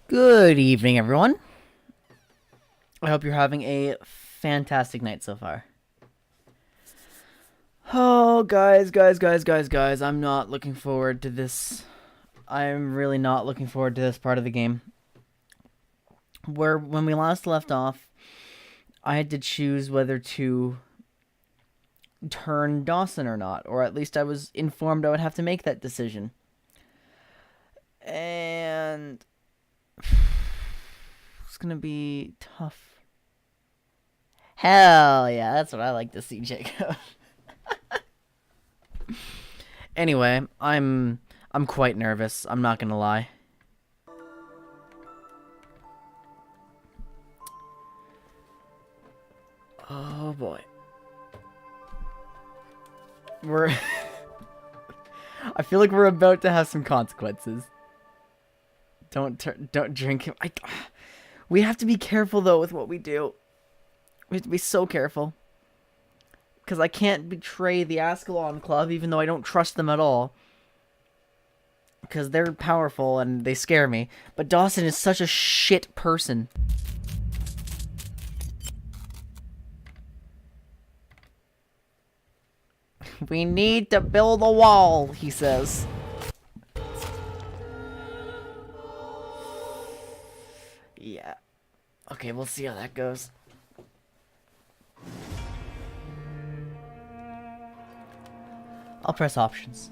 Good evening, everyone. I hope you're having a fantastic night so far. Oh, guys, I'm not looking forward to this. I'm really not looking forward to this part of the game. When we last left off, I had to choose whether to turn Dawson or not, or at least I was informed I would have to make that decision. And it's gonna be tough. Hell yeah, that's what I like to see, Jacob. Anyway, I'm quite nervous. I'm not gonna lie. Oh boy. I feel like we're about to have some consequences. Don't drink him. We have to be careful though with what we do. We have to be so careful. Because I can't betray the Ascalon Club even though I don't trust them at all. Because they're powerful and they scare me. But Dawson is such a shit person. We need to build a wall, he says. Yeah. Okay, we'll see how that goes. I'll press options.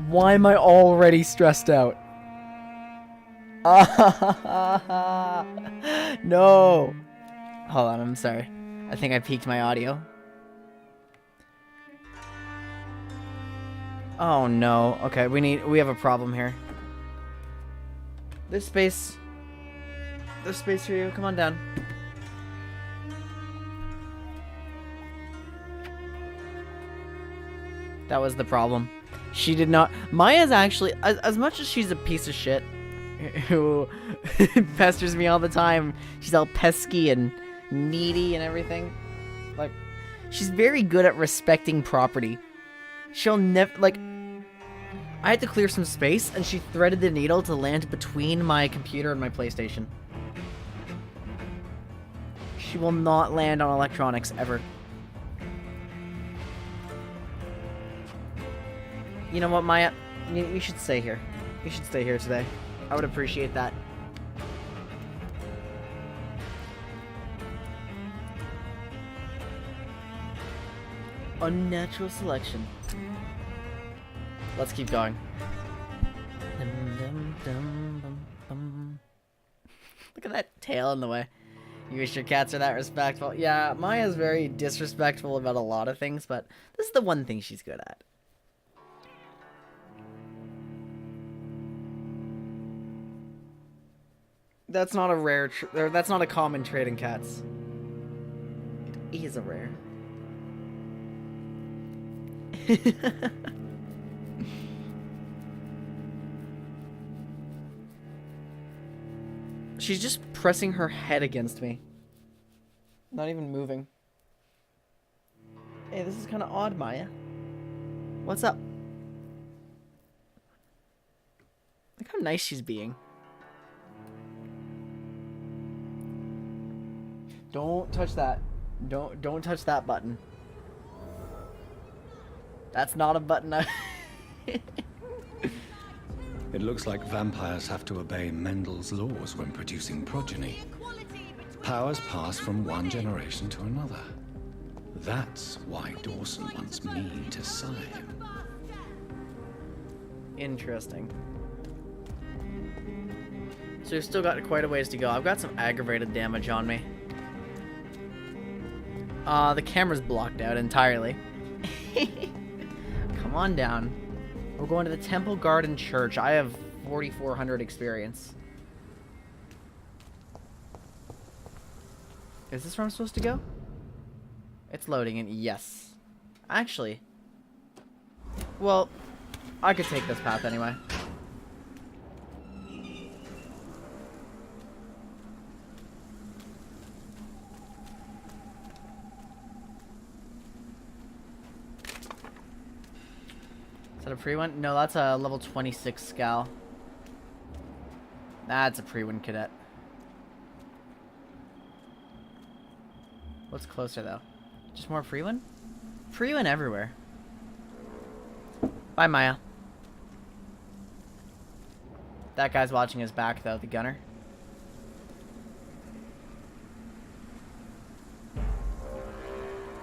Why am I already stressed out? No. Hold on, I'm sorry. I think I peaked my audio. Oh no. Okay, we have a problem here. There's space for you. Come on down. That was the problem. She did not. Maya's actually, as much as she's a piece of shit who pesters me all the time, she's all pesky and needy and everything. Like, she's very good at respecting property. She'll never, like, I had to clear some space and she threaded the needle to land between my computer and my PlayStation. She will not land on electronics ever. You know what, Maya? You should stay here. You should stay here today. I would appreciate that. Unnatural selection. Let's keep going. Look at that tail in the way. You wish your cats are that respectful. Yeah, Maya's very disrespectful about a lot of things, but this is the one thing she's good at. That's not a rare, that's not a common trait in cats. It is a rare. She's just pressing her head against me. Not even moving. Hey, this is kind of odd, Maya. What's up? Look how nice she's being. Don't touch that. Don't touch that button. That's not a button. It looks like vampires have to obey Mendel's laws when producing progeny. Powers pass from one generation to another. That's why Dawson wants me to sire him. Interesting. So we've still got quite a ways to go. I've got some aggravated damage on me. The camera's blocked out entirely. Come on down. We're going to the Temple Garden Church. I have 4,400 experience. Is this where I'm supposed to go? It's loading in. Yes. Actually. Well, I could take this path anyway. Is that a pre-one? No, that's a level 26 Scowl. That's a pre-one cadet. What's closer, though? Just more pre-one? Pre-one everywhere. Bye, Maya. That guy's watching his back, though, the gunner.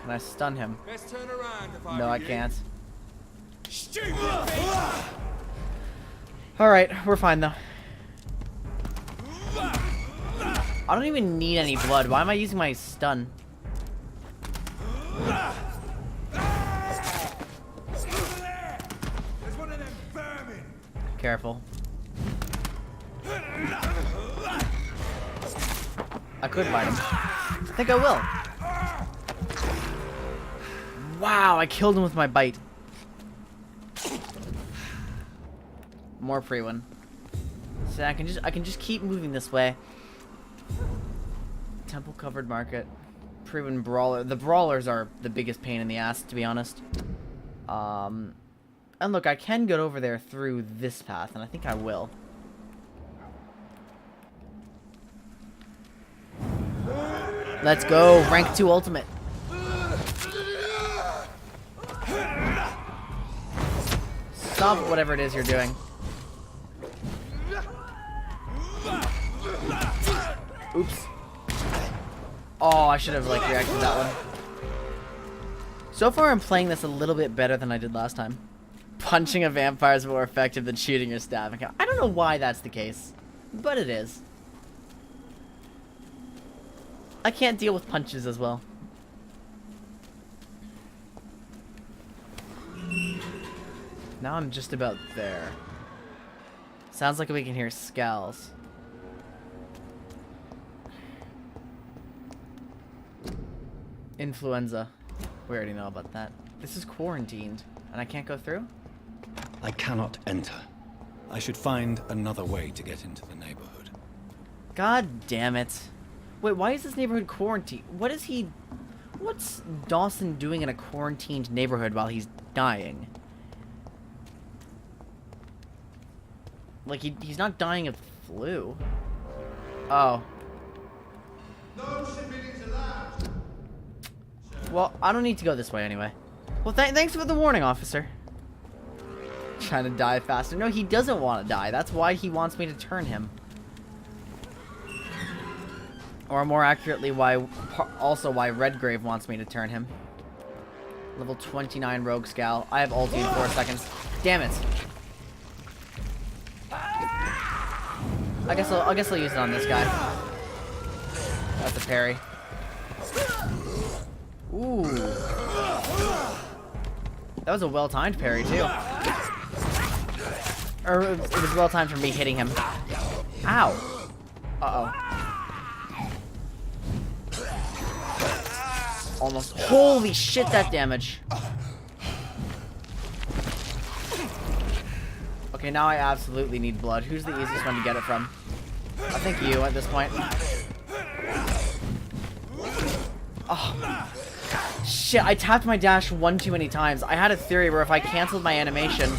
Can I stun him? Best turn around if No, I can't. Alright, we're fine though. I don't even need any blood. Why am I using my stun? Careful. I could fight him. I think I will. Wow, I killed him with my bite. More free one. So I can just keep moving this way. Temple covered market. Pre-one brawler. The brawlers are the biggest pain in the ass, to be honest. And look, I can get over there through this path, and I think I will. Let's go, rank 2 ultimate. Stop whatever it is you're doing. Oops. Oh, I should have, like, reacted to that one. So far, I'm playing this a little bit better than I did last time. Punching a vampire is more effective than shooting or stabbing. I don't know why that's the case, but it is. I can't deal with punches as well. Now I'm just about there. Sounds like we can hear scowls. Influenza. We already know about that. This is quarantined, and I can't go through? I cannot enter. I should find another way to get into the neighborhood. God damn it. Wait, why is this neighborhood quarantined? What's Dawson doing in a quarantined neighborhood while he's dying? Like, he's not dying of the flu. Oh. No civilians allowed. Well, I don't need to go this way anyway. Well, thanks for the warning, officer. Trying to die faster. No, he doesn't want to die. That's why he wants me to turn him. Or more accurately, also why Redgrave wants me to turn him. Level 29 Rogue Scowl. I have ulti in 4 seconds. Damn it. I guess I'll use it on this guy. That's a parry. Ooh. That was a well-timed parry, too. Or it was well-timed for me hitting him. Ow. Uh-oh. Almost. Holy shit, that damage. Okay, now I absolutely need blood. Who's the easiest one to get it from? I think you at this point. Oh. Shit, I tapped my dash one too many times. I had a theory where if I canceled my animation...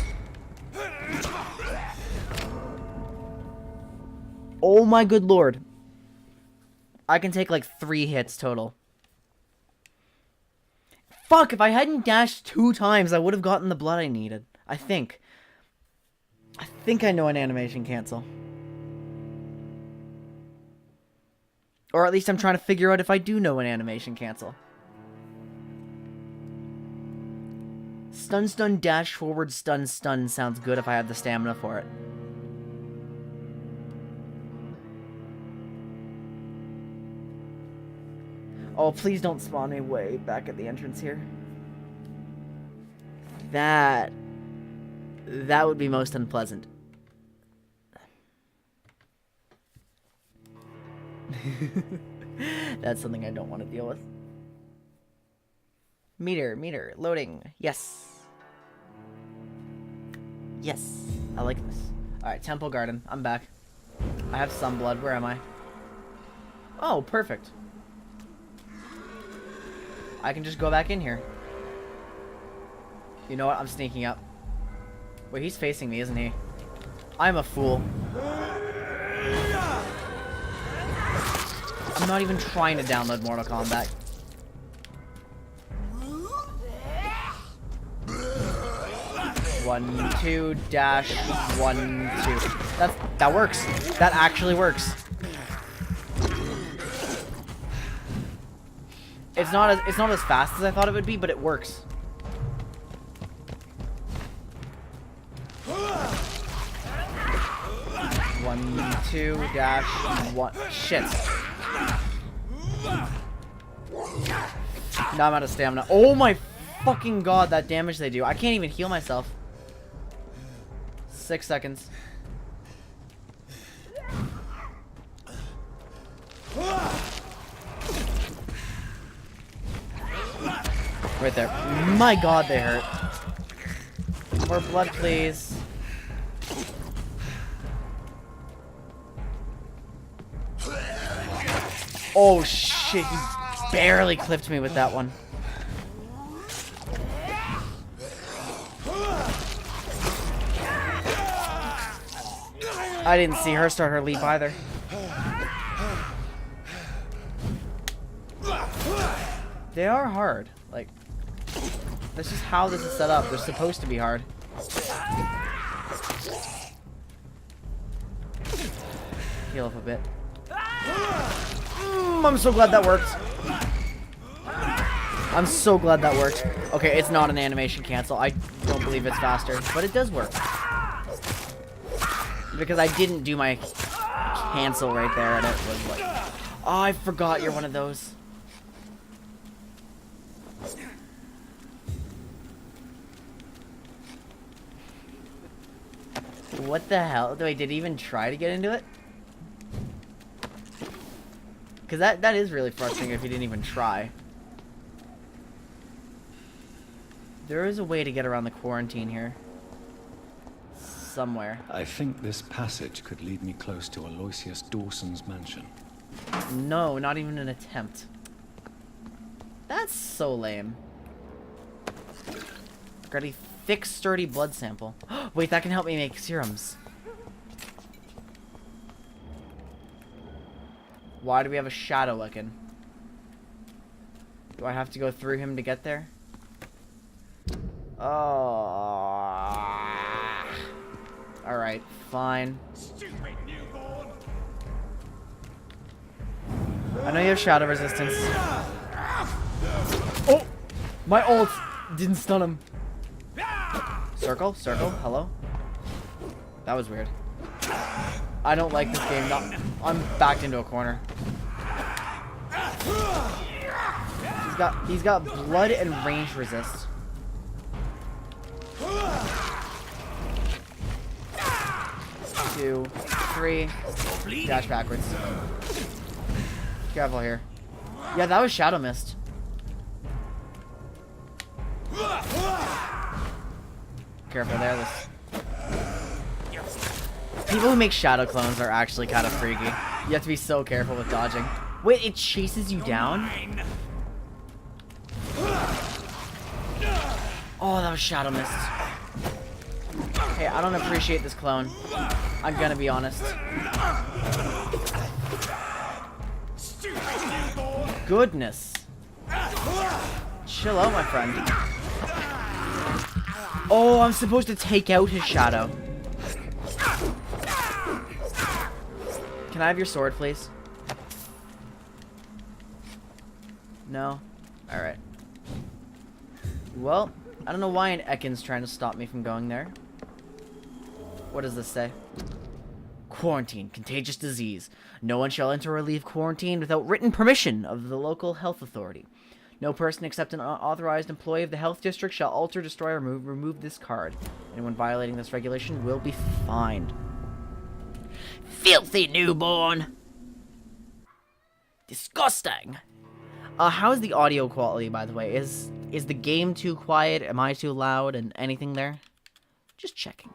Oh my good lord. I can take like 3 hits total. Fuck, if I hadn't dashed 2 times, I would have gotten the blood I needed. I think I know an animation cancel. Or at least I'm trying to figure out if I do know an animation cancel. Stun, stun, dash, forward, stun, stun sounds good if I had the stamina for it. Oh, please don't spawn me way back at the entrance here. That would be most unpleasant. That's something I don't want to deal with. Meter, loading. Yes. Yes, I like this. Alright, Temple Garden. I'm back. I have some blood. Where am I? Oh, perfect. I can just go back in here. You know what? I'm sneaking up. Wait, he's facing me, isn't he? I'm a fool. I'm not even trying to download Mortal Kombat. One, two, dash, 1, 2. That works. That actually works. It's not as fast as I thought it would be, but it works. One, two, dash, 1. Shit. Now I'm out of stamina. Oh my fucking god, that damage they do. I can't even heal myself. 6 seconds. Right there. My god, they hurt. More blood, please. Oh shit, he barely clipped me with that one. I didn't see her start her leap either. They are hard. Like, that's just how this is set up. They're supposed to be hard. Heal up a bit. I'm so glad that worked. I'm so glad that worked. Okay, it's not an animation cancel. I don't believe it's faster, but it does work. Because I didn't do my cancel right there, and it was like... Oh, I forgot you're one of those. What the hell? Wait, did he even try to get into it? Because that is really frustrating if he didn't even try. There is a way to get around the quarantine here. somewhere. I think this passage could lead me close to Aloysius Dawson's mansion. No, not even an attempt. That's so lame. Got a thick, sturdy blood sample. Wait, that can help me make serums. Why do we have a shadow looking? Do I have to go through him to get there? Oh. Alright, fine. I know you have shadow resistance. Oh! My ult didn't stun him. Circle, circle, hello? That was weird. I don't like this game. No, I'm backed into a corner. He's got blood and range resist. Two, three. Dash backwards. Careful here. Yeah, that was Shadow Mist. Careful there. This. People who make shadow clones are actually kind of freaky. You have to be so careful with dodging. Wait, it chases you down? Oh, that was Shadow Mist. Hey, I don't appreciate this clone. I'm gonna be honest. Goodness. Chill out, my friend. Oh, I'm supposed to take out his shadow. Can I have your sword, please? No? Alright. Well, I don't know why an Ekken's trying to stop me from going there. What does this say? Quarantine. Contagious disease. No one shall enter or leave quarantine without written permission of the local health authority. No person except an authorized employee of the health district shall alter, destroy, or remove this card. Anyone violating this regulation will be fined. Filthy newborn! Disgusting! How's the audio quality, by the way? Is the game too quiet? Am I too loud? And anything there? Just checking.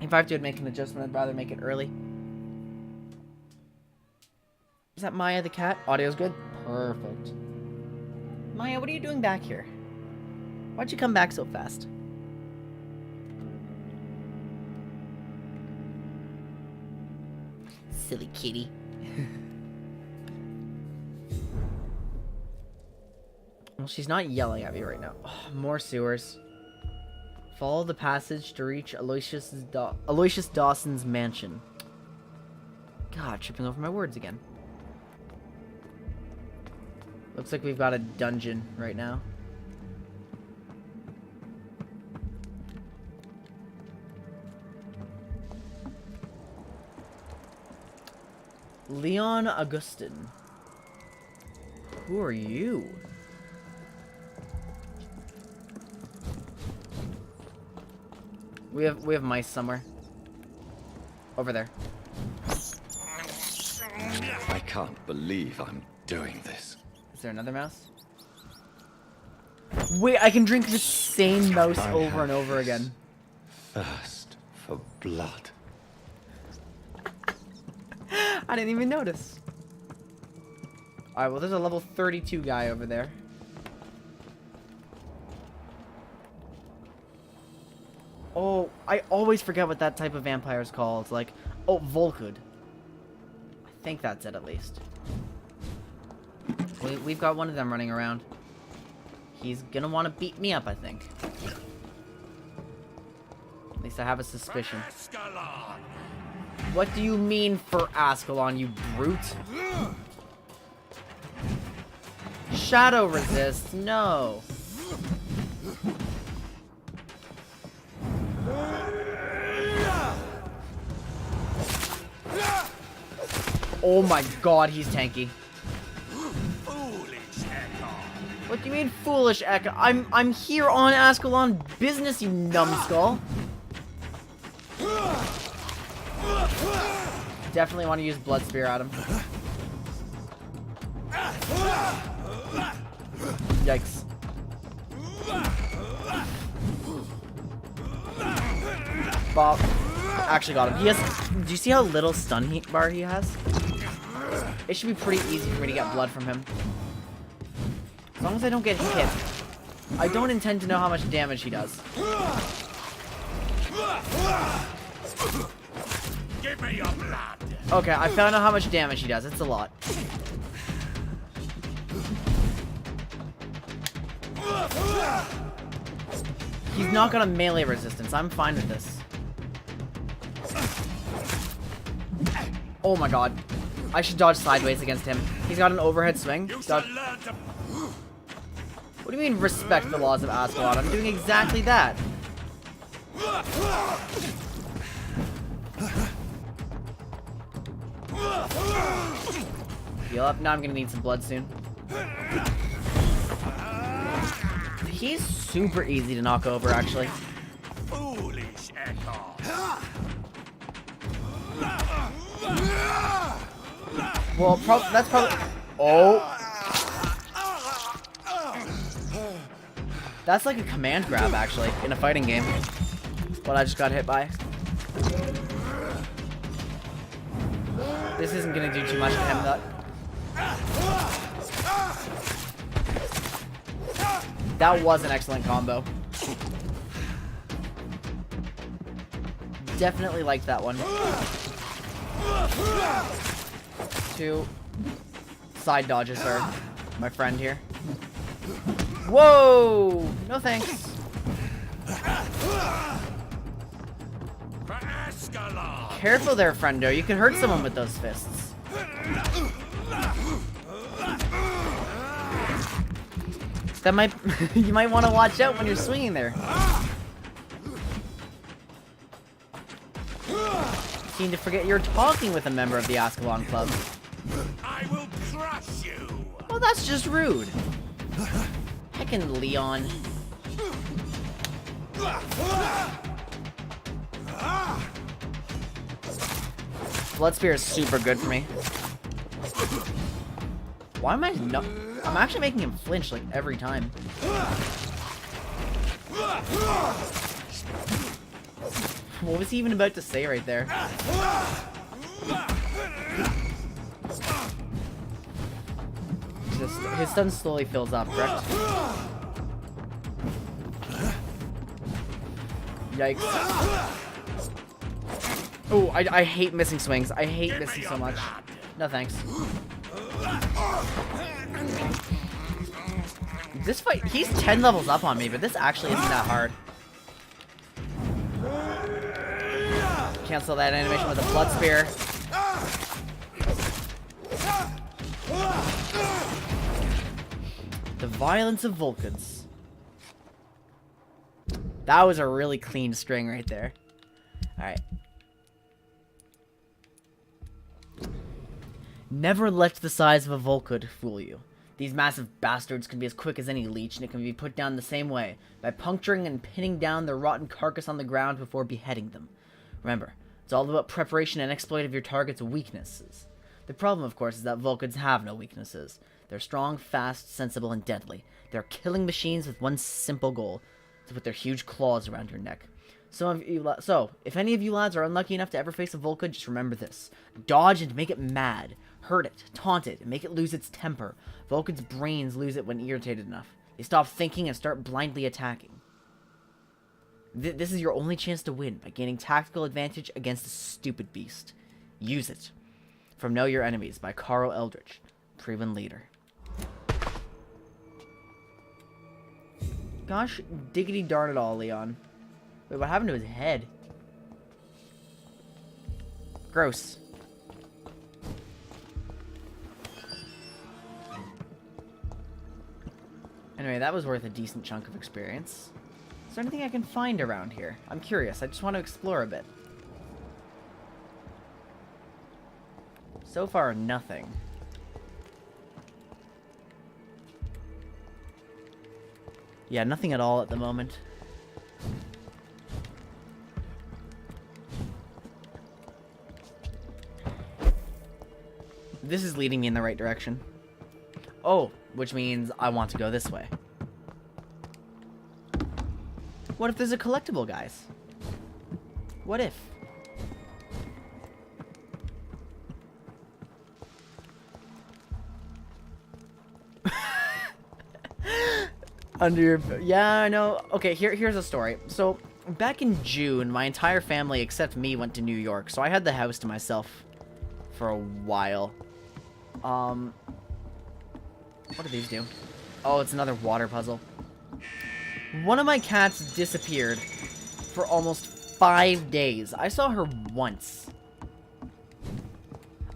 If I have to make an adjustment, I'd rather make it early. Is that Maya the cat? Audio's good? Perfect. Maya, what are you doing back here? Why'd you come back so fast? Silly kitty. Well, she's not yelling at me right now. Oh, more sewers. Follow the passage to reach Aloysius Dawson's mansion. God, tripping over my words again. Looks like we've got a dungeon right now. Leon Augustin. Who are you? We have mice somewhere. Over there. I can't believe I'm doing this. Is there another mouse? Wait, I can drink the same mouse over and over again. Thirst for blood. I didn't even notice. Alright, well, there's a level 32 guy over there. Oh, I always forget what that type of vampire is called. It's like, oh, Volkud. I think that's it, at least. We've got one of them running around. He's gonna want to beat me up, I think. At least I have a suspicion. What do you mean for Ascalon, you brute? Shadow resist, no. Oh my god, he's tanky. What do you mean, foolish Ekka? I'm here on Ascalon business, you numbskull. Definitely want to use Blood Spear at him. Yikes. Bob. Actually got him. He has... Do you see how little stun bar he has? It should be pretty easy for me to get blood from him. As long as I don't get hit. I don't intend to know how much damage he does. Give me your blood. Okay, I found out how much damage he does. It's a lot. He's not got a melee resistance. I'm fine with this. Oh my god. I should dodge sideways against him. He's got an overhead swing. Dodge. What do you mean respect the laws of Ascalon? I'm doing exactly that. Heal up. Now I'm gonna need some blood soon. He's super easy to knock over, actually. Foolish echo. Well, that's probably... Oh. That's like a command grab, actually, in a fighting game. What I just got hit by. This isn't gonna do too much to him, though. That was an excellent combo. Definitely liked that one. 2 side dodges are my friend here. Whoa! No thanks. For Ascalon. Careful there, friendo. You can hurt someone with those fists. That might... you might want to watch out when you're swinging there. Seem to forget you're talking with a member of the Ascalon Club. I will crush you. Well, that's just rude. Heckin' Leon. Blood Spear is super good for me. Why am I not... I'm actually making him flinch, like, every time. What was he even about to say right there? His stun slowly fills up, correct? Yikes. Oh, I hate missing swings. I hate missing so much. No thanks. This fight, he's 10 levels up on me, but this actually isn't that hard. Cancel that animation with a blood spear. The violence of Vulcans. That was a really clean string right there. Alright. Never let the size of a Vulcan fool you. These massive bastards can be as quick as any leech, and it can be put down the same way, by puncturing and pinning down their rotten carcass on the ground before beheading them. Remember, it's all about preparation and exploit of your target's weaknesses. The problem, of course, is that Vulcans have no weaknesses. They're strong, fast, sensible, and deadly. They're killing machines with one simple goal, to put their huge claws around your neck. So, if any of you lads are unlucky enough to ever face a Vulcan, just remember this. Dodge and make it mad. Hurt it, taunt it, and make it lose its temper. Vulcan's brains lose it when irritated enough. They stop thinking and start blindly attacking. This is your only chance to win, by gaining tactical advantage against a stupid beast. Use it. From Know Your Enemies by Carl Eldritch, proven leader. Gosh, diggity darn it all, Leon. Wait, what happened to his head? Gross. Anyway, that was worth a decent chunk of experience. Is there anything I can find around here? I'm curious. I just want to explore a bit. So far, nothing. Yeah, nothing at all at the moment. This is leading me in the right direction. Oh, which means I want to go this way. What if there's a collectible, guys? What if? Under your... Yeah, I know. Okay, here's a story. So, back in June, my entire family except me went to New York, so I had the house to myself for a while. What do these do? Oh, it's another water puzzle. One of my cats disappeared for almost 5 days. I saw her once.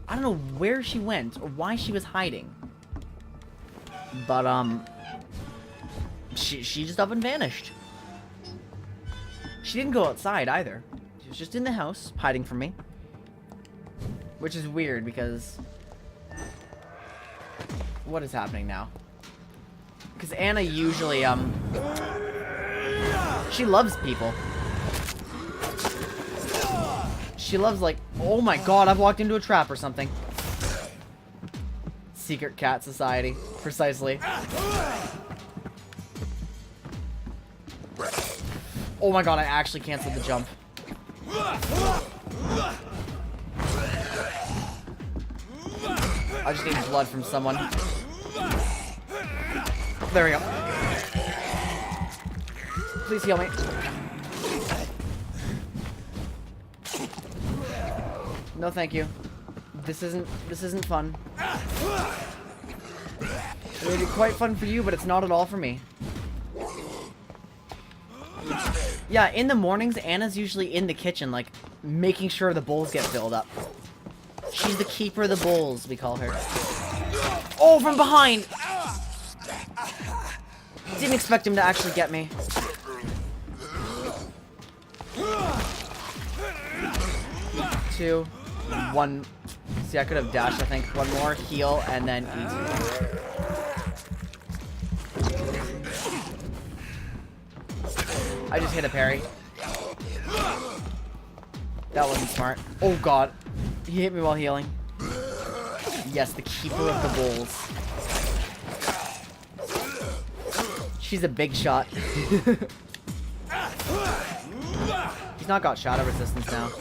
I don't know where she went or why she was hiding. But, she just up and vanished. She didn't go outside either. She was just in the house, hiding from me. Which is weird because... What is happening now? Because Anna usually, she loves people. She loves, like... Oh my god, I've walked into a trap or something. Secret cat society. Precisely. Oh my god, I actually canceled the jump. I just need blood from someone. There we go. Please heal me. No, thank you. This isn't fun. It may be quite fun for you, but it's not at all for me. Yeah, in the mornings, Anna's usually in the kitchen, like, making sure the bowls get filled up. She's the keeper of the bowls, we call her. Oh, from behind! Didn't expect him to actually get me. Two. One. See, I could have dashed, I think. One more, heal, and then easy. I just hit a parry. That wasn't smart. Oh god. He hit me while healing. Yes, the keeper of the bowls. She's a big shot. He's not got shadow resistance now.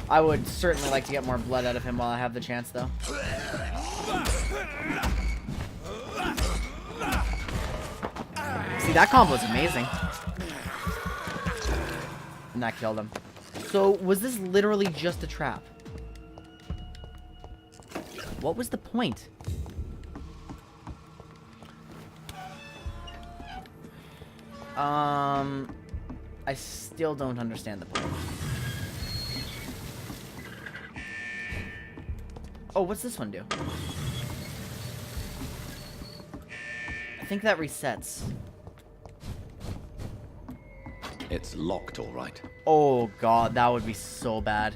I would certainly like to get more blood out of him while I have the chance, though. See, that combo's amazing. And that killed him. So, was this literally just a trap? What was the point? I still don't understand the point. Oh, what's this one do? I think that resets. It's locked, all right. Oh god, that would be so bad.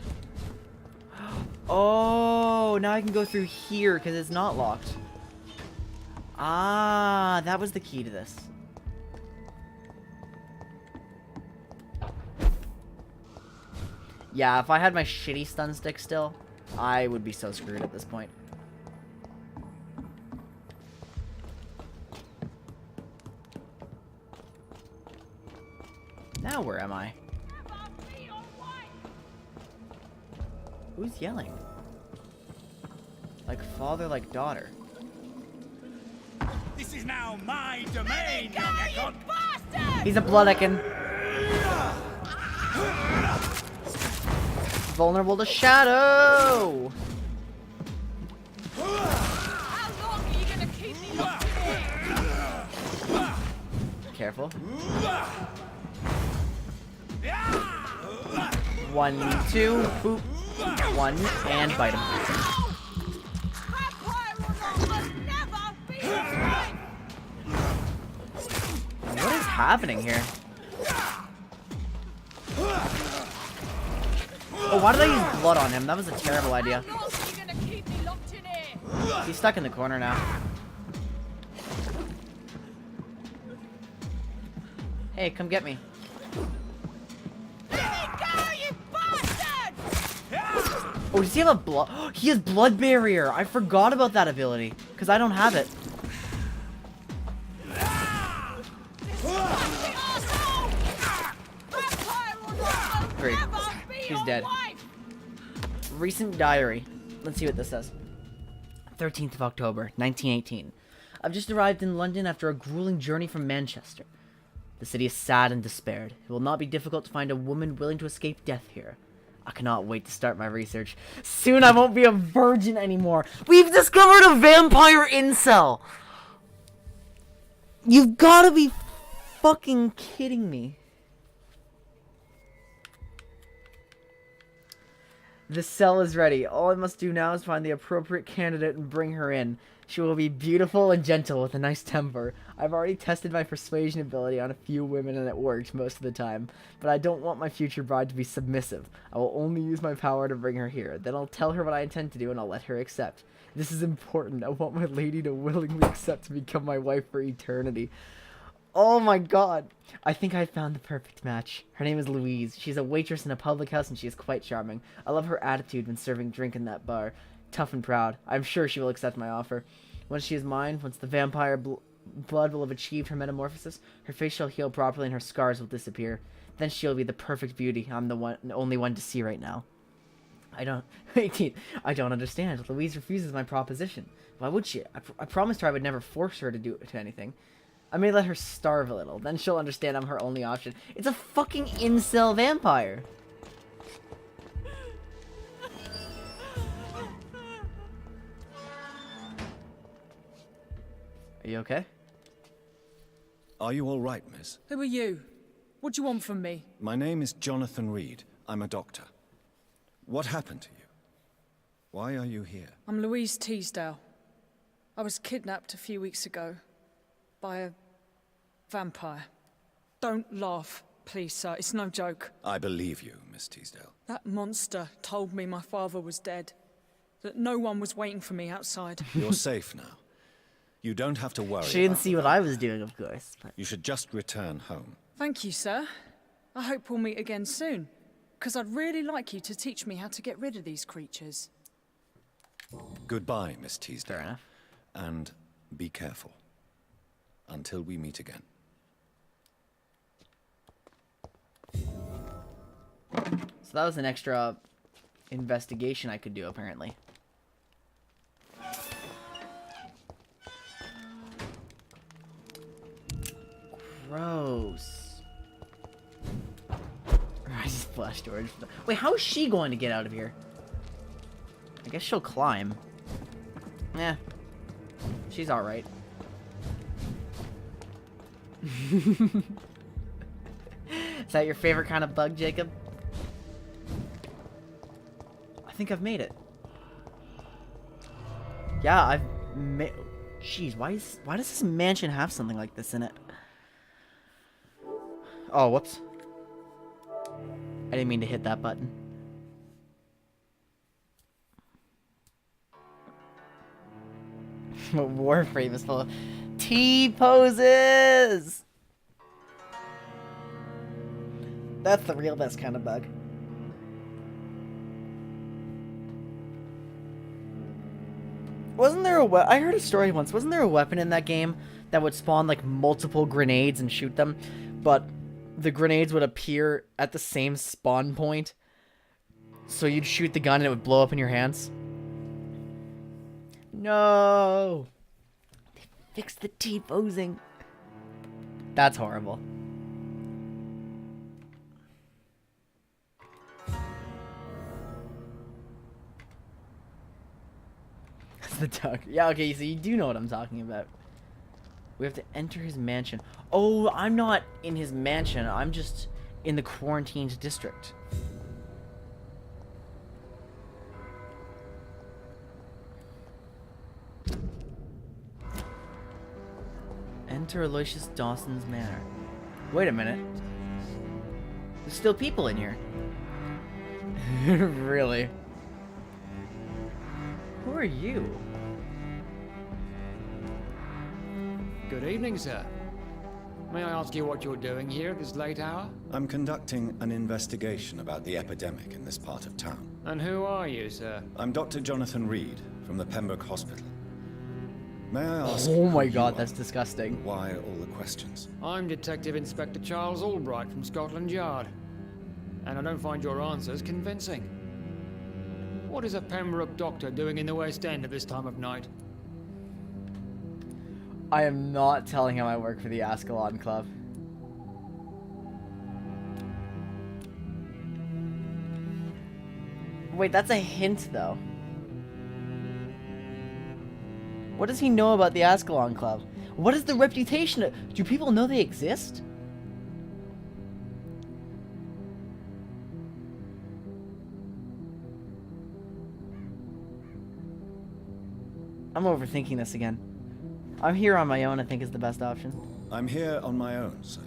Oh, now I can go through here because it's not locked. Ah, that was the key to this. Yeah, if I had my shitty stun stick still, I would be so screwed at this point. Now where am I? Who's yelling? Like father, like daughter. This is now my domain, young Ekon. He's a blood Ekin. Vulnerable to shadow. How long are you gonna keep me locked in here? Careful. 1, 2, boop. 1, and bite him. Vampire or not must never be a friend. What is happening here? Oh, why did I use blood on him? That was a terrible idea. How long are you gonna keep me locked in here? He's stuck in the corner now. Hey, come get me. Let me go, you bastard! Oh, does he have a blood? He has blood barrier. I forgot about that ability because I don't have it. Vampire Great. Never be She's your dead. wife. Recent diary. Let's see what this says. 13th of October, 1918. I've just arrived in London after a grueling journey from Manchester. The city is sad and despaired. It will not be difficult to find a woman willing to escape death here. I cannot wait to start my research. Soon I won't be a virgin anymore. We've discovered a vampire incel! You've gotta be fucking kidding me. The cell is ready. All I must do now is find the appropriate candidate and bring her in. She will be beautiful and gentle with a nice temper. I've already tested my persuasion ability on a few women and it worked most of the time. But I don't want my future bride to be submissive. I will only use my power to bring her here. Then I'll tell her what I intend to do and I'll let her accept. This is important. I want my lady to willingly accept to become my wife for eternity. Oh my god. I think I found the perfect match. Her name is Louise. She's a waitress in a public house and she is quite charming. I love her attitude when serving drink in that bar. Tough and proud. I'm sure she will accept my offer. Once she is mine, once the vampire blood will have achieved her metamorphosis, her face shall heal properly and her scars will disappear. Then she'll be the perfect beauty I'm the only one to see right now. I don't understand. Louise refuses my proposition. Why would she? I promised her I would never force her to do anything. I may let her starve a little. Then she'll understand I'm her only option. It's a fucking incel vampire. Are you okay? Are you all right, miss? Who are you? What do you want from me? My name is Jonathan Reid. I'm a doctor. What happened to you? Why are you here? I'm Louise Teasdale. I was kidnapped a few weeks ago by a vampire. Don't laugh, please, sir. It's no joke. I believe you, Miss Teasdale. That monster told me my father was dead, that no one was waiting for me outside. You're safe now. You don't have to worry. She didn't about see what I was doing, of course. But... You should just return home. Thank you, sir. I hope we'll meet again soon, because I'd really like you to teach me how to get rid of these creatures. Goodbye, Miss Teasdale. Fair enough. And be careful. Until we meet again. So that was an extra investigation I could do, apparently. Gross. I just flashed George. Wait, how is she going to get out of here? I guess she'll climb. Yeah. She's alright. Is that your favorite kind of bug, Jacob? I think I've made it. Yeah, I've made... Jeez, why does this mansion have something like this in it? Oh, whoops. I didn't mean to hit that button. Warframe is full of T-poses! That's the real best kind of bug. Wasn't there I heard a story once. Wasn't there a weapon in that game that would spawn like multiple grenades and shoot them? But the grenades would appear at the same spawn point. So you'd shoot the gun and it would blow up in your hands. No! They fixed the T-posing. That's horrible. That's the duck. Yeah, okay, so you do know what I'm talking about. We have to enter his mansion. Oh, I'm not in his mansion. I'm just in the quarantined district. Enter Aloysius Dawson's manor. Wait a minute. There's still people in here. Really? Who are you? Good evening, sir. May I ask you what you're doing here at this late hour? I'm conducting an investigation about the epidemic in this part of town. And who are you, sir? I'm Dr. Jonathan Reid from the Pembroke Hospital. May I ask? Oh my who god, you that's are? disgusting. Why all the questions? I'm Detective Inspector Charles Albright from Scotland Yard. and I don't find your answers convincing. What is a Pembroke doctor doing in the West End at this time of night? I am not telling him I work for the Ascalon Club. Wait, that's a hint, though. What does he know about the Ascalon Club? What is the reputation of... Do people know they exist? I'm overthinking this again. I'm here on my own, I think is the best option. I'm here on my own, sir.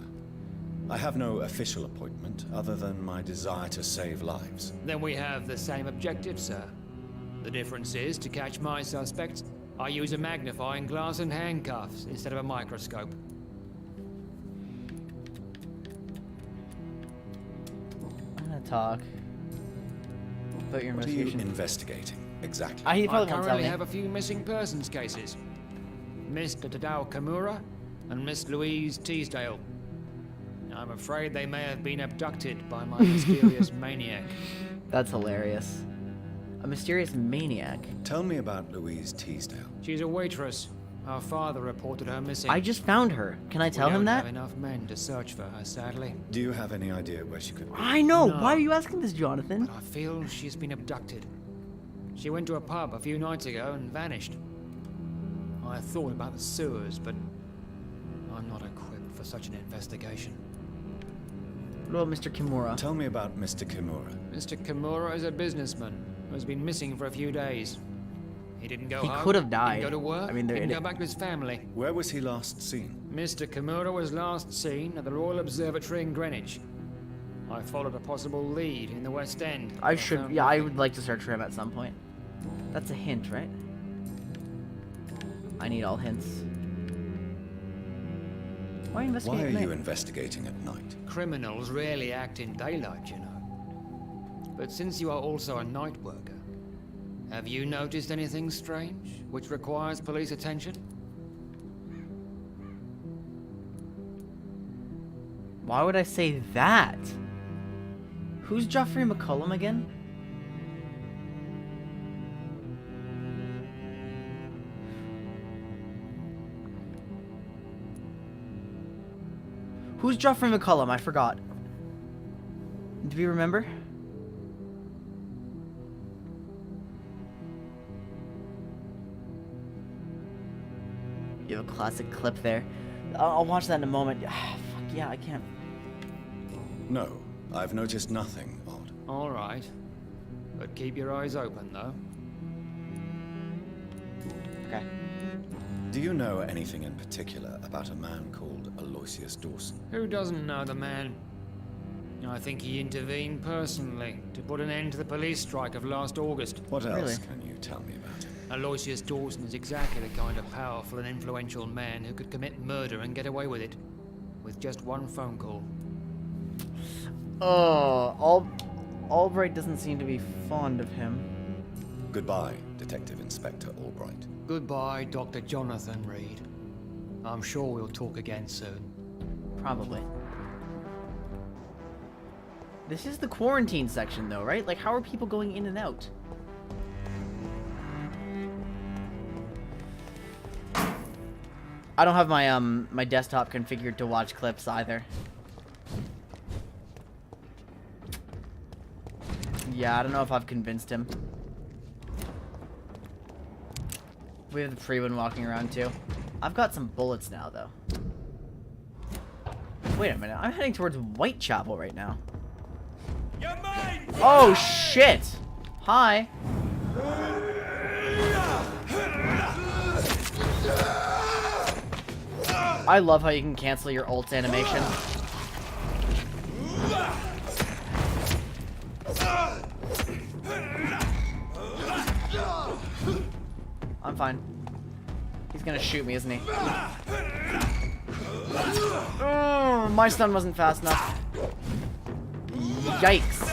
I have no official appointment other than my desire to save lives. Then we have the same objective, sir. The difference is, to catch my suspects, I use a magnifying glass and handcuffs instead of a microscope. I'm gonna talk about your What are you investigation. investigating, exactly? He I probably won't tell currently me. have a few missing persons cases. Mr. Tadao Kimura and Miss Louise Teasdale. I'm afraid they may have been abducted by my mysterious maniac. That's hilarious. A mysterious maniac. Tell me about Louise Teasdale. She's a waitress. Our father reported her missing. I just found her. Can I tell we him don't that? have enough men to search for her, sadly. Do you have any idea where she could be? I know. No. Why are you asking this, Jonathan? But I feel she's been abducted. She went to a pub a few nights ago and vanished. I thought about the sewers, but I'm not equipped for such an investigation. What about Mr. Kimura? Tell me about Mr. Kimura. Mr. Kimura is a businessman who has been missing for a few days. He didn't go He home. could have died. Didn't go to work. I mean, they're didn't in go it. back to his family. Where was he last seen? Mr. Kimura was last seen at the Royal Observatory in Greenwich. I followed a possible lead in the West End. I but should. found Yeah, I nothing. would like to search for him at some point. That's a hint, right? I need all hints. Why investigate Why are at you night? investigating at night? Criminals rarely act in daylight, you know. But since you are also a night worker, have you noticed anything strange which requires police attention? Why would I say that? Who's Geoffrey McCullum again? Who's Geoffrey McCullum? I forgot. Do we remember? You have a classic clip there. I'll watch that in a moment. Fuck yeah, I can't. No, I've noticed nothing odd. All right. But keep your eyes open, though. Okay. Do you know anything in particular about a man called Alicias Dawson? Who doesn't know the man? I think he intervened personally to put an end to the police strike of last August. What else Really? can you tell me about him? Aloysius Dawson is exactly the kind of powerful and influential man who could commit murder and get away with it. With just one phone call. Oh, Albright doesn't seem to be fond of him. Goodbye, Detective Inspector Albright. Goodbye, Dr. Jonathan Reid. I'm sure we'll talk again soon. Probably. This is the quarantine section, though, right? Like, how are people going in and out? I don't have my my desktop configured to watch clips either. Yeah, I don't know if I've convinced him. We have the Freeman walking around too. I've got some bullets now, though. Wait a minute, I'm heading towards Whitechapel right now. You're mine! Oh shit! Hi. I love how you can cancel your ult animation. I'm fine. He's gonna shoot me, isn't he? Oh, my stun wasn't fast enough. Yikes.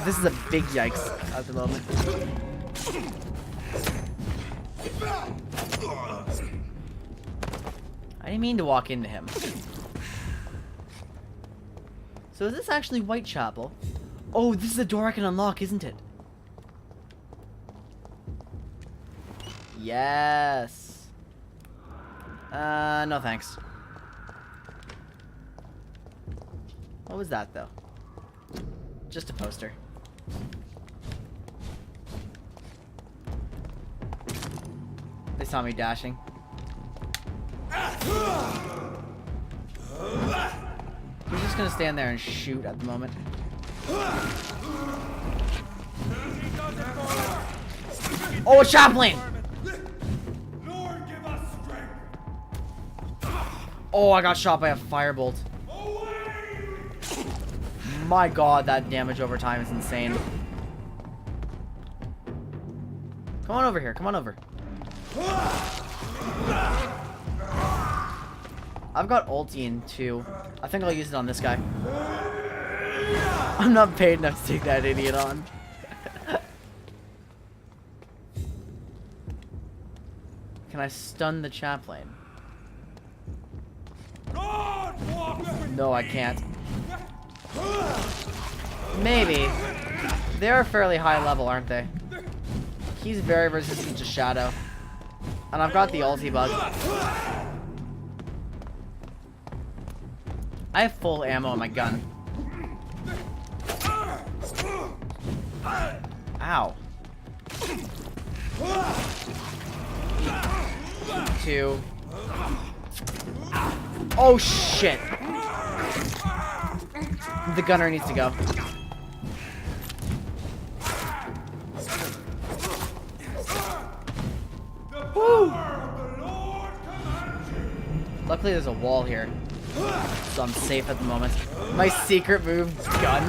This is a big yikes at the moment. I didn't mean to walk into him. So is this actually Whitechapel? Oh, this is a door I can unlock, isn't it? Yes. No thanks. What was that, though? Just a poster. They saw me dashing. He's just gonna stand there and shoot at the moment. Oh, a chaplain! Lord, give us strength. Oh, I got shot by a firebolt. My god, that damage over time is insane. Come on over here, come on over. I've got ulti in too. I think I'll use it on this guy. I'm not paid enough to take that idiot on. Can I stun the chaplain? No, I can't. Maybe. They are fairly high level, aren't they? He's very resistant to shadow. And I've got the ulti bug. I have full ammo in my gun. Ow. Two. Oh shit. The gunner needs to go. Woo! Luckily there's a wall here, so I'm safe at the moment. My secret move, gun.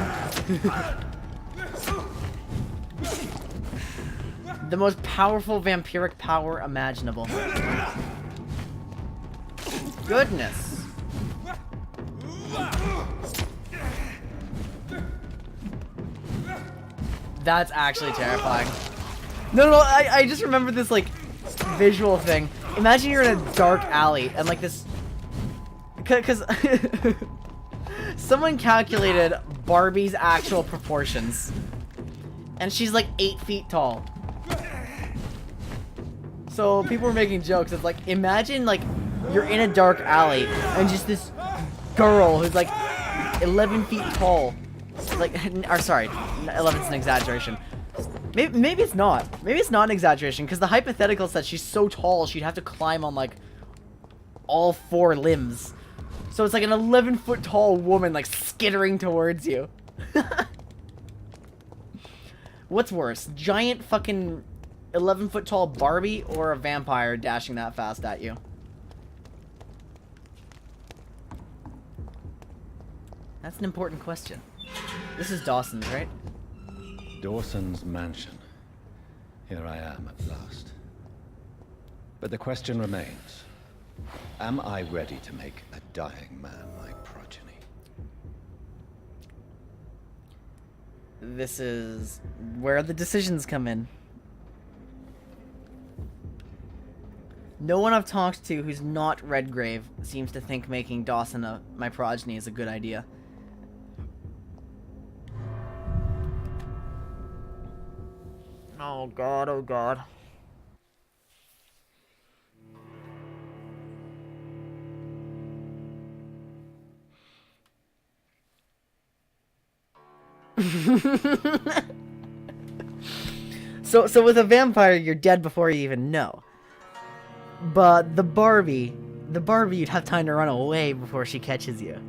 The most powerful vampiric power imaginable. Goodness. That's actually terrifying. No, I just remember this, like, visual thing. Imagine you're in a dark alley, and, like, this... Because... someone calculated Barbie's actual proportions. And she's, like, 8 feet tall. So, people were making jokes. It's like, imagine, like, you're in a dark alley, and just this girl who's, like, 11 feet tall. Like, or sorry, 11's an exaggeration. Maybe it's not. Maybe it's not an exaggeration, because the hypothetical said she's so tall she'd have to climb on, like, all 4 limbs. So it's like an 11-foot tall woman, like, skittering towards you. What's worse? Giant fucking 11-foot tall Barbie or a vampire dashing that fast at you? That's an important question. This is Dawson's, right? Dawson's mansion. Here I am at last. But the question remains. Am I ready to make a dying man my progeny? This is where the decisions come in. No one I've talked to who's not Redgrave seems to think making Dawson my progeny is a good idea. Oh god, oh god. So with a vampire, you're dead before you even know. But the Barbie, you'd have time to run away before she catches you.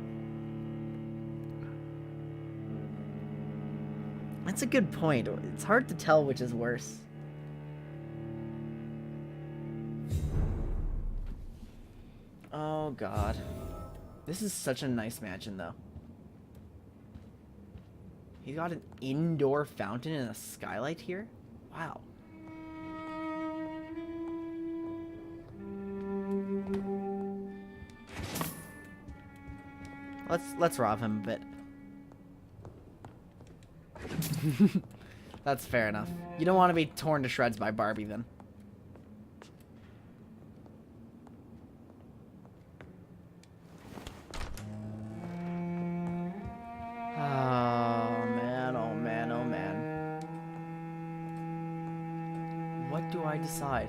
That's a good point. It's hard to tell which is worse. Oh god. This is such a nice mansion though. He's got an indoor fountain and a skylight here? Wow. Let's rob him a bit. That's fair enough. You don't want to be torn to shreds by Barbie then. What do I decide?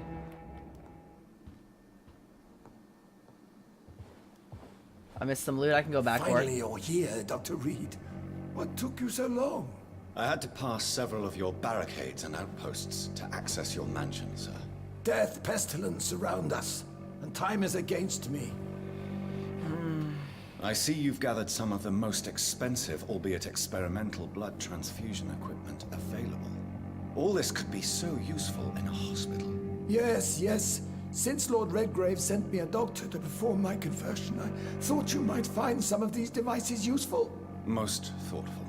I missed some loot. I can go back for Finally, it. you're here, Dr. Reid. What took you so long? I had to pass several of your barricades and outposts to access your mansion, sir. Death, pestilence surround us, and time is against me. I see you've gathered some of the most expensive, albeit experimental, blood transfusion equipment available. All this could be so useful in a hospital. Yes, yes. Since Lord Redgrave sent me a doctor to perform my conversion, I thought you might find some of these devices useful. Most thoughtful.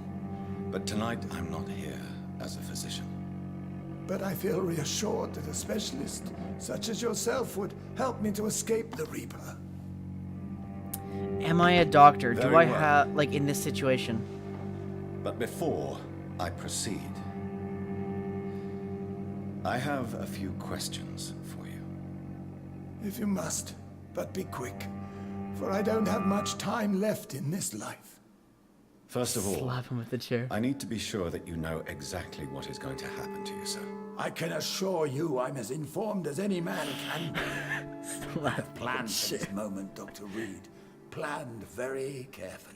But tonight, I'm not here as a physician. But I feel reassured that a specialist such as yourself would help me to escape the Reaper. Am I a doctor? Do Very I well. have, like, in this situation? But before I proceed, I have a few questions for you. If you must, but be quick, for I don't have much time left in this life. First of all, Slap him with the chair. I need to be sure that you know exactly what is going to happen to you, sir. I can assure you I'm as informed as any man can be. I have planned for this moment, Dr. Reid. Planned very carefully.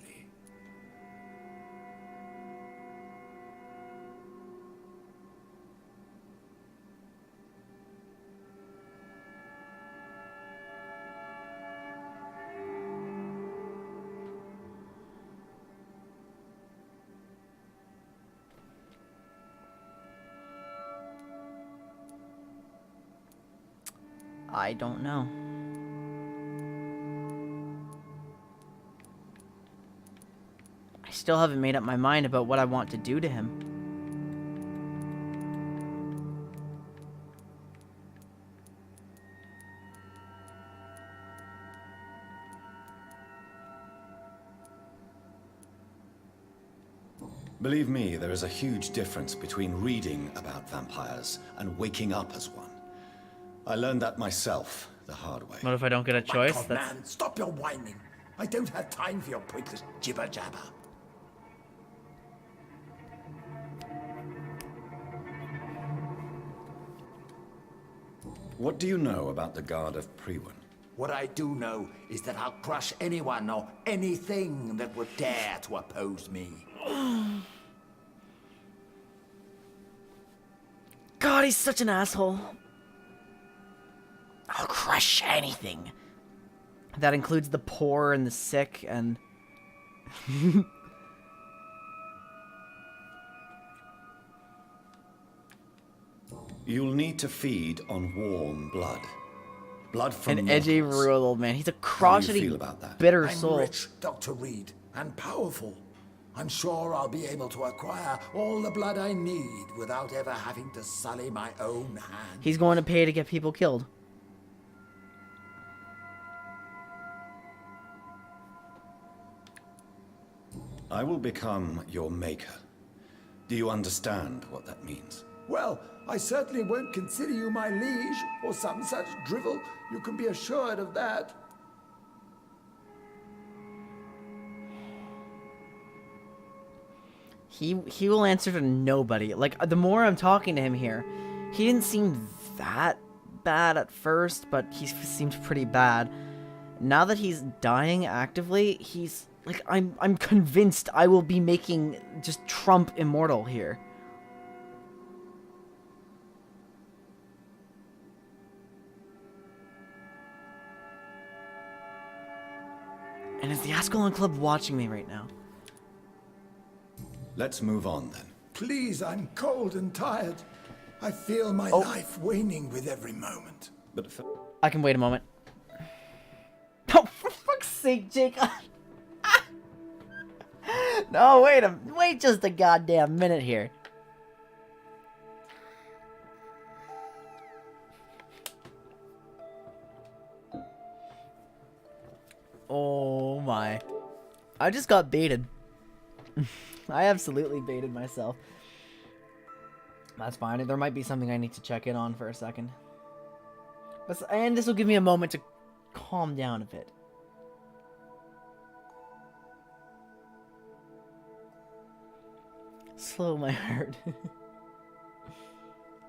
I don't know. I still haven't made up my mind about what I want to do to him. Believe me, there is a huge difference between reading about vampires and waking up as one. I learned that myself the hard way. What if I don't get a My choice? God, That's man, stop your whining. I don't have time for your pointless jibber-jabber. What do you know about the Guard of Priwen? What I do know is that I'll crush anyone or anything that would dare to oppose me. God, he's such an asshole. I'll crush anything. That includes the poor and the sick and... You'll need to feed on warm blood. Blood from An edgy, mortals. rural old man. He's a How do you crotchety, feel about that? bitter I'm soul. rich, Dr. Reid, and powerful. I'm sure I'll be able to acquire all the blood I need without ever having to sully my own hand. He's going to pay to get people killed. I will become your maker. Do you understand what that means? Well, I certainly won't consider you my liege or some such drivel. You can be assured of that. He will answer to nobody. Like, the more I'm talking to him here, he didn't seem that bad at first, but he seemed pretty bad. Now that he's dying actively, he's like, I'm convinced I will be making just Trump immortal here. And is the Ascalon Club watching me right now? Let's move on then. Please, I'm cold and tired. I feel my life waning with every moment. But for... I can wait a moment. Oh, for fuck's sake, Jake. No, wait just a goddamn minute here. Oh my. I just got baited. I absolutely baited myself. That's fine. There might be something I need to check in on for a second. And this will give me a moment to calm down a bit. Slow my heart.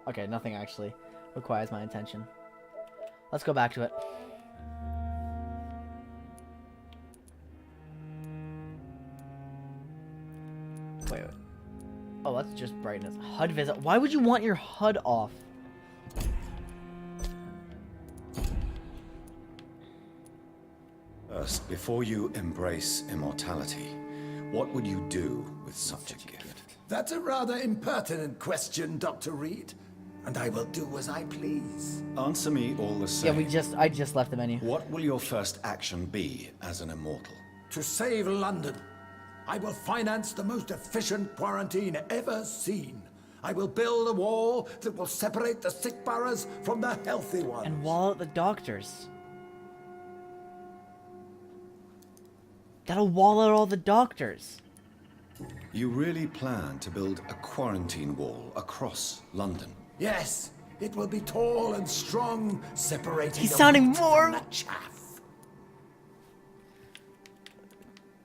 Okay, nothing actually. requires my attention. Let's go back to it. Wait. Oh, that's just brightness. HUD visit. Why would you want your HUD off? First, before you embrace immortality, what would you do with such a gift? That's a rather impertinent question, Dr. Reid. And I will do as I please. Answer me all the same. Yeah, I just left the menu. What will your first action be as an immortal? To save London, I will finance the most efficient quarantine ever seen. I will build a wall that will separate the sick boroughs from the healthy ones. And wall out the doctors. That'll wall out all the doctors. You really plan to build a quarantine wall across London? Yes, it will be tall and strong, separating He's the sounding wheat more- from the chaff.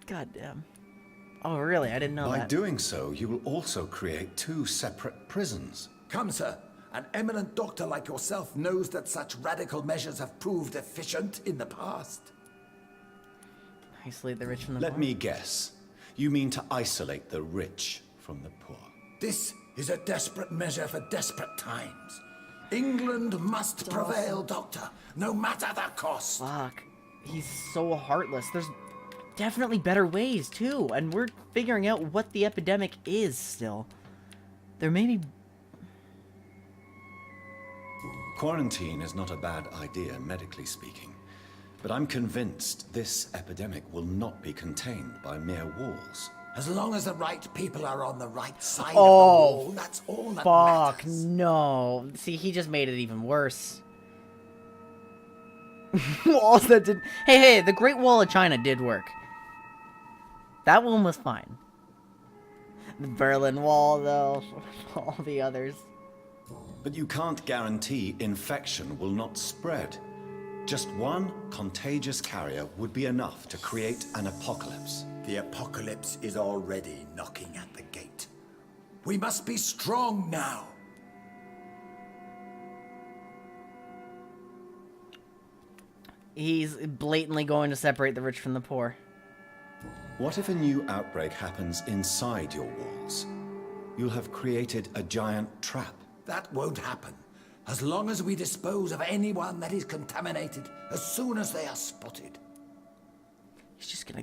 God damn. Oh, really? I didn't know By that. doing so, you will also create 2 separate prisons. Come, sir. An eminent doctor like yourself knows that such radical measures have proved efficient in the past. Isolate the rich from the Let poor. me guess. You mean to isolate the rich from the poor? This is a desperate measure for desperate times. England must prevail, Doctor, no matter the cost. Fuck. He's so heartless. There's definitely better ways, too. And we're figuring out what the epidemic is still. There may be... Quarantine is not a bad idea, medically speaking. But I'm convinced this epidemic will not be contained by mere walls. As long as the right people are on the right side Oh, of the wall, that's all that Fuck, matters. no. See, he just made it even worse. Walls that did... Hey, the Great Wall of China did work. That one was fine. The Berlin Wall, though. All the others. But you can't guarantee infection will not spread. Just one contagious carrier would be enough to create an apocalypse. The apocalypse is already knocking at the gate. We must be strong now. He's blatantly going to separate the rich from the poor. What if a new outbreak happens inside your walls? You'll have created a giant trap. That won't happen. As long as we dispose of anyone that is contaminated as soon as they are spotted. He's just gonna...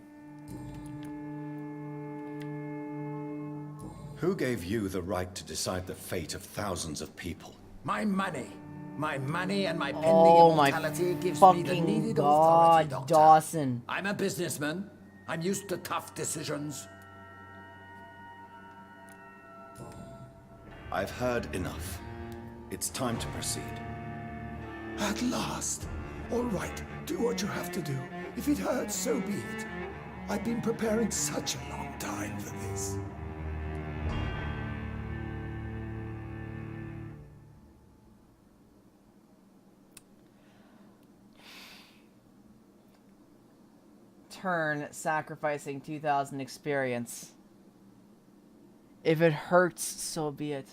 Who gave you the right to decide the fate of thousands of people? My money. My money and my pending Oh my immortality gives me the fucking needed god, authority, Doctor. Dawson. I'm a businessman. I'm used to tough decisions. I've heard enough. It's time to proceed. At last. All right, do what you have to do. If it hurts, so be it. I've been preparing such a long time for this. Turn sacrificing 2,000 experience. If it hurts, so be it.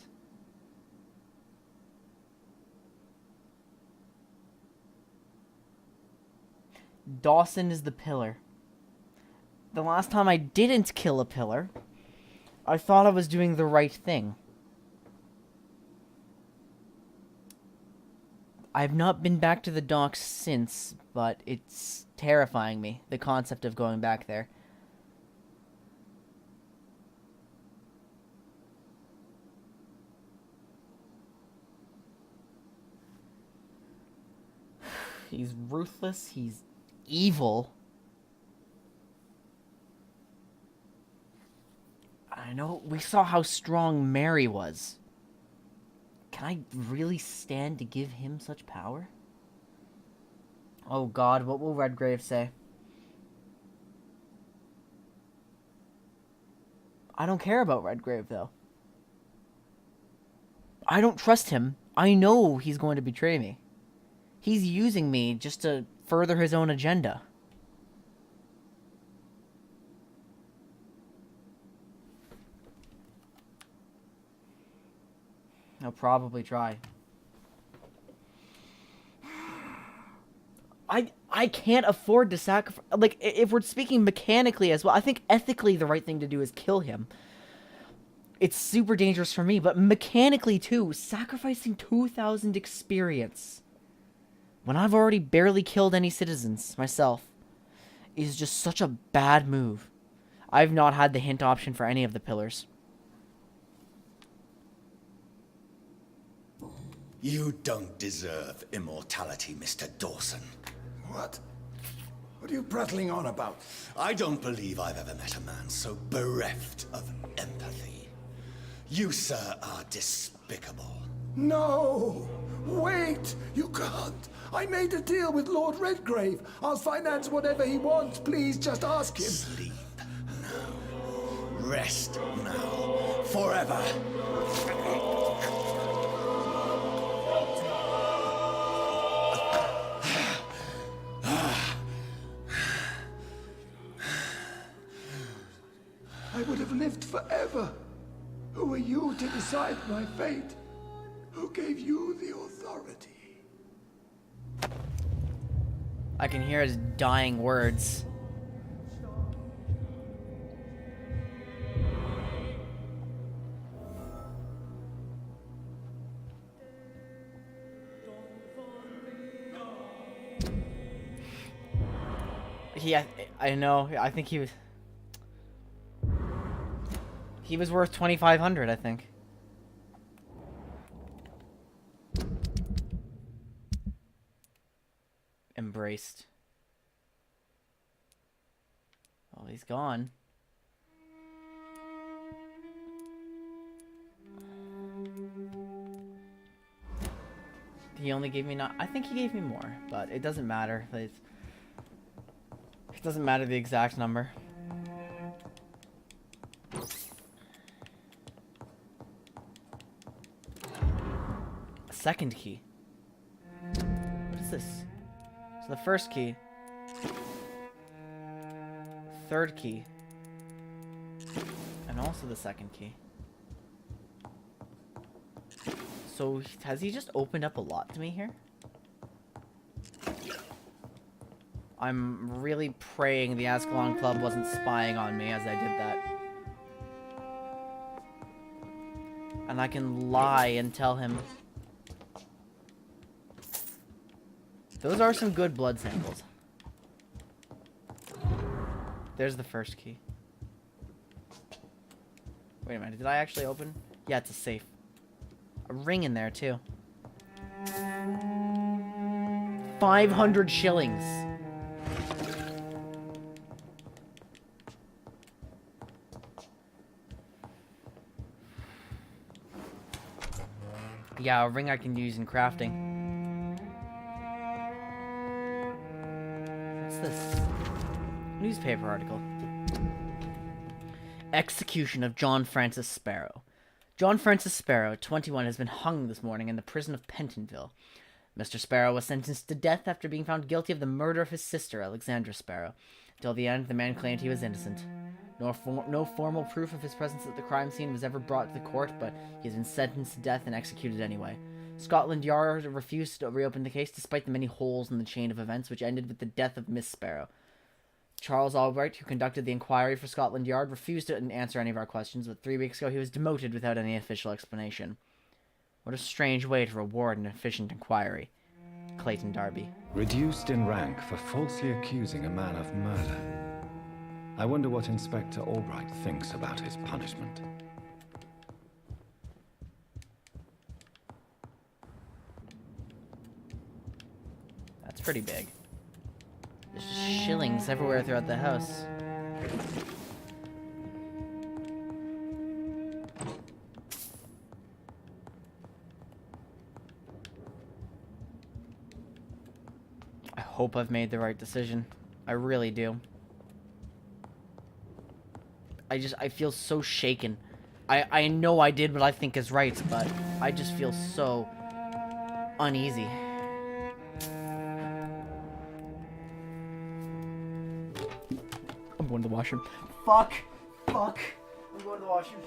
Dawson is the pillar. The last time I didn't kill a pillar, I thought I was doing the right thing. I've not been back to the docks since, but it's terrifying me, the concept of going back there. He's ruthless, he's evil. I know, we saw how strong Mary was. Can I really stand to give him such power? Oh god, what will Redgrave say? I don't care about Redgrave, though. I don't trust him. I know he's going to betray me. He's using me just to further his own agenda. He'll probably try. I can't afford to sacrifice. Like, if we're speaking mechanically as well, I think ethically the right thing to do is kill him. It's super dangerous for me, but mechanically too, sacrificing 2,000 experience when I've already barely killed any citizens myself is just such a bad move. I've not had the hint option for any of the pillars. You don't deserve immortality, Mr. Dawson. What? What are you prattling on about? I don't believe I've ever met a man so bereft of empathy. You, sir, are despicable. No! Wait! You can't! I made a deal with Lord Redgrave. I'll finance whatever he wants. Please, just ask him. Sleep now. Rest now. Forever. I would have lived forever. Who are you to decide my fate? Who gave you the authority? I can hear his dying words. I know. I think he was worth 2,500, I think. Embraced. Well, he's gone. He only gave me not. I think he gave me more, but it doesn't matter. It doesn't matter the exact number. Second key. What is this? So the first key. Third key. And also the second key. So has he just opened up a lot to me here? I'm really praying the Ascalon Club wasn't spying on me as I did that. And I can lie and tell him. Those are some good blood samples. There's the first key. Wait a minute, did I actually open? Yeah, it's a safe. A ring in there, too. 500 shillings. Yeah, a ring I can use in crafting. What's this? Newspaper article. Execution of John Francis Sparrow. John Francis Sparrow, 21, has been hung this morning in the prison of Pentonville. Mr. Sparrow was sentenced to death after being found guilty of the murder of his sister, Alexandra Sparrow. Till the end, the man claimed he was innocent. No formal proof of his presence at the crime scene was ever brought to the court, but he has been sentenced to death and executed anyway. Scotland Yard refused to reopen the case despite the many holes in the chain of events, which ended with the death of Miss Sparrow. Charles Albright, who conducted the inquiry for Scotland Yard, refused to answer any of our questions, but 3 weeks ago he was demoted without any official explanation. What a strange way to reward an efficient inquiry. Clayton Darby. Reduced in rank for falsely accusing a man of murder. I wonder what Inspector Albright thinks about his punishment. That's pretty big. There's just shillings everywhere throughout the house. I hope I've made the right decision. I really do. I feel so shaken. I know I did what I think is right, but I just feel so uneasy. I'm going to the washroom. Fuck! Fuck! I'm going to the washroom.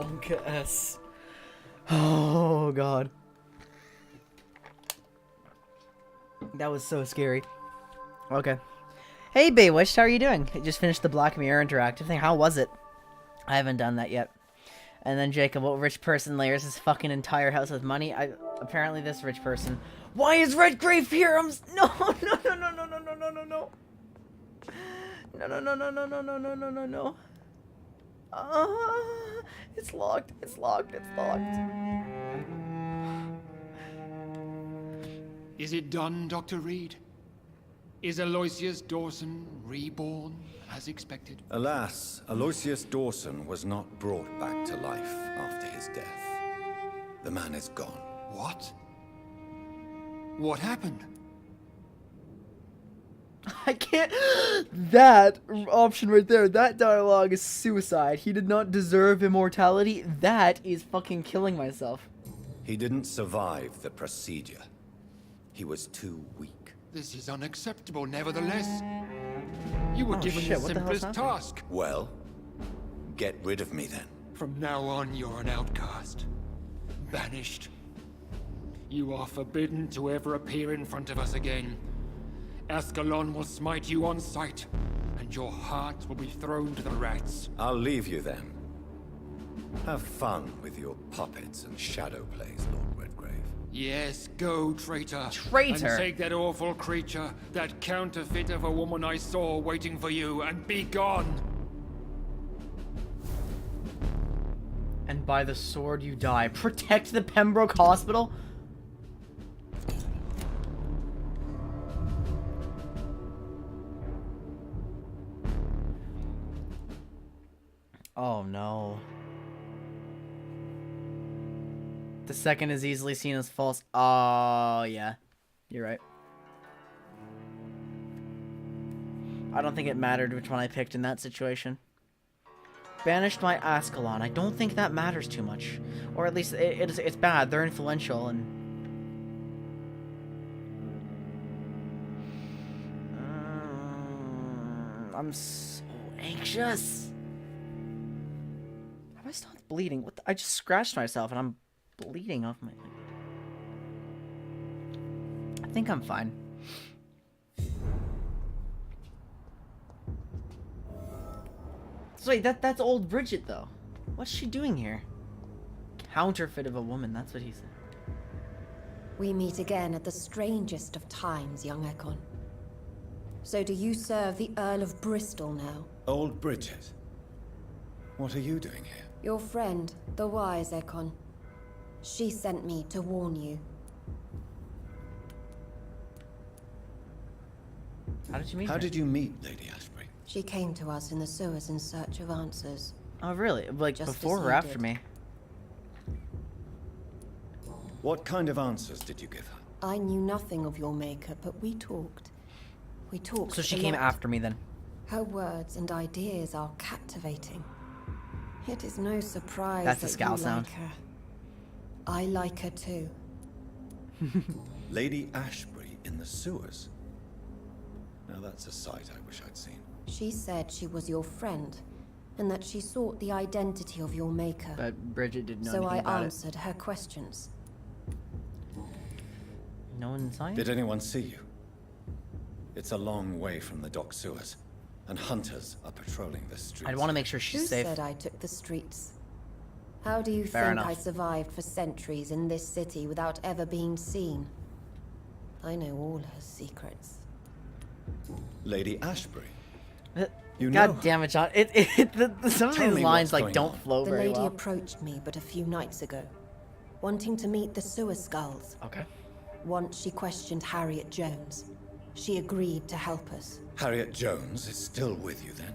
Wonka S. Oh god. That was so scary. Okay. Hey Baywitch, how are you doing? I just finished the Black Mirror interactive thing. How was it? I haven't done that yet. And then Jacob, what rich person layers his fucking entire house with money? Apparently this rich person. Why is Redgrave here? No. No. It's locked. It's locked. Is it done, Dr. Reid? Is Aloysius Dawson reborn as expected? Alas, Aloysius Dawson was not brought back to life after his death. The man is gone. What? What happened? I can't. That option right there, that dialogue is suicide. He did not deserve immortality. That is fucking killing myself. He didn't survive the procedure. He was too weak. This is unacceptable, nevertheless. You were Oh, given shit, the what the hell's simplest happening? task. Well, get rid of me then. From now on, you're an outcast. Banished. You are forbidden to ever appear in front of us again. Ascalon will smite you on sight, and your heart will be thrown to the rats. I'll leave you then. Have fun with your puppets and shadow plays, Lord Redgrave. Yes, go, traitor. Traitor? And take that awful creature, that counterfeit of a woman I saw waiting for you, and be gone. And by the sword you die. Protect the Pembroke Hospital? Oh no. The second is easily seen as false. Oh yeah. You're right. I don't think it mattered which one I picked in that situation. Banished my Ascalon. I don't think that matters too much. Or at least it's bad. They're influential and... I'm so anxious. Have I stopped bleeding? What I just scratched myself and I'm bleeding off my leg. I think I'm fine. So wait, that's old Bridget though. What's she doing here? Counterfeit of a woman, that's what he said. We meet again at the strangest of times, young Ekon. So do you serve the Earl of Bristol now? Old Bridget. What are you doing here? Your friend, the wise Ekon. She sent me to warn you. How did you meet her? How did you meet Lady Ashbury? She came to us in the sewers in search of answers. Oh really? Like Just before as or you after did. me? What kind of answers did you give her? I knew nothing of your maker, but we talked. We talked So she a came lot. after me then. Her words and ideas are captivating. It is no surprise That's a that scowl you sound. like her. I like her too. Lady Ashbury in the sewers? Now that's a sight I wish I'd seen. She said she was your friend, and that she sought the identity of your maker. But Bridget didn't know So anything I about answered her questions. it. No one saw you? Did anyone see you? It's a long way from the dock sewers, and hunters are patrolling the streets. I'd want to make sure she's Who safe. said I took the streets? How do you Fair think enough. I survived for centuries in this city without ever being seen? I know all her secrets. Lady Ashbury? Uh, You God know damn it, John. Some of Tell these me lines what's like going don't on. flow The very lady well. approached me but a few nights ago, wanting to meet the sewer skulls. Okay. Once she questioned Harriet Jones. She agreed to help us. Harriet Jones is still with you then?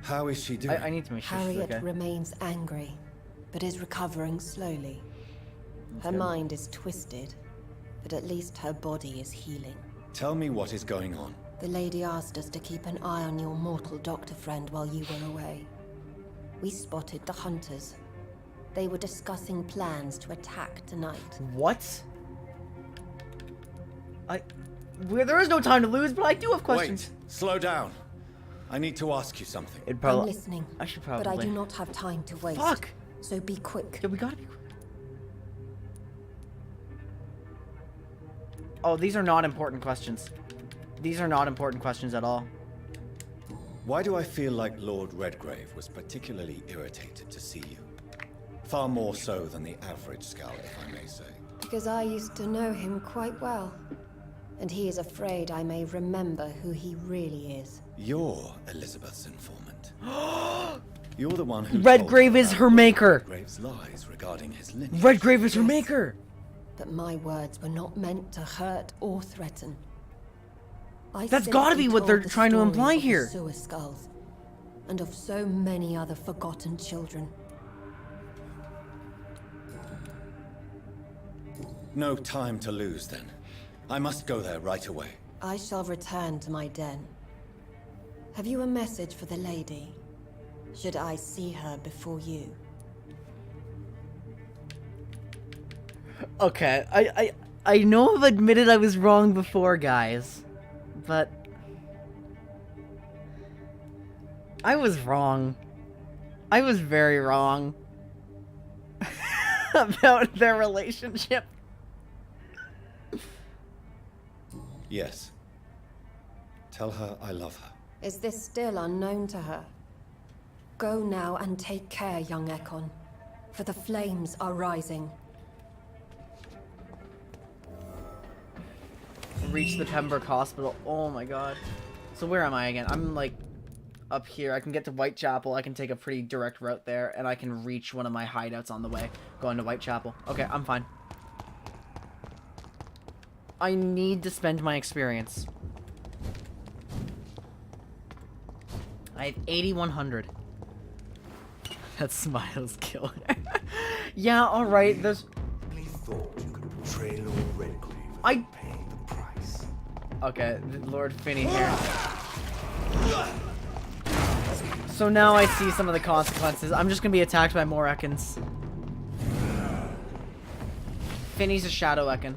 How is she doing? I need to make sure she's Harriet okay. remains angry, but is recovering slowly. Her good. mind is twisted, but at least her body is healing. Tell me what is going on. The lady asked us to keep an eye on your mortal doctor friend while you were away. We spotted the hunters. They were discussing plans to attack tonight. What? There is no time to lose, but I do have questions. Wait, slow down. I need to ask you something. It'd I'm probably. listening. I should probably. But I do not have time to waste. Fuck! So be quick. Yeah, we gotta be quick. Oh, these are not important questions. These are not important questions at all. Why do I feel like Lord Redgrave was particularly irritated to see you? Far more so than the average scout, if I may say. Because I used to know him quite well. And he is afraid I may remember who he really is. You're Elizabeth's informant. You're the one who Redgrave is her maker. Redgrave's lies regarding his lineage. Redgrave is her maker. But my words were not meant to hurt or threaten. That's gotta be what they're trying to imply here. Sewer skulls, and of so many other forgotten children. No time to lose, then. I must go there right away. I shall return to my den. Have you a message for the lady? Should I see her before you? Okay, I know I've admitted I was wrong before, guys, but I was wrong. I was very wrong about their relationship. Yes. Tell her I love her. Is this still unknown to her? Go now and take care, young Ekon, for the flames are rising. Reach the Pembroke Hospital. Oh my god. So where am I again? I'm like up here. I can get to Whitechapel. I can take a pretty direct route there, and I can reach one of my hideouts on the way, going to Whitechapel. Okay, I'm fine. I need to spend my experience. I have 8,100. That smile's killer. Yeah, alright, there's... Really thought you could betray Lord Redgrave I... pay the price. Okay, Lord Finney here. So now I see some of the consequences. I'm just gonna be attacked by more Ekans. Finney's a shadow Ekan.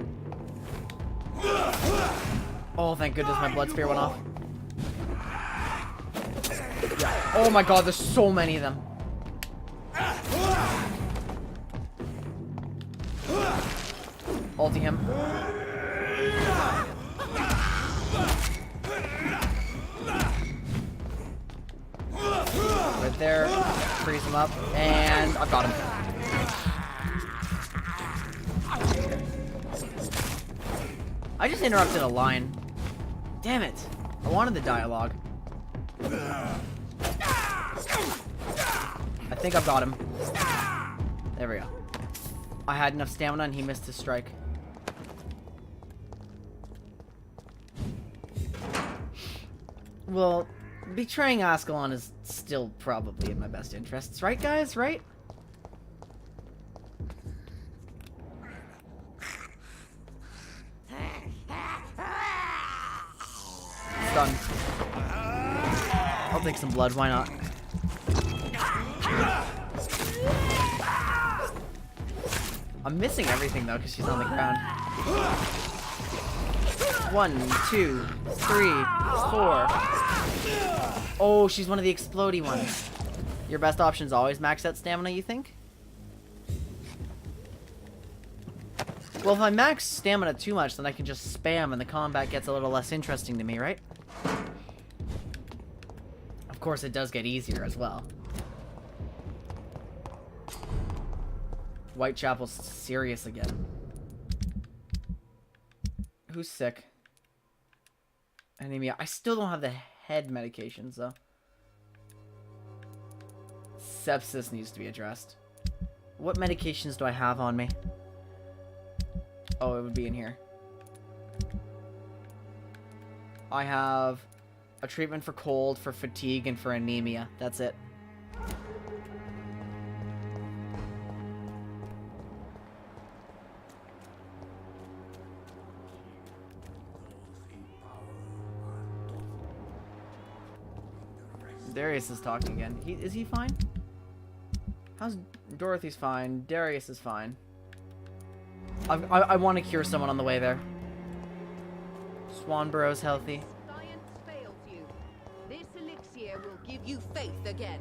Oh, thank goodness my blood spear went off. Yeah. Oh my god, there's so many of them. Ulting him. Right there. Freeze him up. And I've got him. I just interrupted a line. Damn it. I wanted the dialogue. I think I've got him. There we go. I had enough stamina and he missed his strike. Well, betraying Ascalon is still probably in my best interests, right guys? Right? It's done. I'll take some blood, why not? I'm missing everything though, because she's on the ground. 1, 2, 3, 4. Oh, she's one of the explodey ones. Your best option is always max out stamina, you think? Well, if I max stamina too much, then I can just spam and the combat gets a little less interesting to me, right? Of course, it does get easier as well. Whitechapel's serious again. Who's sick? Anemia. I still don't have the head medications, though. Sepsis needs to be addressed. What medications do I have on me? Oh, it would be in here. I have a treatment for cold, for fatigue, and for anemia. That's it. Darius is talking again. Is he fine? How's Dorothy's fine? Darius is fine. I want to cure someone on the way there. Swanborough's healthy. Science fails you. This elixir faith again.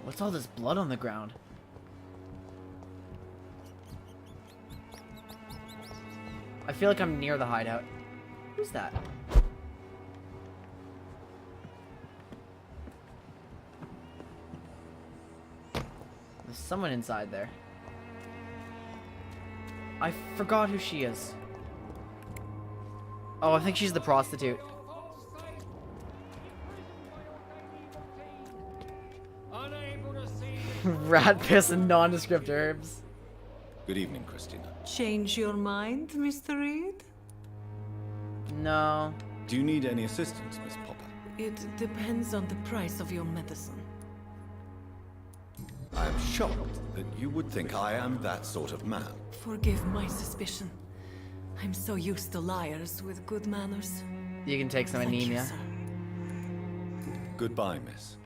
What's all this blood on the ground? I feel like I'm near the hideout. Who's that? There's someone inside there. I forgot who she is. Oh, I think she's the prostitute. Rat piss and nondescript herbs. Good evening, Christina. Change your mind, Mr. Reid? No. Do you need any assistance, Miss Popper? It depends on the price of your medicine. I am shocked that you would think I am that sort of man. Forgive my suspicion. I'm so used to liars with good manners. You can take some Thank you, anemia. sir. Goodbye, miss.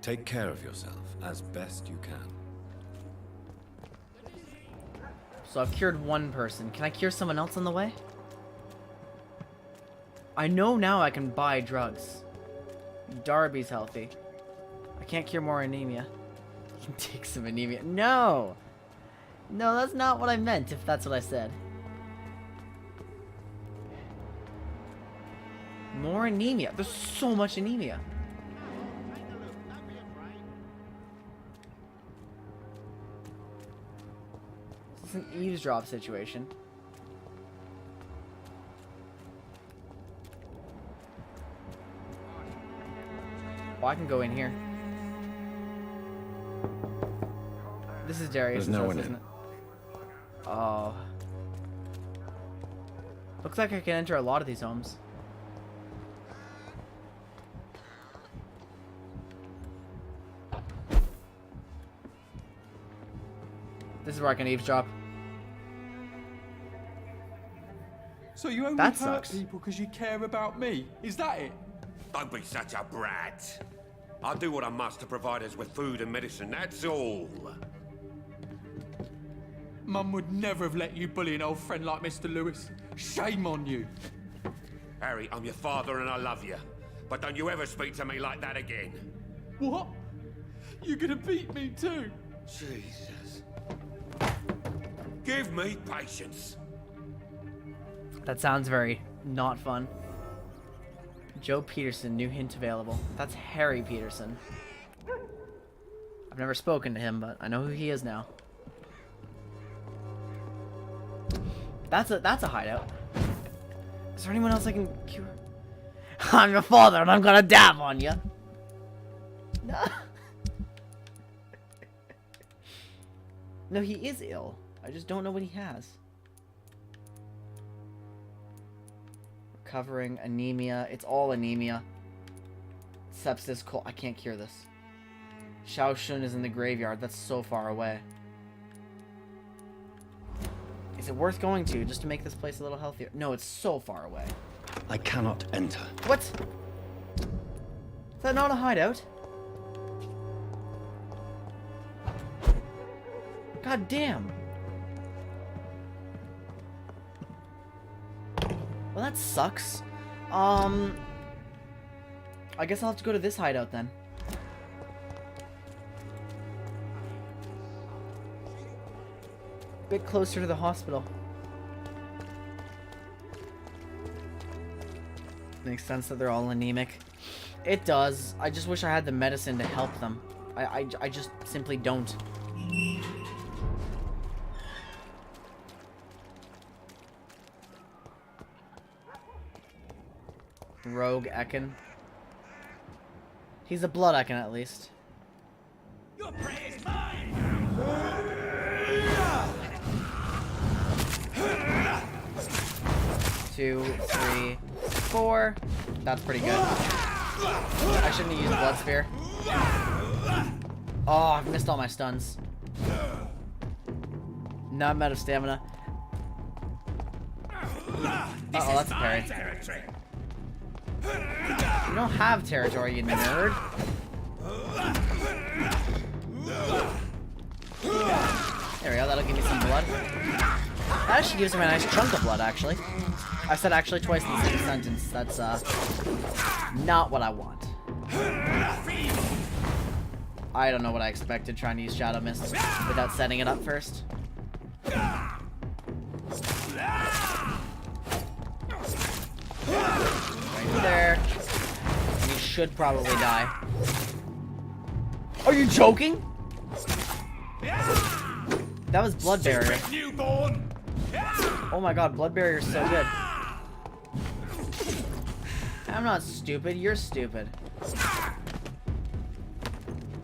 Take care of yourself as best you can. So I've cured one person. Can I cure someone else on the way? I know now I can buy drugs. Darby's healthy. I can't cure more anemia. You can take some anemia. No! No, that's not what I meant, if that's what I said. More anemia. There's so much anemia. This is an eavesdrop situation. Oh, I can go in here. This is Darius' There's no house, one isn't in. it? Oh. Looks like I can enter a lot of these homes. This is where I can eavesdrop. So you only That hurt sucks. people because you care about me? Is that it? Don't be such a brat. I do what I must to provide us with food and medicine, that's all. Mum would never have let you bully an old friend like Mr. Lewis. Shame on you. Harry, I'm your father and I love you. But don't you ever speak to me like that again. What? You're gonna beat me too? Jesus. Give me patience. That sounds very not fun. Joe Peterson, new hint available. That's Harry Peterson. I've never spoken to him, but I know who he is now. That's a hideout. Is there anyone else I can cure? I'm your father and I'm gonna dab on you. No. No, he is ill. I just don't know what he has. Recovering anemia. It's all anemia. Sepsis, I can't cure this. Shaoshun is in the graveyard. That's so far away. Is it worth going to just to make this place a little healthier? No, it's so far away. I cannot enter. What? Is that not a hideout? God damn. Well, that sucks. I guess I'll have to go to this hideout then. Bit closer to the hospital. Makes sense that they're all anemic. It does. I just wish I had the medicine to help them. I just simply don't. Rogue Ekin. He's a blood Ekin at least. Your prey is mine! 2, 3, 4. That's pretty good. I shouldn't have used Blood Spear. Oh, I've missed all my stuns. Now I'm out of stamina. Uh-oh, that's a parry. You don't have territory, you nerd. There we go, that'll give me some blood. That actually gives me a nice chunk of blood, actually. I I said actually twice in the same sentence. That's, not what I want. I don't know what I expected trying to use Shadow Mist without setting it up first. Right there. And he should probably die. Are you joking? That was Blood Barrier. Oh my god, Blood Barrier is so good. I'm not stupid, you're stupid.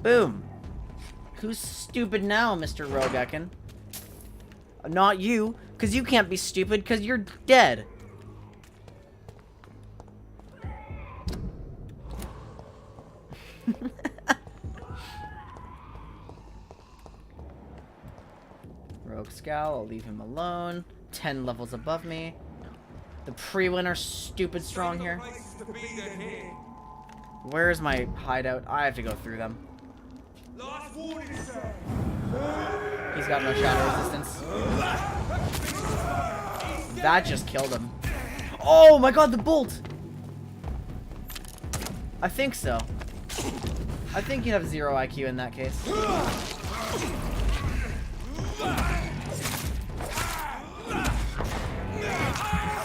Boom. Who's stupid now, Mr. Rogekin? Not you, because you can't be stupid because you're dead. Rogue Scowl, I'll leave him alone. 10 levels above me. The pre-winner stupid strong here. Where's my hideout? I have to go through them. He's got no shadow resistance. That just killed him. Oh my god, the bolt! I think so. I think you'd have 0 IQ in that case.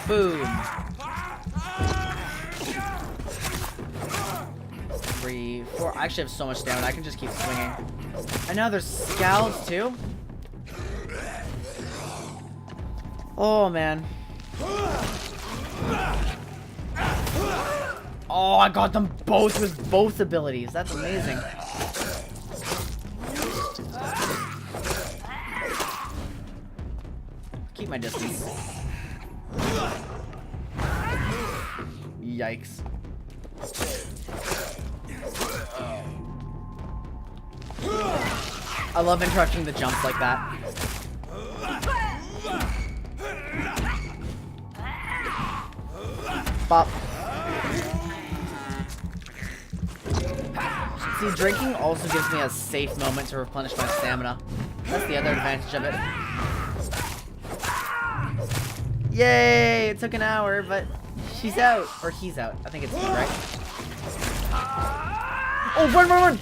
Boom. 3, 4. I actually have so much stamina. I can just keep swinging. And now there's scowls too. Oh man. Oh, I got them both with both abilities. That's amazing. Keep my distance. Yikes. I love interrupting the jumps like that. Bop. See, drinking also gives me a safe moment to replenish my stamina. That's the other advantage of it. Yay! It took an hour, but she's out. Or he's out. I think it's he, right? Oh, run, run, run!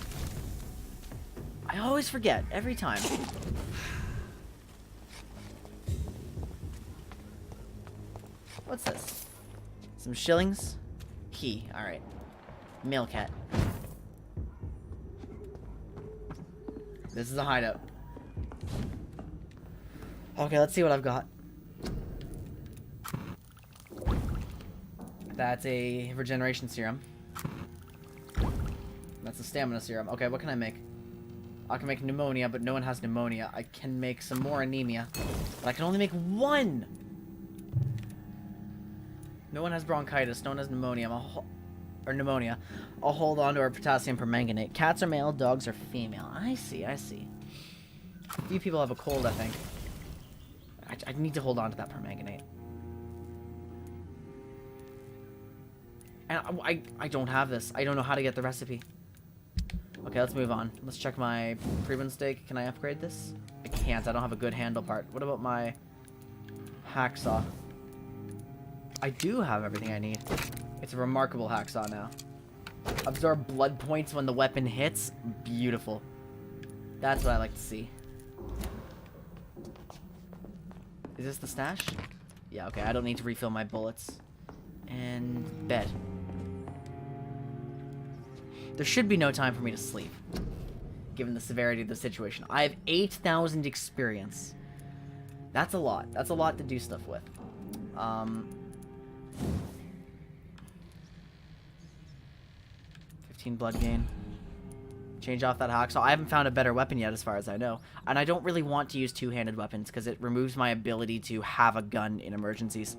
I always forget, every time. What's this? Some shillings? Key, alright. Mail cat. This is a hideout. Okay, let's see what I've got. That's a regeneration serum. That's a stamina serum. Okay, what can I make? I can make pneumonia, but no one has pneumonia. I can make some more anemia, but I can only make 1! No one has bronchitis, no one has pneumonia. Or pneumonia. I'll hold on to our potassium permanganate. Cats are male, dogs are female. I see, I see. A few people have a cold, I think. I need to hold on to that permanganate. And I don't have this. I don't know how to get the recipe. Okay, let's move on. Let's check my Preben steak. Can I upgrade this? I can't. I don't have a good handle part. What about my hacksaw? I do have everything I need. It's a remarkable hacksaw now. Absorb blood points when the weapon hits. Beautiful. That's what I like to see. Is this the stash? Yeah, okay. I don't need to refill my bullets. And bed. There should be no time for me to sleep, given the severity of the situation. I have 8,000 experience. That's a lot. That's a lot to do stuff with. 15 blood gain. Change off that hacksaw. I haven't found a better weapon yet, as far as I know. And I don't really want to use two-handed weapons, because it removes my ability to have a gun in emergencies.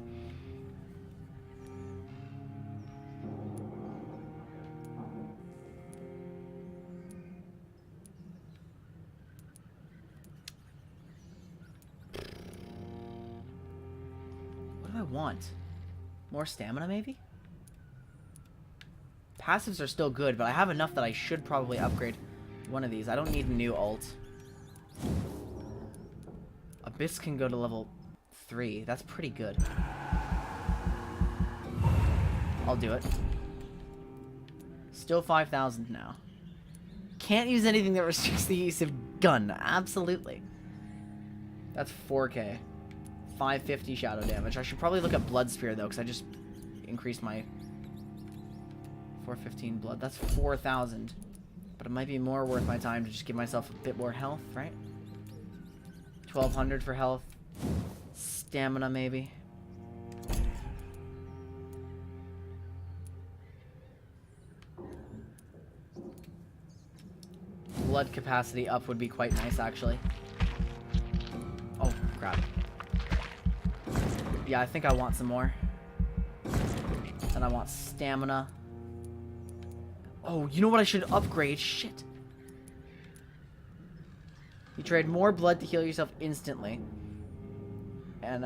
Want more stamina, maybe? Passives are still good, but I have enough that I should probably upgrade one of these. I don't need a new ult. Abyss can go to level 3. That's pretty good. I'll do it. Still 5,000 now. Can't use anything that restricts the use of gun. Absolutely. That's 4k. 550 shadow damage. I should probably look at Blood Spear, though, because I just increased my 415 blood. That's 4,000. But it might be more worth my time to just give myself a bit more health, right? 1,200 for health. Stamina, maybe. Blood capacity up would be quite nice, actually. Oh, crap. Yeah, I think I want some more. And I want stamina. Oh, you know what I should upgrade? Shit. You trade more blood to heal yourself instantly. And,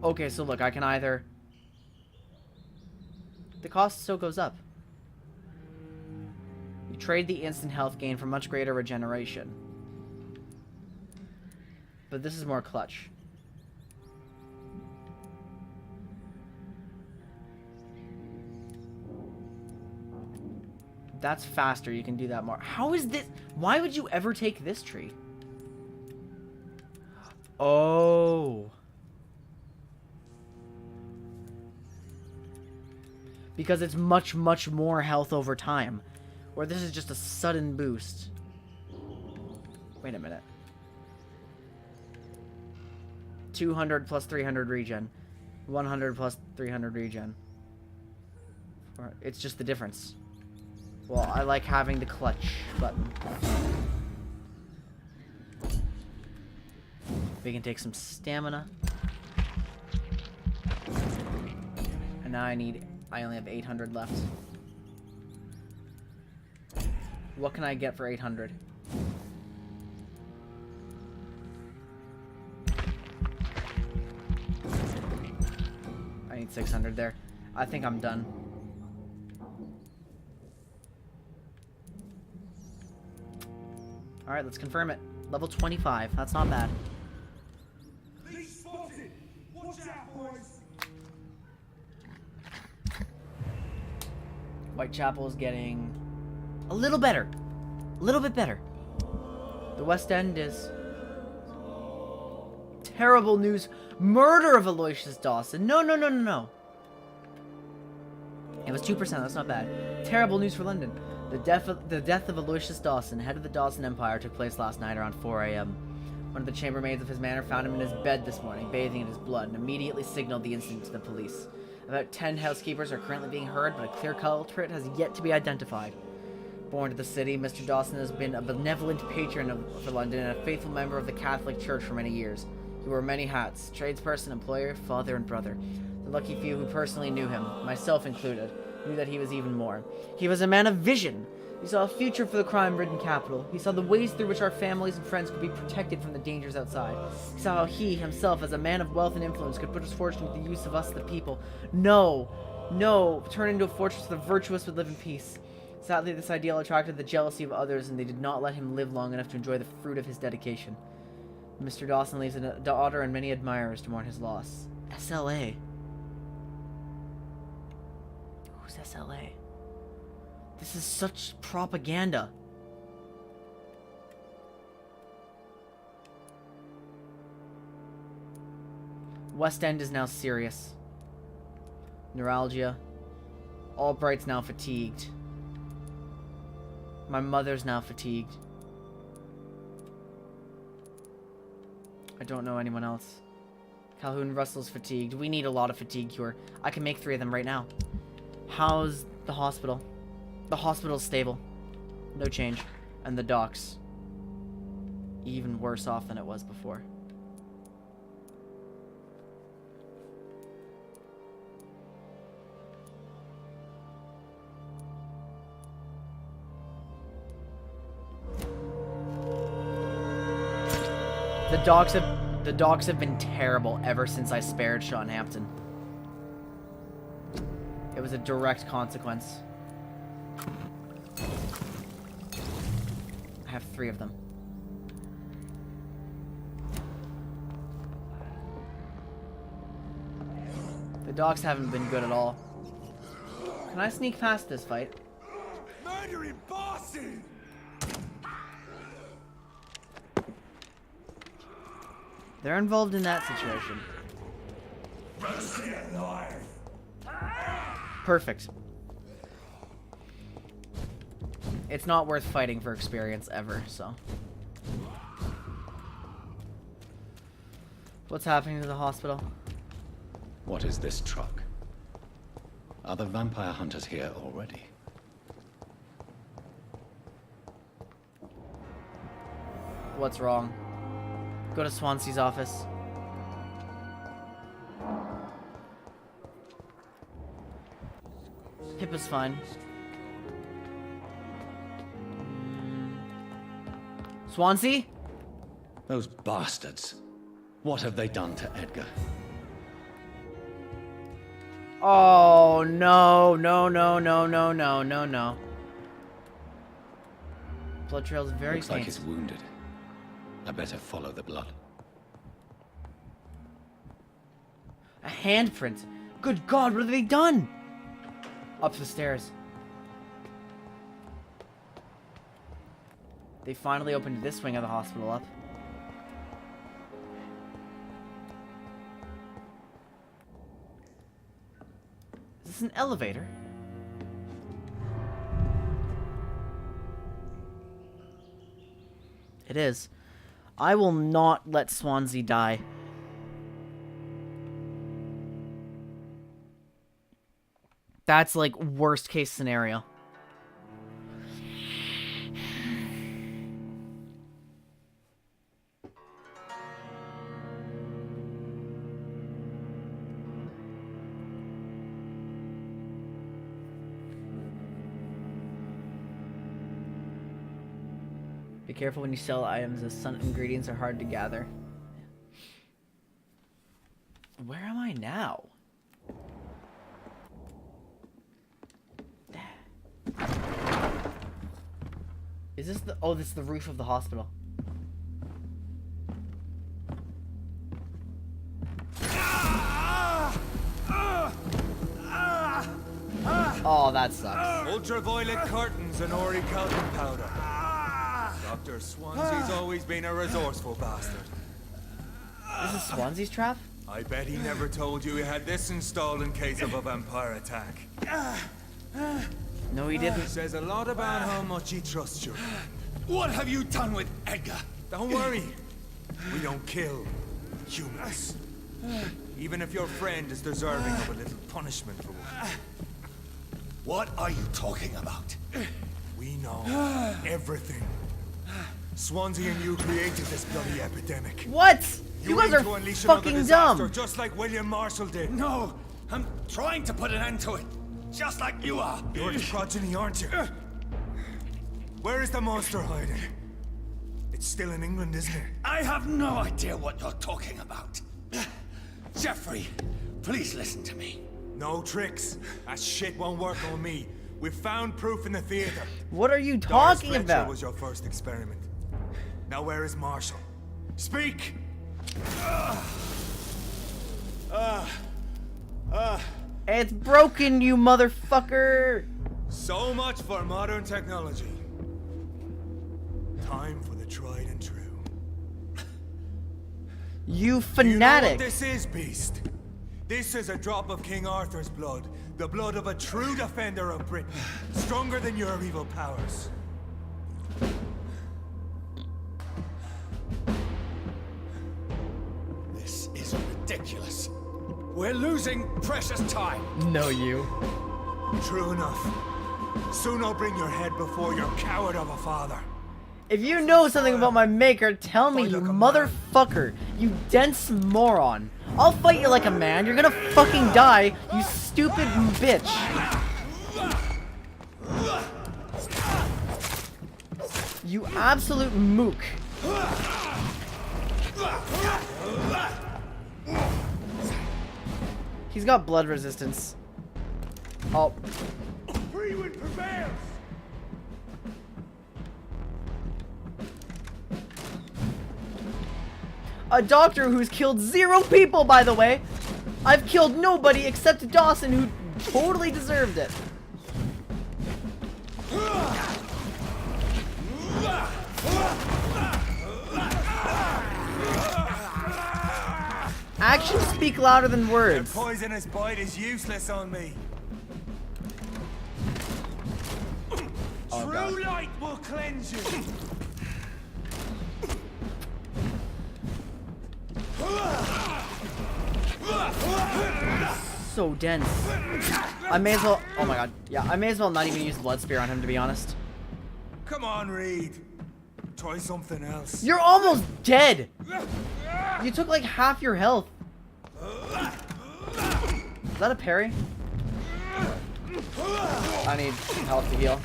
okay, so look, I can either... The cost still goes up. You trade the instant health gain for much greater regeneration. But this is more clutch. That's faster. You can do that more. How is this? Why would you ever take this tree? Oh. Because it's much, much more health over time. Or this is just a sudden boost. Wait a minute. 200 plus 300 regen. 100 plus 300 regen. It's just the difference. Well, I like having the clutch button. We can take some stamina. And now I only have 800 left. What can I get for 800? I need 600 there. I think I'm done. Alright, let's confirm it. Level 25. That's not bad. Watch out, boys. Whitechapel is getting a little better. A little bit better. The West End is... Terrible news. Murder of Aloysius Dawson. No, no, no, no, no. It was 2%. That's not bad. Terrible news for London. The death of Aloysius Dawson, head of the Dawson Empire, took place last night around 4 a.m. One of the chambermaids of his manor found him in his bed this morning, bathing in his blood, and immediately signaled the incident to the police. About 10 housekeepers are currently being heard, but a clear culprit has yet to be identified. Born to the city, Mr. Dawson has been a benevolent patron for London and a faithful member of the Catholic Church for many years. He wore many hats: tradesperson, employer, father, and brother. The lucky few who personally knew him, myself included, knew that he was even more. He was a man of vision. He saw a future for the crime-ridden capital. He saw the ways through which our families and friends could be protected from the dangers outside. He saw how he, himself, as a man of wealth and influence, could put his fortune to the use of us, the people. No, turn into a fortress where the virtuous would live in peace. Sadly, this ideal attracted the jealousy of others, and they did not let him live long enough to enjoy the fruit of his dedication. Mr. Dawson leaves a daughter and many admirers to mourn his loss. SLA. Who's SLA? This is such propaganda. West End is now serious. Neuralgia. Albright's now fatigued. My mother's now fatigued. I don't know anyone else. Calhoun Russell's fatigued. We need a lot of fatigue cure. I can make 3 of them right now. How's the hospital? The hospital's stable. No change. And the docks. Even worse off than it was before. The docks have been terrible ever since I spared Sean Hampton. It was a direct consequence. I have 3 of them. The docks haven't been good at all. Can I sneak past this fight? Murdering bosses! They're involved in that situation. Perfect. It's not worth fighting for experience ever, so. What's happening to the hospital? What is this truck? Are the vampire hunters here already? What's wrong? Go to Swansea's office. Pippa's fine. Swansea? Those bastards. What have they done to Edgar? Oh, no, no, no, no, no, no, no, no. Blood trail's very Looks like faint. he's wounded. I better follow the blood. A handprint. Good God, what have they done? Up the stairs. They finally opened this wing of the hospital up. Is this an elevator? It is. I will not let Swansea die. That's like worst case scenario. Be careful when you sell items, as some ingredients are hard to gather. Where am I now? Is this the... Oh, this is the roof of the hospital. Oh, that sucks. Ultraviolet curtains and orichalcum powder. Dr. Swansea's always been a resourceful bastard. This is Swansea's trap? I bet he never told you he had this installed in case of a vampire attack. No, he didn't. Says a lot about how much he trusts you. What have you done with Edgar? Don't worry. We don't kill humans. Even if your friend is deserving of a little punishment for one. What are you talking about? We know everything. Swansea and you created this bloody epidemic. What? You guys aim are to unleash another fucking disaster, dumb. just like William Marshall did. No, I'm trying to put an end to it. Just like you are. You're the progeny, aren't you? Where is the monster hiding? It's still in England, isn't it? I have no idea what you're talking about. Jeffrey, please listen to me. No tricks. That shit won't work on me. We've found proof in the theater. What are you Doris talking Fletcher about? was your first experiment. Now where is Marshall? Speak! It's broken, you motherfucker! So much for modern technology. Time for the tried and true. You You know fanatic! what this is, Beast? This is a drop of King Arthur's blood. The blood of a true defender of Britain. Stronger than your evil powers. This is ridiculous. We're losing precious time. No, you. True enough. Soon I'll bring your head before your coward of a father. If you know something about my maker, tell me, Fight you like a man. motherfucker. You dense moron. I'll fight you like a man. You're gonna fucking die, you stupid bitch. You absolute mook. He's got blood resistance. Oh. Freewind prevails! A doctor who's killed 0 people, by the way. I've killed nobody except Dawson, who totally deserved it. actions speak louder than Their words. poisonous bite is useless on me. Oh, True God. light will cleanse you. So dense. I may as well. Oh my god. Yeah, I may as well not even use Blood Spear on him, to be honest. Come on, Reid. Try something else. You're almost dead. You took like half your health. Is that a parry? I need health to heal.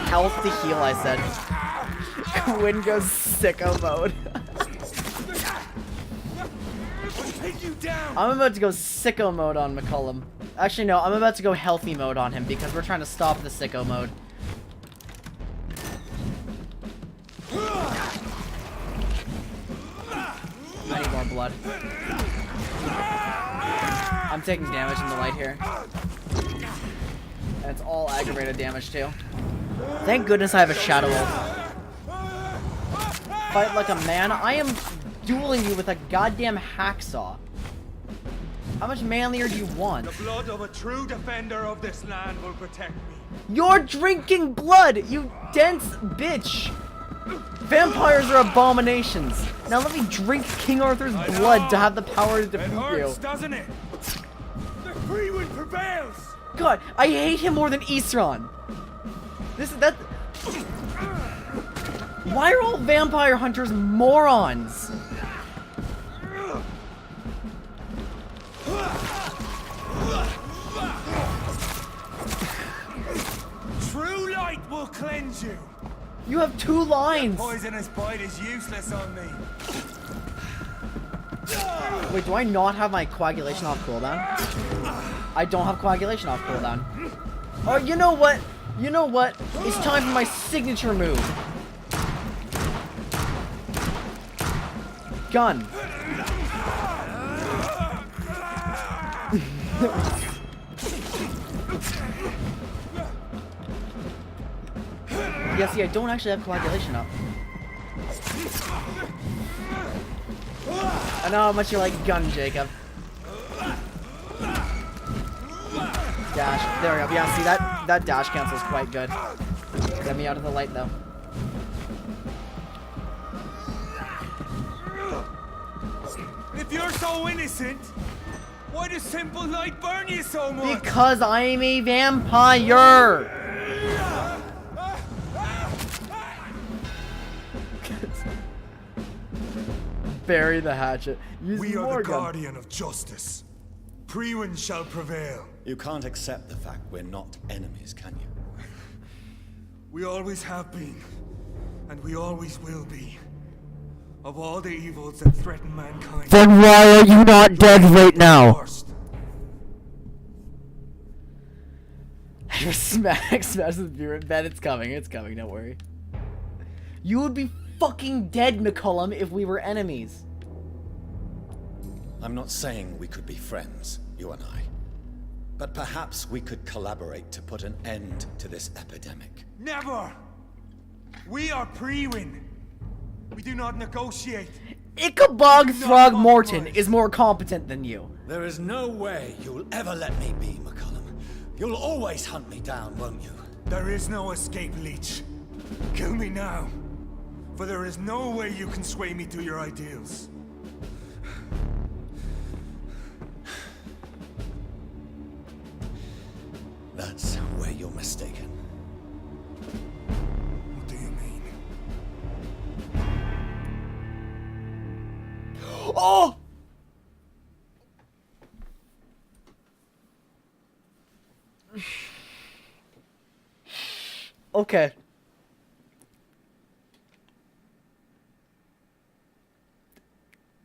Health to heal, I said. Quinn goes sicko mode. I'm about to go sicko mode on McCullum. Actually, no, I'm about to go healthy mode on him because we're trying to stop the sicko mode. I need more blood. I'm taking damage in the light here. And it's all aggravated damage too. Thank goodness I have a Shadow Ult. Fight like a man. I am dueling you with a goddamn hacksaw. How much manlier do you want? The blood of a true defender of this land will protect me. You're drinking blood, you dense bitch. Vampires are abominations. Now let me drink King Arthur's blood to have the power to defeat It hurts, you. doesn't it? The Freewind prevails. God, I hate him more than Isran. That. Why are all vampire hunters morons? True light will cleanse you. You have 2 lines. Poisonous bite is useless on me. Wait, do I not have my coagulation off cooldown? I don't have coagulation off cooldown. Oh, you know what? You know what? It's time for my signature move. Gun. Yeah, see, I don't actually have coagulation up. I know how much you like gun, Jacob. Dash. There we go. Yeah, see, that dash cancel is quite good. Get me out of the light, though. If you're so innocent, why does simple light burn you so much? Because I'm a vampire! Bury the hatchet. Use We are more the gun. guardian of justice. Freewind shall prevail. You can't accept the fact we're not enemies, can you? We always have been, and we always will be. Of all the evils that threaten mankind. Then why are you not dead right now? Smash the viewer. Ben, it's coming. It's coming. Don't worry. You would be fucking dead, McCullum, if we were enemies. I'm not saying we could be friends, you and I. But perhaps we could collaborate to put an end to this epidemic. Never! We are Freewind. We do not negotiate. Ichabog Throgmorton is more competent than you. There is no way you'll ever let me be, McCullum. You'll always hunt me down, won't you? There is no escape, Leech. Kill me now. For there is no way you can sway me to your ideals. That's where you're mistaken. What do you mean? Oh! Okay.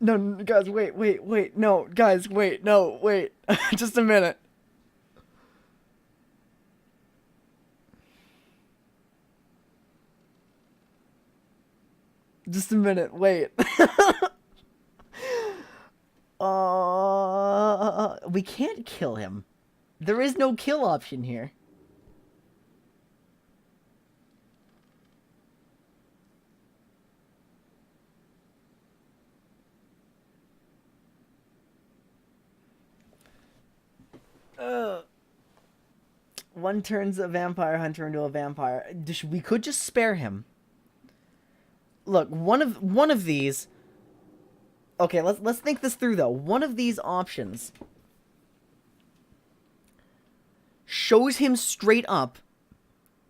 No, guys, wait, no, guys, wait, no, wait, just a minute. Just a minute, wait. We can't kill him. There is no kill option here. One turns a vampire hunter into a vampire. We could just spare him. Look, one of these. Okay, let's think this through though. One of these options shows him straight up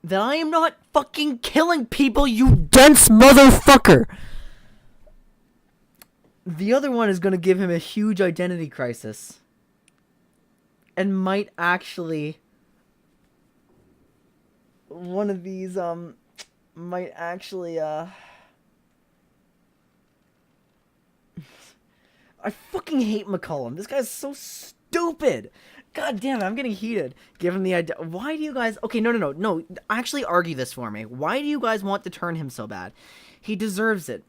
that I am not fucking killing people, you dense motherfucker. The other one is going to give him a huge identity crisis. And might actually... One of these, might actually, I fucking hate McCullum. This guy's so stupid. God damn it, I'm getting heated. Give him the idea. Why do you guys... Okay, no. Actually argue this for me. Why do you guys want to turn him so bad? He deserves it.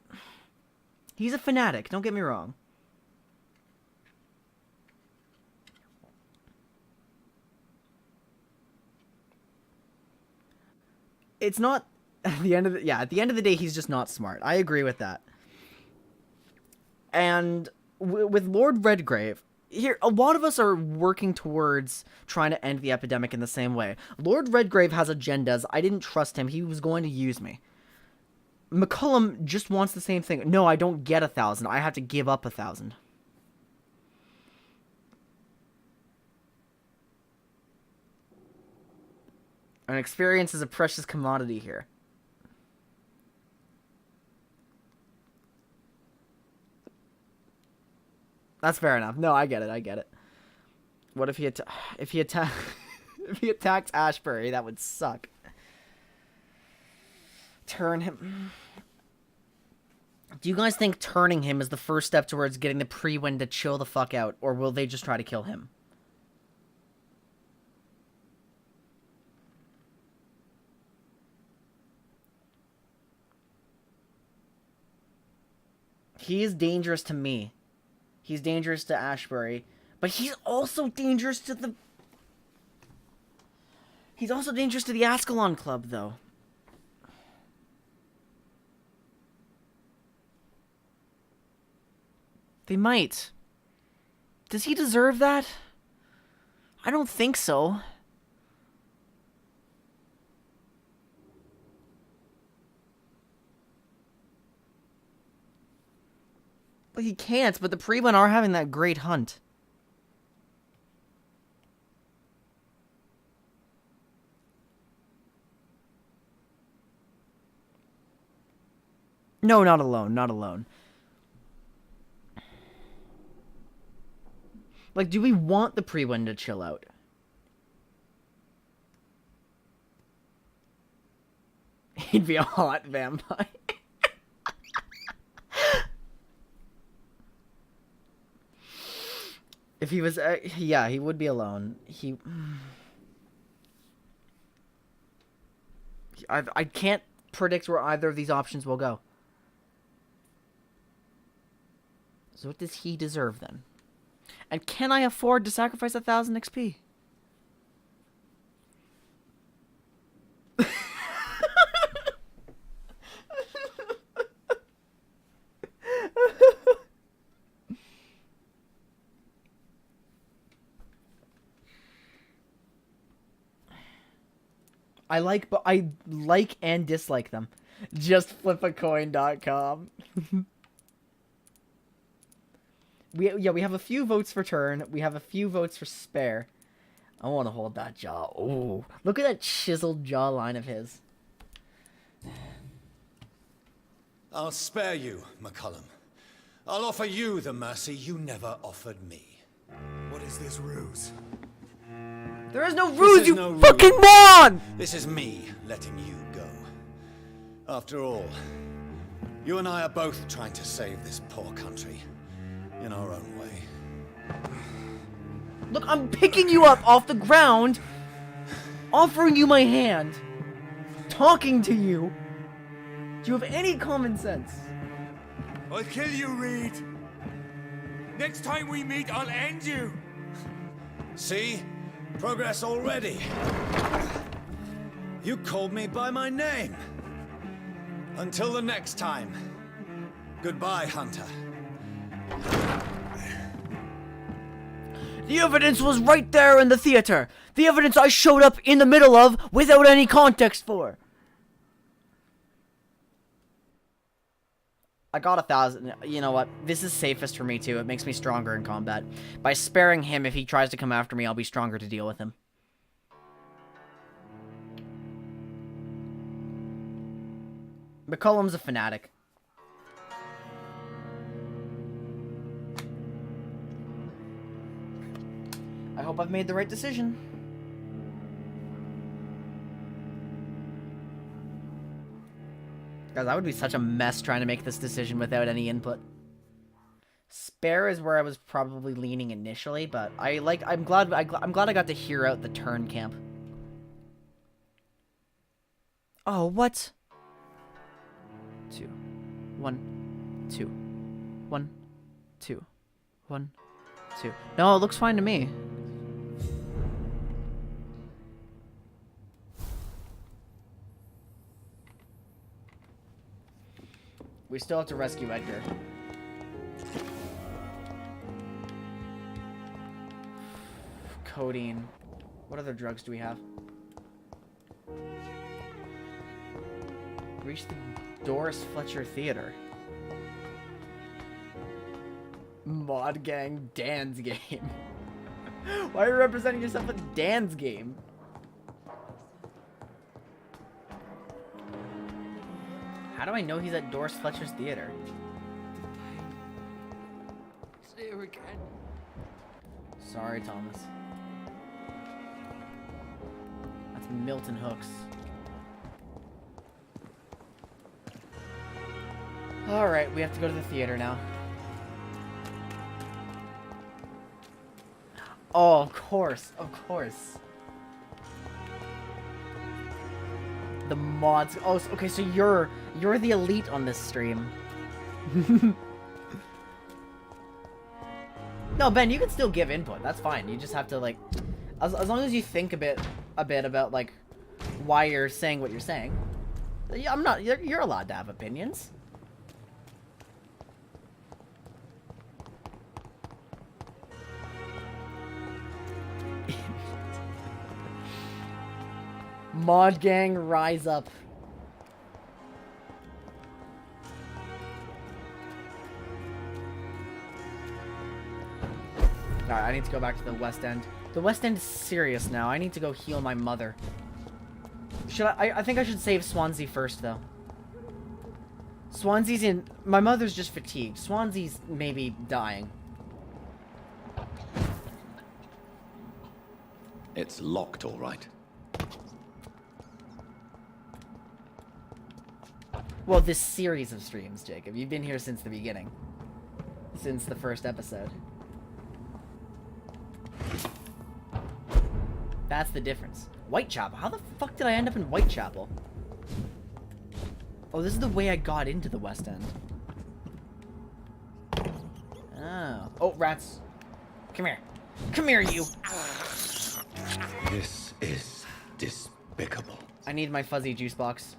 He's a fanatic, don't get me wrong. It's not... At the end of the day, he's just not smart. I agree with that. And with Lord Redgrave... Here, a lot of us are working towards trying to end the epidemic in the same way. Lord Redgrave has agendas. I didn't trust him. He was going to use me. McCullum just wants the same thing. No, I don't get 1,000. I have to give up 1,000. And experience is a precious commodity here. That's fair enough. No, I get it. What if he attacks Ashbury? That would suck. Turn him. Do you guys think turning him is the first step towards getting the pre-win to chill the fuck out, or will they just try to kill him? He is dangerous to me. He's dangerous to Ashbury. But he's also dangerous to the... He's also dangerous to the Ascalon Club, though. They might. Does he deserve that? I don't think so. But he can't, but the Prewen are having that great hunt. No, not alone, not alone. Like, do we want the Prewen to chill out? He'd be a hot vampire. If he was, yeah, he would be alone. I can't predict where either of these options will go. So what does he deserve then? And can I afford to sacrifice 1,000 XP? I like and dislike them. JustFlipAcoin.com. We have a few votes for turn. We have a few votes for spare. I want to hold that jaw. Oh, look at that chiseled jawline of his. I'll spare you, McCullum. I'll offer you the mercy you never offered me. What is this ruse? There is no ruse, you fucking moron! This is me letting you go. After all, you and I are both trying to save this poor country in our own way. Look, I'm picking you up off the ground, offering you my hand, talking to you. Do you have any common sense? I'll kill you, Reid. Next time we meet, I'll end you. See? Progress already. You called me by my name. Until the next time. Goodbye, Hunter. The evidence was right there in the theater. The evidence I showed up in the middle of without any context for. I got 1,000. You know what? This is safest for me, too. It makes me stronger in combat. By sparing him, if he tries to come after me, I'll be stronger to deal with him. McCullum's a fanatic. I hope I've made the right decision. Guys, that would be such a mess trying to make this decision without any input. Spare is where I was probably leaning initially, but I'm glad I got to hear out the turn camp. Oh, what? 2 1 2 1 2 1 2. No, it looks fine to me. We still have to rescue Edgar. Codeine. What other drugs do we have? Reach the Doris Fletcher Theater. Mod Gang Dan's game. Why are you representing yourself with Dan's game? How do I know he's at Doris Fletcher's theater? It's here again. Sorry, Thomas. That's Milton Hooks. Alright, we have to go to the theater now. Oh, of course, of course. The mods. Oh, okay, so you're the elite on this stream. No, Ben, you can still give input. That's fine. You just have to, like, as long as you think a bit about, like, why you're saying what you're saying. I'm not. You're allowed to have opinions. Mod Gang, rise up. Alright, I need to go back to the West End. The West End is serious now. I need to go heal my mother. I think I should save Swansea first, though. Swansea's in... My mother's just fatigued. Swansea's maybe dying. It's locked, all right. Well, this series of streams, Jacob. You've been here since the beginning. Since the first episode. That's the difference. Whitechapel. How the fuck did I end up in Whitechapel? Oh, this is the way I got into the West End. Oh. Oh, rats. Come here. Come here, you. This is despicable. I need my fuzzy juice box.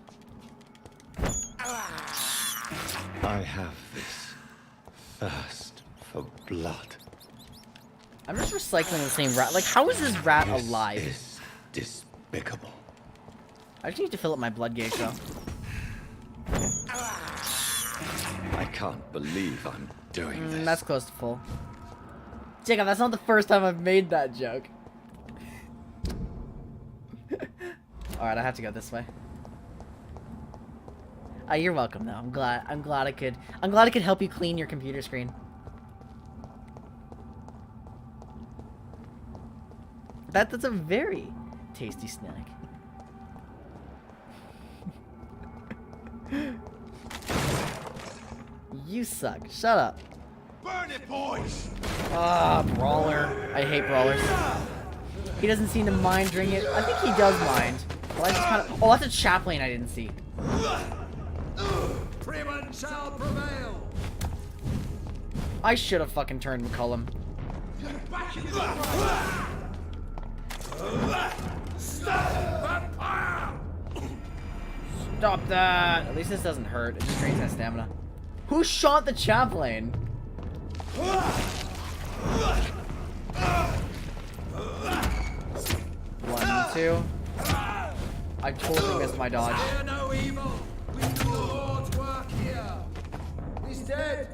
I have this thirst for blood. I'm just recycling the same rat. Like, how is this rat alive? This is despicable. I just need to fill up my blood gauge, though. I can't believe I'm doing this. That's close to full. Jacob, that's not the first time I've made that joke. Alright, I have to go this way. You're welcome, though. I'm glad I could help you clean your computer screen. That's a very tasty snack. You suck. Shut up. Burn it, boys! Ah, brawler. I hate brawlers. He doesn't seem to mind drinking it. I think he does mind. Well, I just kind of... Oh, that's a chaplain I didn't see. Freeman shall prevail. I should have fucking turned McCullum. Stop that! At least this doesn't hurt. It just drains my stamina. Who shot the chaplain? 2. I totally missed my dodge. Fear no evil. We do the Lord's work here. He's dead.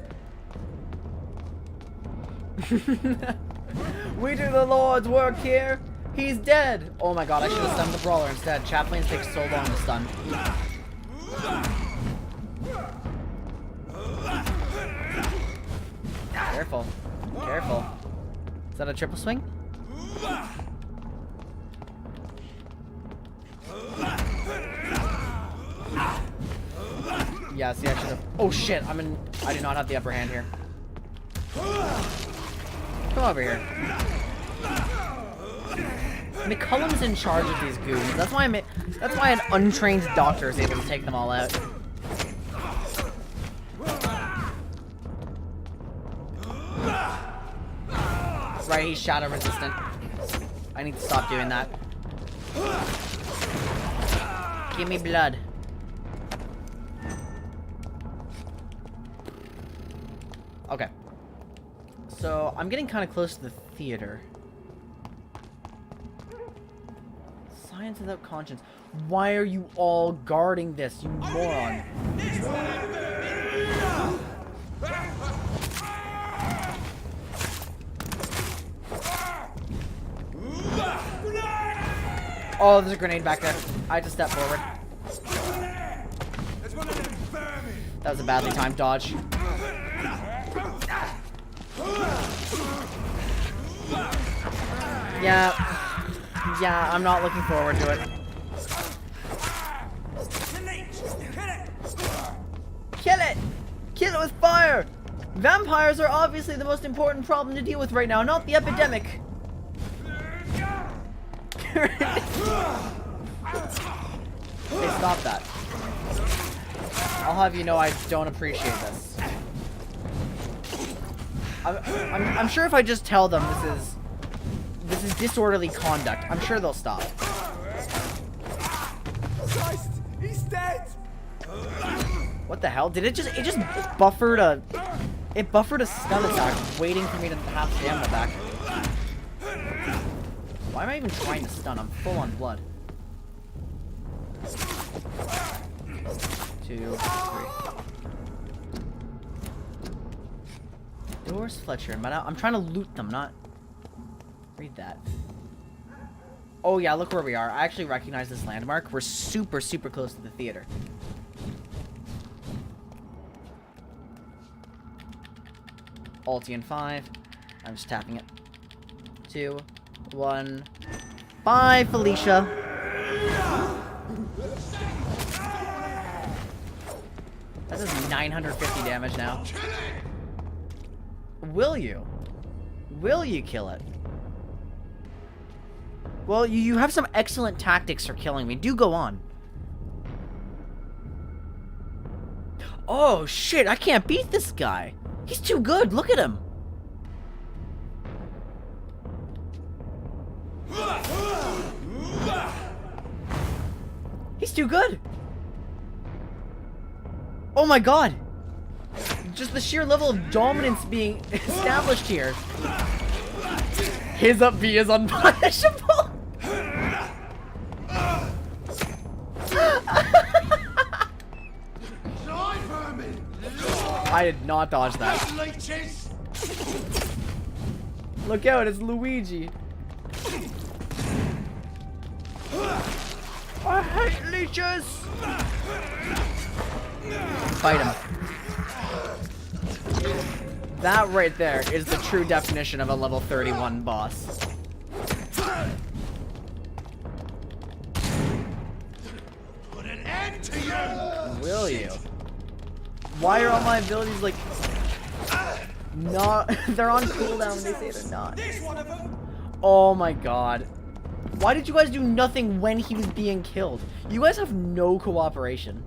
We do the Lord's work here. He's dead. Oh my god, I should have stunned the brawler instead. Chaplains take so long to stun. Careful. Careful. Is that a triple swing? Yeah, see, I should have. Oh shit, I do not have the upper hand here. Come over here. McCullum's in charge of these goons. That's why an untrained doctor is able to take them all out. Right, he's shadow resistant. I need to stop doing that. Give me blood. Okay. So, I'm getting kind of close to the theater. Science without conscience. Why are you all guarding this, you moron? Oh, there's a grenade back there. I had to step forward. That was a badly timed dodge. Yeah, I'm not looking forward to it. Kill it! Kill it with fire! Vampires are obviously the most important problem to deal with right now, not the epidemic. Hey, stop that. I'll have you know I don't appreciate this. I'm sure if I just tell them this is disorderly conduct, I'm sure they'll stop. Christ, he's dead. What the hell? Did it just buffered a stun attack waiting for me to have stamina back. Why am I even trying to stun? I'm full on blood. 2, 3. Doors Fletcher, but I'm trying to loot them, not read that. Oh yeah, look where we are. I actually recognize this landmark. We're super, super close to the theater. Ulti 5. I'm just tapping it. 2, 1. Bye, Felicia. That does 950 damage now. Will you? Will you kill it? Well, you have some excellent tactics for killing me. Do go on. Oh, shit. I can't beat this guy. He's too good. Look at him. He's too good. Oh my god. Just the sheer level of dominance being established here. His up B is unpunishable. I did not dodge that. Look out, it's Luigi. I hate leeches. Fight him. That right there is the true definition of a level 31 boss. Put an end to you. Will you? Why are all my abilities like not? They're on cooldown. They say they're not. Oh my god. Why did you guys do nothing when he was being killed? You guys have no cooperation.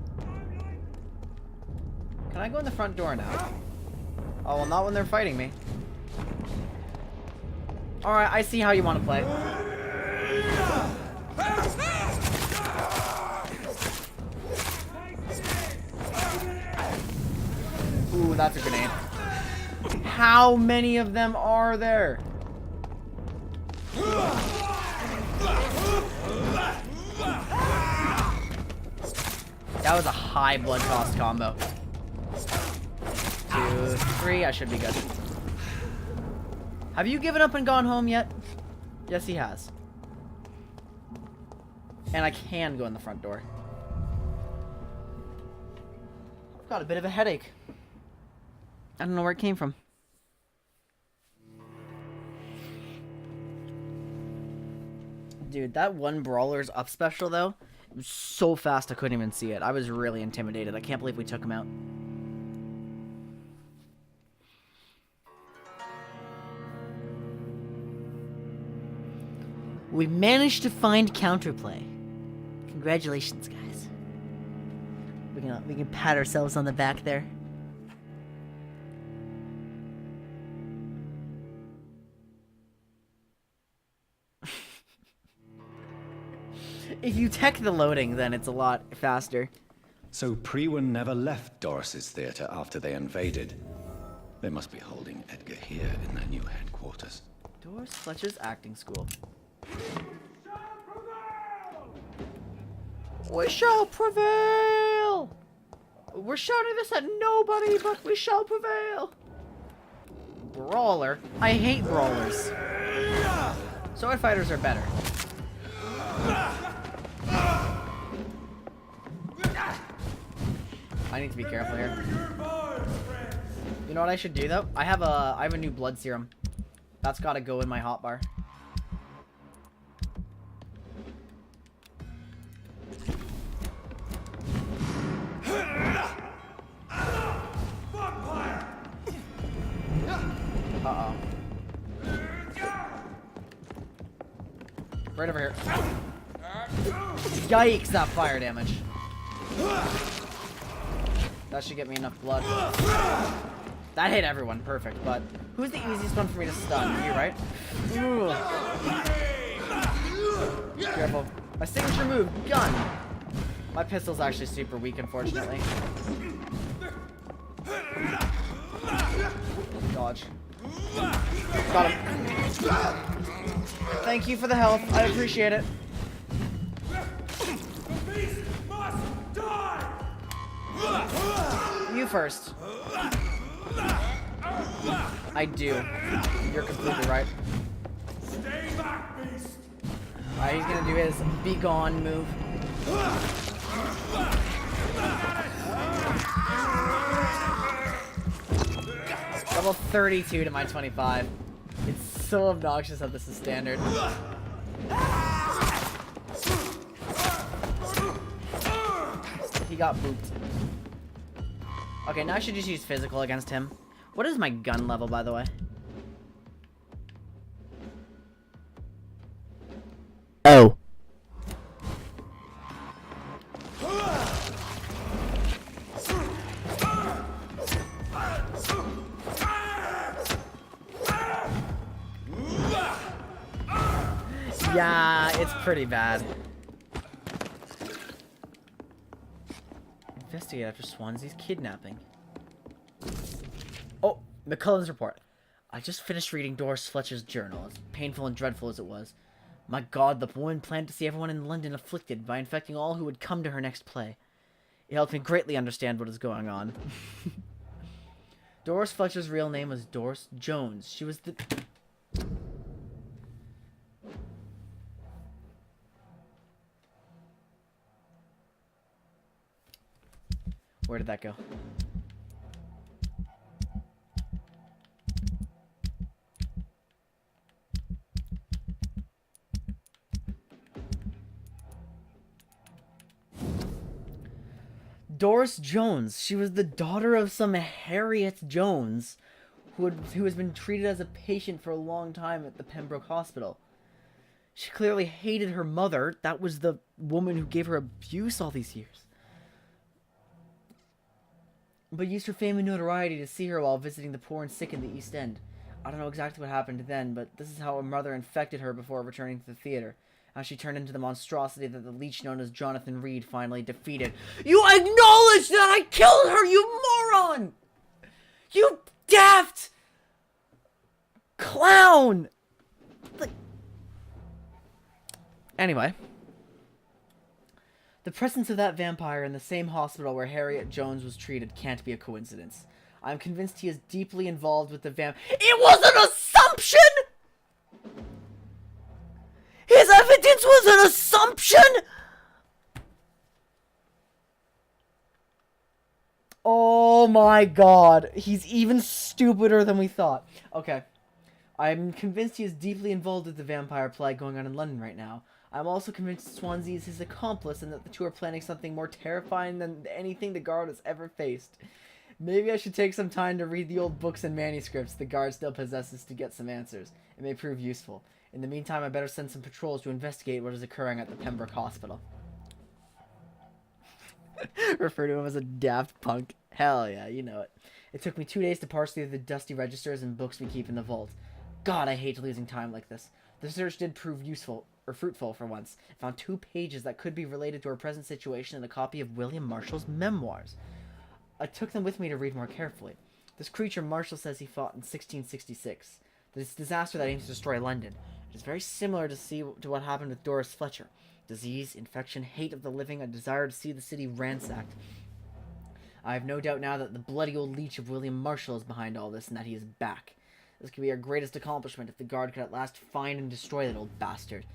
Can I go in the front door now? Oh, well, not when they're fighting me. Alright, I see how you want to play. Ooh, that's a grenade. How many of them are there? That was a high blood cost combo. 2, 3, I should be good. Have you given up and gone home yet? Yes, he has. And I can go in the front door. I've got a bit of a headache. I don't know where it came from. Dude, that one Brawler's up special, though, it was so fast I couldn't even see it. I was really intimidated. I can't believe we took him out. We managed to find counterplay. Congratulations, guys. We can pat ourselves on the back there. If you tech the loading, then it's a lot faster. So Priwen never left Doris's theater after they invaded. They must be holding Edgar here in their new headquarters. Doris Fletcher's acting school. We shall prevail! We're shouting this at nobody, but we shall prevail! Brawler? I hate brawlers. Sword fighters are better. I need to be careful here. You know what I should do though? I have a new blood serum. That's gotta go in my hotbar. Uh-oh. Right over here. Yikes, that fire damage. That should get me enough blood. That hit everyone, perfect, but who's the easiest one for me to stun? You, right? Ooh. Careful. My signature move, gun! My pistol's actually super weak, unfortunately. Dodge. Got him. Thank you for the health. I appreciate it. You first. I do. You're completely right. Stay back, beast. Alright, he's gonna do his be gone move. Level 32 to my 25. It's so obnoxious that this is standard. He got booped. Okay, now I should just use physical against him. What is my gun level, by the way? Oh. Yeah, it's pretty bad. Investigate after Swansea's kidnapping. Oh, McCullen's report. I just finished reading Doris Fletcher's journal, as painful and dreadful as it was. My God, the woman planned to see everyone in London afflicted by infecting all who would come to her next play. It helped me greatly understand what is going on. Doris Fletcher's real name was Doris Jones. She was the... Where did that go? Doris Jones. She was the daughter of some Harriet Jones, who has been treated as a patient for a long time at the Pembroke Hospital. She clearly hated her mother. That was the woman who gave her abuse all these years. But used her fame and notoriety to see her while visiting the poor and sick in the East End. I don't know exactly what happened then, but this is how her mother infected her before returning to the theater. How she turned into the monstrosity that the leech known as Jonathan Reid finally defeated. You acknowledge that I killed her, you moron! You daft clown! Anyway. The presence of that vampire in the same hospital where Harriet Jones was treated can't be a coincidence. I'm convinced he is deeply involved with the It was an assumption! His evidence was an assumption? Oh my god. He's even stupider than we thought. Okay. I'm convinced he is deeply involved with the vampire plague going on in London right now. I'm also convinced Swansea is his accomplice and that the two are planning something more terrifying than anything the Guard has ever faced. Maybe I should take some time to read the old books and manuscripts the Guard still possesses to get some answers. It may prove useful. In the meantime, I better send some patrols to investigate what is occurring at the Pembroke Hospital. Refer to him as a daft punk. Hell yeah, you know it. It took me 2 days to parse through the dusty registers and books we keep in the vault. God, I hate losing time like this. The search did prove useful, or fruitful for once. I found 2 pages that could be related to our present situation and a copy of William Marshall's memoirs. I took them with me to read more carefully. This creature Marshall says he fought in 1666. This disaster that aims to destroy London. It is very similar to what happened with Doris Fletcher. Disease, infection, hate of the living, a desire to see the city ransacked. I have no doubt now that the bloody old leech of William Marshall is behind all this and that he is back. This could be our greatest accomplishment if the Guard could at last find and destroy that old bastard.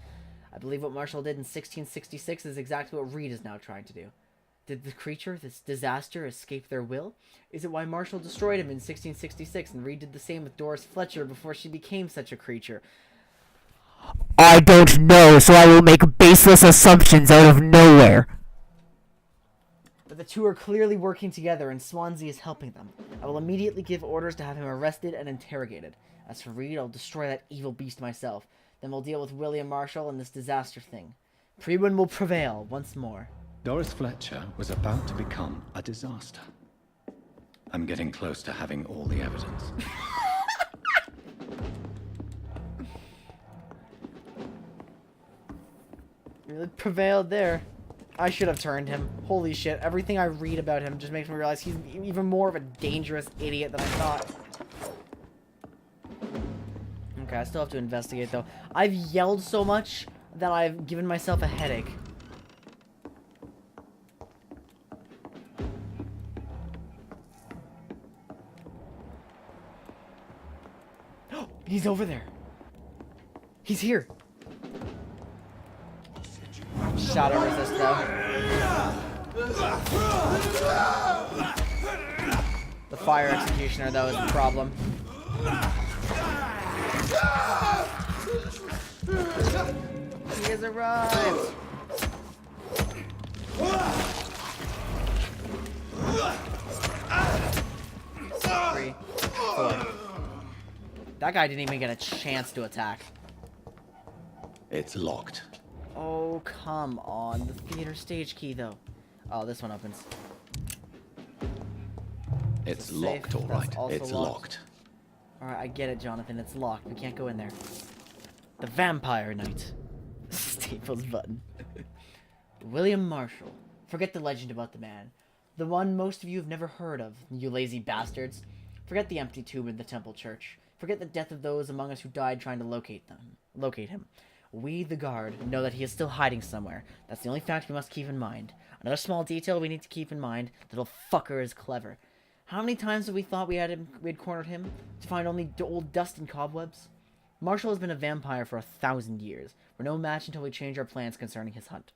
I believe what Marshall did in 1666 is exactly what Reid is now trying to do. Did the creature, this disaster, escape their will? Is it why Marshall destroyed him in 1666 and Reid did the same with Doris Fletcher before she became such a creature? I don't know, so I will make baseless assumptions out of nowhere. But the two are clearly working together and Swansea is helping them. I will immediately give orders to have him arrested and interrogated. As for Reid, I'll destroy that evil beast myself. Then we'll deal with William Marshall and this disaster thing. Prewin will prevail once more. Doris Fletcher was about to become a disaster. I'm getting close to having all the evidence. Really prevailed there. I should have turned him. Holy shit, everything I read about him just makes me realize he's even more of a dangerous idiot than I thought. Okay, I still have to investigate though. I've yelled so much that I've given myself a headache. He's over there. He's here. Shadow resist though. The fire executioner though is the problem. He has arrived. Three, four. That guy didn't even get a chance to attack. It's locked. Oh, come on. The theater stage key, though. Oh, this one opens. It's locked, all right. It's locked. Alright, I get it, Jonathan. It's locked. We can't go in there. The Vampire Knight. Staples button. William Marshall. Forget the legend about the man. The one most of you have never heard of, you lazy bastards. Forget the empty tomb in the temple church. Forget the death of those among us who died trying to locate him. We, the Guard, know that he is still hiding somewhere. That's the only fact we must keep in mind. Another small detail we need to keep in mind. Little fucker is clever. How many times have we thought we'd cornered him? To find only old dust and cobwebs? Marshall has been a vampire for 1,000 years. We're no match until we change our plans concerning his hunt.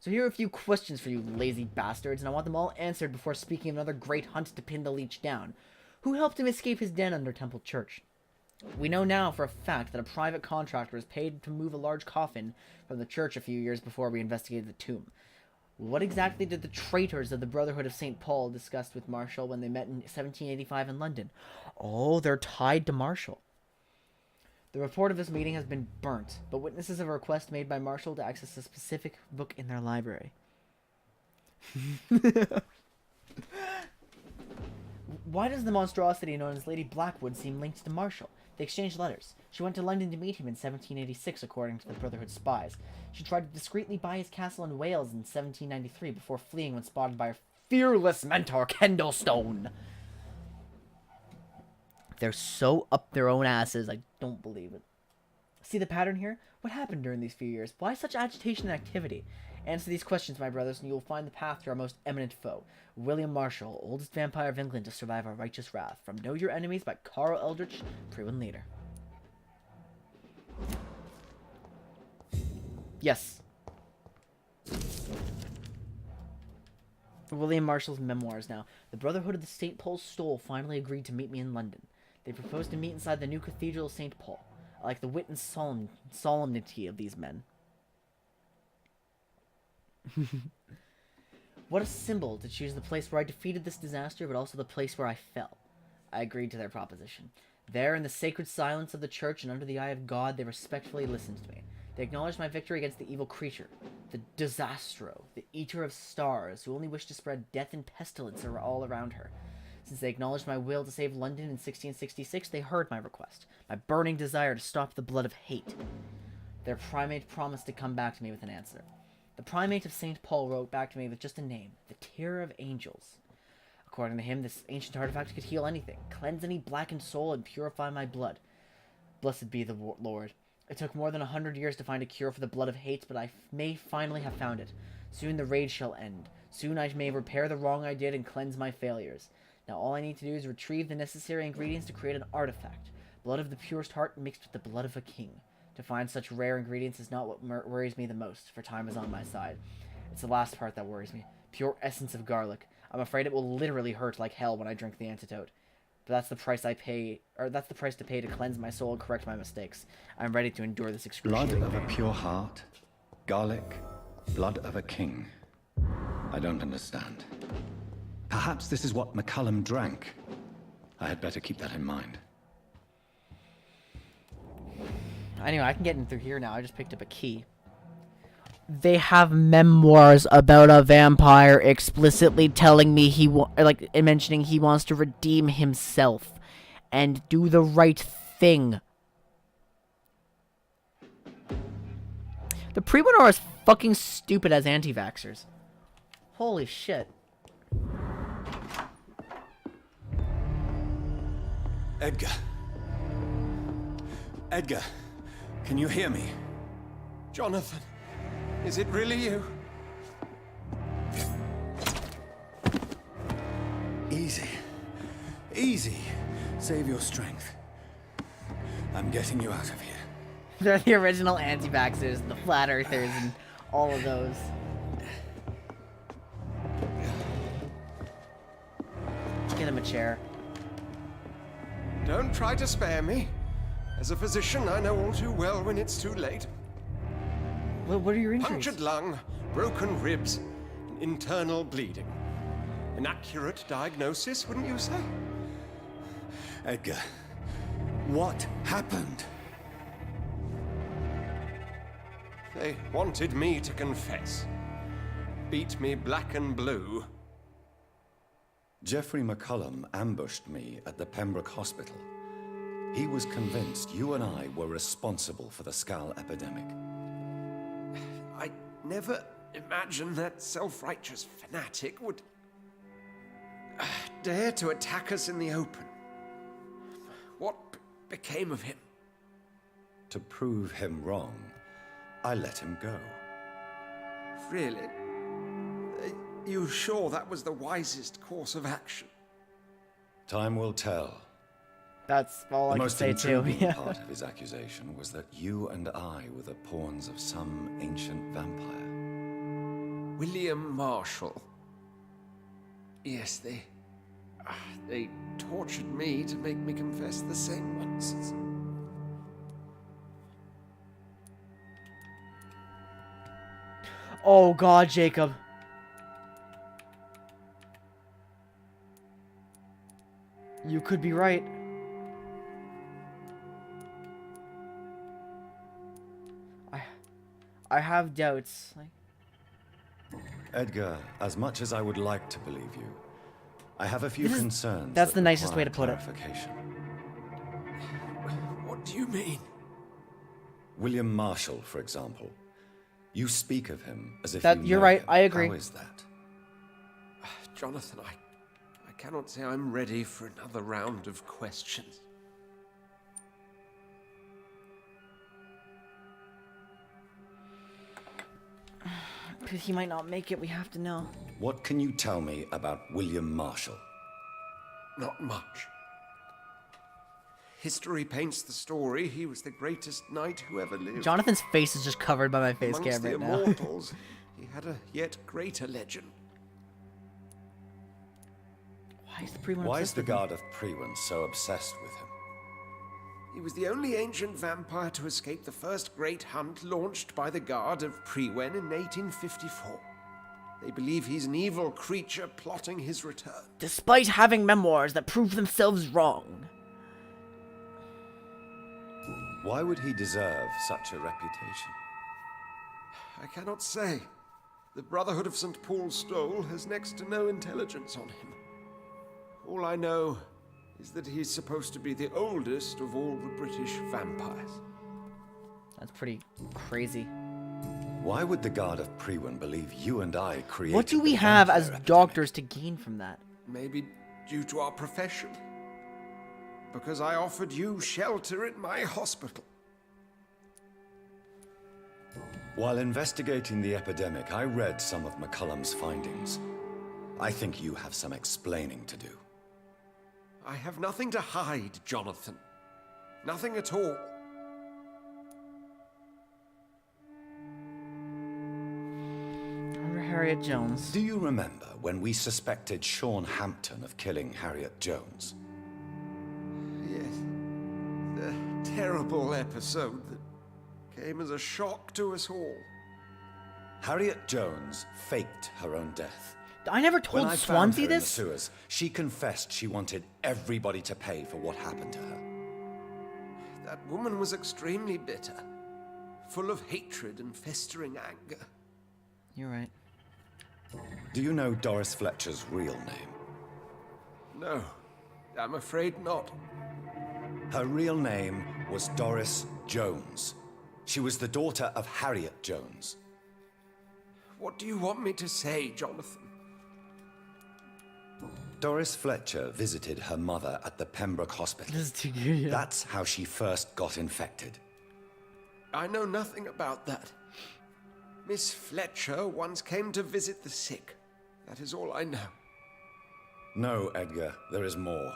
So here are a few questions for you lazy bastards, and I want them all answered before speaking of another great hunt to pin the leech down. Who helped him escape his den under Temple Church? We know now for a fact that a private contractor was paid to move a large coffin from the church a few years before we investigated the tomb. What exactly did the traitors of the Brotherhood of St. Paul discuss with Marshall when they met in 1785 in London? Oh, they're tied to Marshall. The report of this meeting has been burnt, but witnesses of a request made by Marshall to access a specific book in their library. Why does the monstrosity known as Lady Blackwood seem linked to Marshall? They exchanged letters. She went to London to meet him in 1786, according to the Brotherhood spies. She tried to discreetly buy his castle in Wales in 1793 before fleeing when spotted by her fearless mentor, Kendlestone. They're so up their own asses, I don't believe it. See the pattern here? What happened during these few years? Why such agitation and activity? Answer these questions, my brothers, and you will find the path to our most eminent foe, William Marshall, oldest vampire of England to survive our righteous wrath. From Know Your Enemies by Carl Eldritch, Prewin Leader. Yes. William Marshall's memoirs now. The Brotherhood of the St. Paul's Stole finally agreed to meet me in London. They proposed to meet inside the new Cathedral of St. Paul. I like the wit and solemnity of these men. What a symbol to choose the place where I defeated this disaster, but also the place where I fell. I agreed to their proposition. There, in the sacred silence of the church and under the eye of God, they respectfully listened to me. They acknowledged my victory against the evil creature, the Disastro, the Eater of Stars, who only wished to spread death and pestilence all around her. Since they acknowledged my will to save London in 1666, they heard my request, my burning desire to stop the blood of hate. Their primate promised to come back to me with an answer. The primate of St. Paul wrote back to me with just a name, the Terror of Angels. According to him, this ancient artifact could heal anything, cleanse any blackened soul, and purify my blood. Blessed be the Lord. It took more than 100 years to find a cure for the blood of hate, but I may finally have found it. Soon the rage shall end. Soon I may repair the wrong I did and cleanse my failures. Now all I need to do is retrieve the necessary ingredients to create an artifact. Blood of the purest heart mixed with the blood of a king. To find such rare ingredients is not what worries me the most, for time is on my side. It's the last part that worries me. Pure essence of garlic. I'm afraid it will literally hurt like hell when I drink the antidote. But that's the price I pay, or that's the price to pay to cleanse my soul and correct my mistakes. I'm ready to endure this excruciating Blood of a pain. pure heart, garlic, blood of a king. I don't understand. Perhaps this is what McCullum drank. I had better keep that in mind. Anyway, I can get in through here now. I just picked up a key. They have memoirs about a vampire explicitly telling me mentioning he wants to redeem himself and do the right thing. The Prewin are as fucking stupid as anti-vaxxers. Holy shit. Edgar. Edgar, can you hear me? Jonathan, is it really you? Easy. Easy. Save your strength. I'm getting you out of here. They're the original anti-vaxxers, the flat earthers, and all of those. Get him a chair. Don't try to spare me. As a physician, I know all too well when it's too late. What are your injuries? Punctured lung, broken ribs, and internal bleeding. An accurate diagnosis, wouldn't you say? Edgar, what happened? They wanted me to confess. Beat me black and blue. Geoffrey McCullum ambushed me at the Pembroke Hospital. He was convinced you and I were responsible for the Skal epidemic. I never imagined that self-righteous fanatic would dare to attack us in the open. What became of him? To prove him wrong, I let him go. Really? Are you sure that was the wisest course of action? Time will tell. That's all I can say too. The most intriguing Yeah. part of his accusation was that you and I were the pawns of some ancient vampire. William Marshall. Yes, they tortured me to make me confess the same nonsense. Oh God, Jacob. You could be right. I have doubts. Edgar, as much as I would like to believe you, I have a few concerns. That's that the nicest way to require put it. clarification. What do you mean? William Marshall, for example. You speak of him as if You're know right. him. I agree. How is that? Jonathan, I cannot say I'm ready for another round of questions. But he might not make it. We have to know. What can you tell me about William Marshall? Not much. History paints the story he was the greatest knight who ever lived. Jonathan's face is just covered by my face Amongst cam the right now. immortals, he had a yet greater legend. Why is the Guard of Priwen so obsessed with him? He was the only ancient vampire to escape the first great hunt launched by the Guard of Priwen in 1854. They believe he's an evil creature plotting his return. Despite having memoirs that prove themselves wrong. Why would he deserve such a reputation? I cannot say. The Brotherhood of St. Paul's Stole has next to no intelligence on him. All I know is that he's supposed to be the oldest of all the British vampires. That's pretty crazy. Why would the Guard of Priwen believe you and I created What do we the have vampire as epidemic? doctors to gain from that? Maybe due to our profession. Because I offered you shelter at my hospital. While investigating the epidemic, I read some of McCullum's findings. I think you have some explaining to do. I have nothing to hide, Jonathan. Nothing at all. Under Harriet Jones. Do you remember when we suspected Sean Hampton of killing Harriet Jones? Yes. The terrible episode that came as a shock to us all. Harriet Jones faked her own death. I never told When I found Swansea her in the this. sewers, she confessed she wanted everybody to pay for what happened to her. That woman was extremely bitter, full of hatred and festering anger. You're right. Do you know Doris Fletcher's real name? No, I'm afraid not. Her real name was Doris Jones. She was the daughter of Harriet Jones. What do you want me to say, Jonathan? Doris Fletcher visited her mother at the Pembroke Hospital. This is too good, yeah. That's how she first got infected. I know nothing about that. Miss Fletcher once came to visit the sick. That is all I know. No, Edgar, there is more.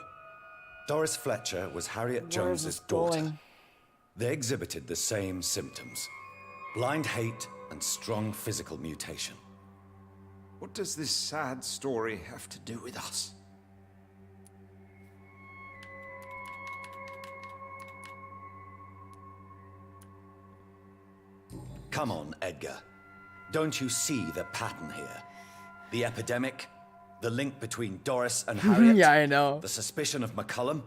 Doris Fletcher was Harriet Where is Jones's this daughter. going? They exhibited the same symptoms. Blind hate and strong physical mutation. What does this sad story have to do with us? Come on, Edgar. Don't you see the pattern here? The epidemic, the link between Doris and Harriet. Yeah, I know. The suspicion of McCullum.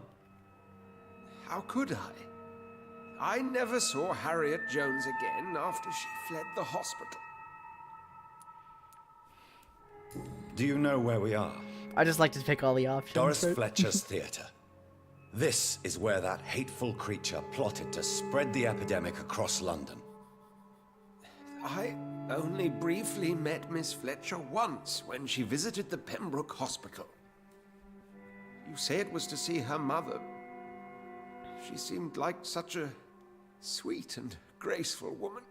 How could I? I never saw Harriet Jones again after she fled the hospital. Do you know where we are? I just like to pick all the options. Doris right? Fletcher's theatre. This is where that hateful creature plotted to spread the epidemic across London. I only briefly met Miss Fletcher once when she visited the Pembroke Hospital. You say it was to see her mother. She seemed like such a sweet and graceful woman.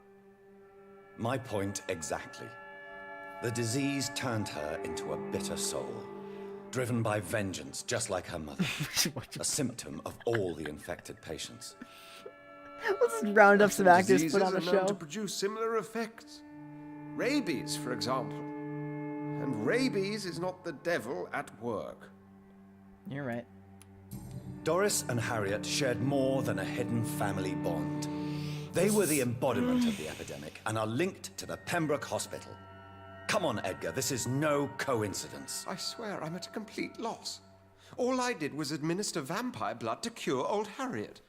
My point exactly. The disease turned her into a bitter soul, driven by vengeance just like her mother. A symptom of all the infected patients. Let's just round up some actors, Diseases put on a are known show. to produce similar effects. Rabies, for example. And rabies is not the devil at work. You're right. Doris and Harriet shared more than a hidden family bond. They were the embodiment of the epidemic and are linked to the Pembroke Hospital. Come on, Edgar, this is no coincidence. I swear I'm at a complete loss. All I did was administer vampire blood to cure old Harriet.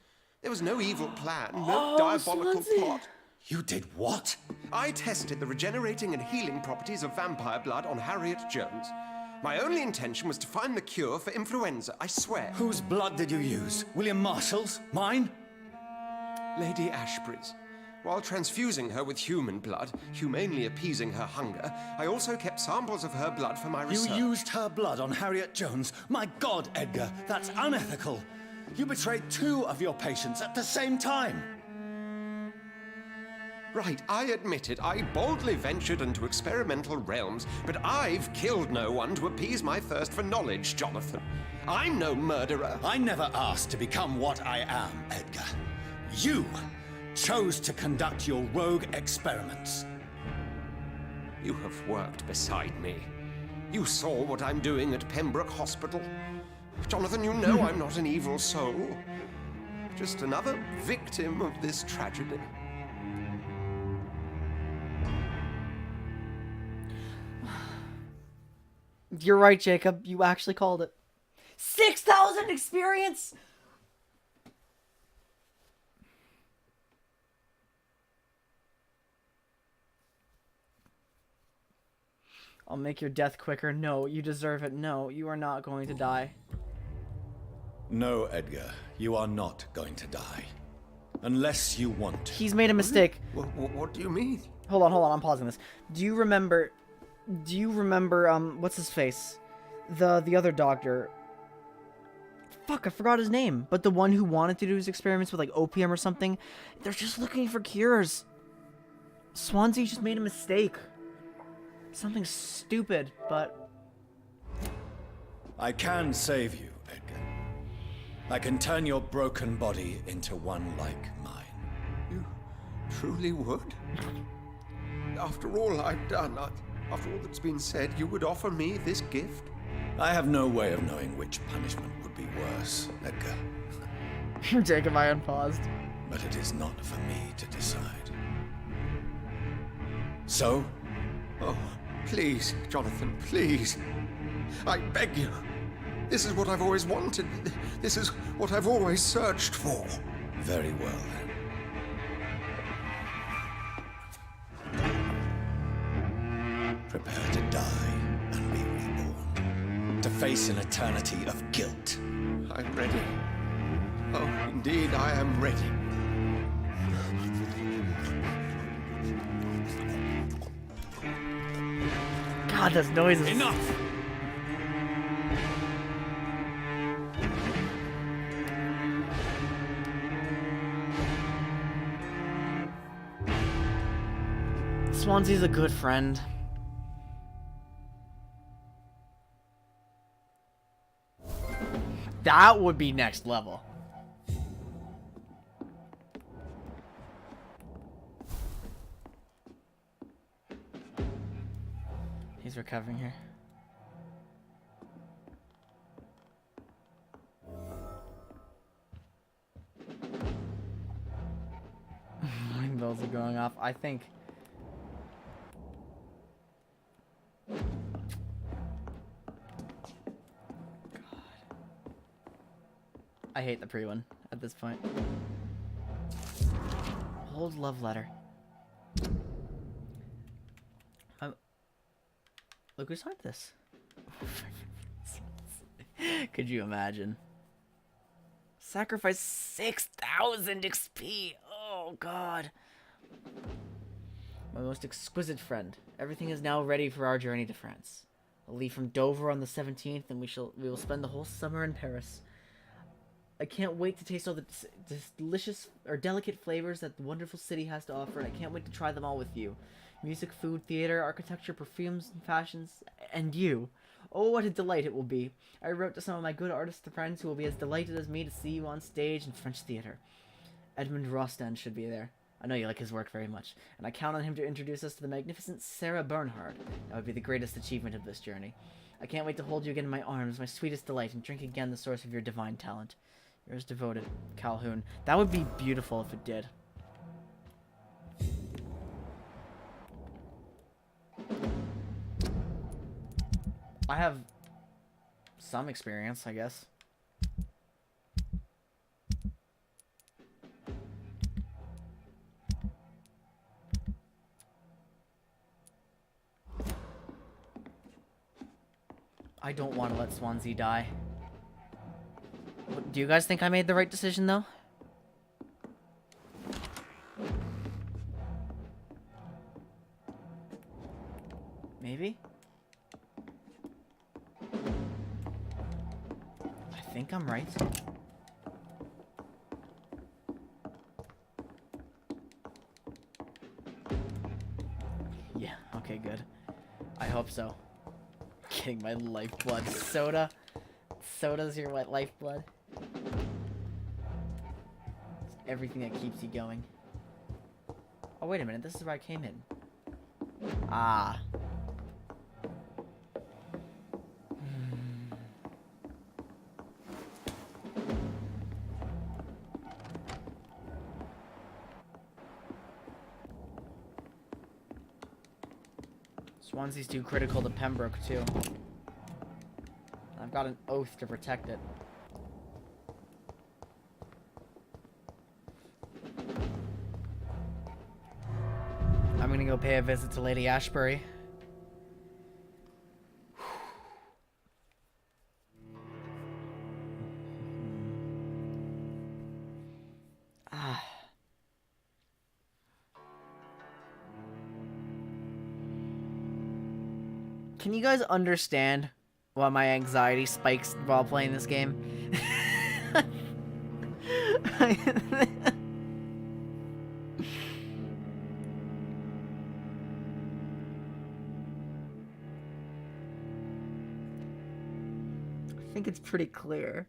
There was no evil plan, no diabolical plot. You did what? I tested the regenerating and healing properties of vampire blood on Harriet Jones. My only intention was to find the cure for influenza, I swear. Whose blood did you use? William Marshall's? Mine? Lady Ashbury's. While transfusing her with human blood, humanely appeasing her hunger, I also kept samples of her blood for my research. You used her blood on Harriet Jones? My God, Edgar, that's unethical. You betrayed two of your patients at the same time. Right, I admit it. I boldly ventured into experimental realms, but I've killed no one to appease my thirst for knowledge, Jonathan. I'm no murderer. I never asked to become what I am, Edgar. You chose to conduct your rogue experiments. You have worked beside me. You saw what I'm doing at Pembroke Hospital. Jonathan, you know I'm not an evil soul. Just another victim of this tragedy. You're right, Jacob. You actually called it. 6,000 experience? I'll make your death quicker. No, you deserve it. No, you are not going to die. No, Edgar, you are not going to die. Unless you want to. He's made a mistake. What do you mean? Hold on, I'm pausing this. Do you remember, what's his face? The other doctor. Fuck, I forgot his name. But the one who wanted to do his experiments with, like, opium or something. They're just looking for cures. Swansea just made a mistake. Something stupid, but... I can save you, Edgar. I can turn your broken body into one like mine. You truly would? After all I've done, after all that's been said, you would offer me this gift? I have no way of knowing which punishment would be worse, Edgar. Jacob, I unpaused. But it is not for me to decide. So? Oh, please, Jonathan, please. I beg you. This is what I've always wanted. This is what I've always searched for. Very well, then. Prepare to die and be reborn. To face an eternity of guilt. I'm ready. Oh, indeed, I am ready. God, those noises. Enough! Swansea's a good friend. That would be next level. He's recovering here. Morning bells are going off. I think... I hate the pre-one at this point. Hold love letter. Look who signed this. Could you imagine? Sacrifice 6,000 XP. Oh god. My most exquisite friend. Everything is now ready for our journey to France. I'll leave from Dover on the 17th, and we will spend the whole summer in Paris. I can't wait to taste all the delicious or delicate flavors that the wonderful city has to offer, and I can't wait to try them all with you. Music, food, theater, architecture, perfumes, and fashions, and you. Oh, what a delight it will be. I wrote to some of my good artist friends who will be as delighted as me to see you on stage in French theater. Edmund Rostand should be there. I know you like his work very much, and I count on him to introduce us to the magnificent Sarah Bernhard. That would be the greatest achievement of this journey. I can't wait to hold you again in my arms, my sweetest delight, and drink again the source of your divine talent. Yours devoted, Calhoun. That would be beautiful if it did. I have some experience, I guess. I don't want to let Swansea die. Do you guys think I made the right decision, though? Maybe? I think I'm right. so. Getting my lifeblood. Soda. Soda's your what lifeblood. It's everything that keeps you going. Oh, wait a minute. This is where I came in. Ah. Swansea's too critical to Pembroke, too. I've got an oath to protect it. I'm gonna go pay a visit to Lady Ashbury. Ah. Can you guys understand why my anxiety spikes while playing this game? I think it's pretty clear.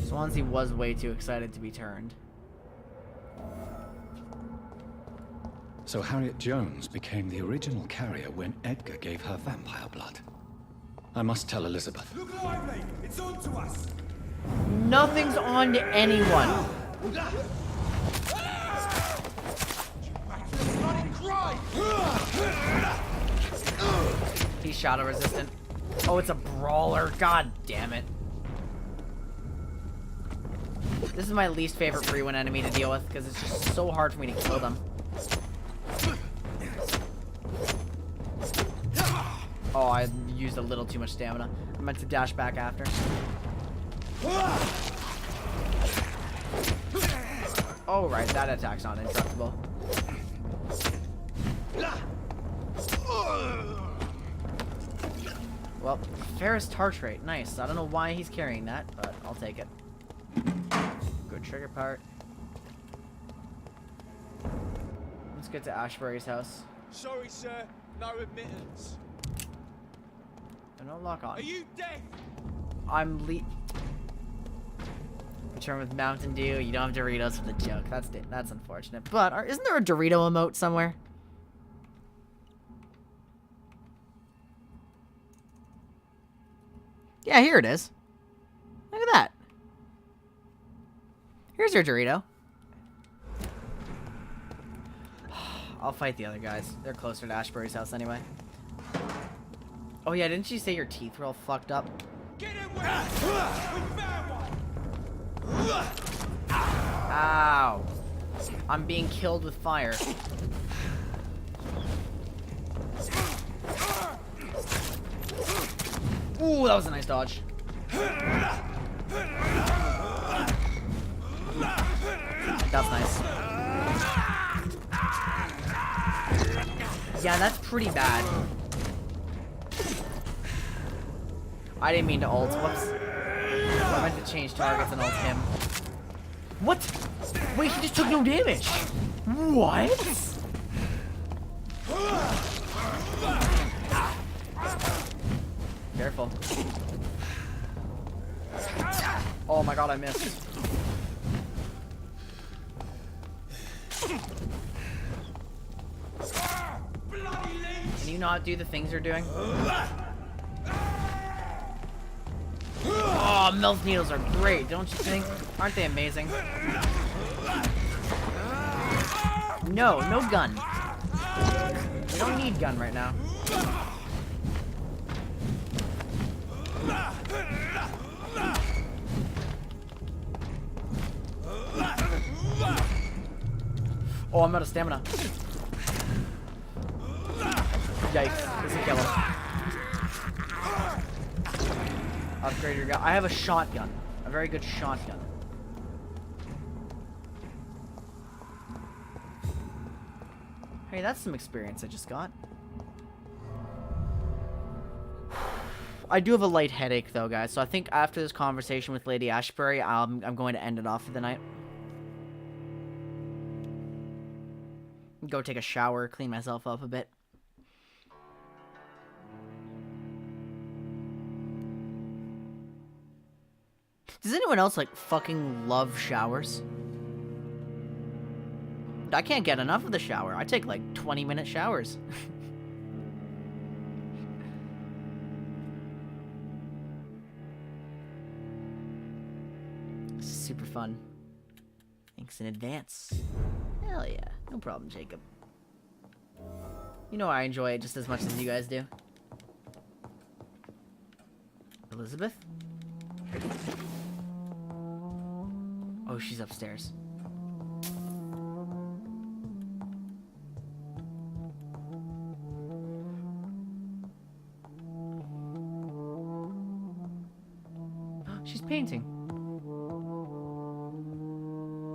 Swansea was way too excited to be turned. So Harriet Jones became the original carrier when Edgar gave her vampire blood. I must tell Elizabeth. Look lively! It's on to us! Nothing's on to anyone. He's shadow resistant. Oh, it's a brawler. God damn it. This is my least favorite free win enemy to deal with because it's just so hard for me to kill them. Oh, I used a little too much stamina. I meant to dash back after. Oh, right, that attack's not indestructible. Well, Ferris Tartrate, nice. I don't know why he's carrying that, but I'll take it. Good trigger part. Let's get to Ashbury's house. Sorry, sir. No admittance. No lock on. Are you deaf? I'm Return with Mountain Dew. You don't have Doritos for the joke. That's unfortunate. But isn't there a Dorito emote somewhere? Yeah, here it is. Look at that. Here's your Dorito. I'll fight the other guys. They're closer to Ashbury's house anyway. Oh yeah, didn't you say your teeth were all fucked up? Get in with us! We found one! Ow. I'm being killed with fire. Ooh, that was a nice dodge. That's nice. Yeah, that's pretty bad. I didn't mean to ult. Whoops. I meant to change targets and ult him. What? Wait, he just took no damage. What? Careful. Oh my god, I missed. Can you not do the things you're doing? Oh, Mel's needles are great, don't you think? Aren't they amazing? No, no gun. We don't need gun right now. Oh, I'm out of stamina. Yikes, this will kill him. Upgrade your gun. I have a shotgun. A very good shotgun. Hey, that's some experience I just got. I do have a light headache, though, guys. So I think after this conversation with Lady Ashbury, I'm going to end it off for the night. Go take a shower, clean myself up a bit. Does anyone else, like, fucking love showers? I can't get enough of the shower. I take, like, 20-minute showers. Super fun. Thanks in advance. Hell yeah. No problem, Jacob. You know I enjoy it just as much as you guys do. Elizabeth? Oh, she's upstairs. She's painting.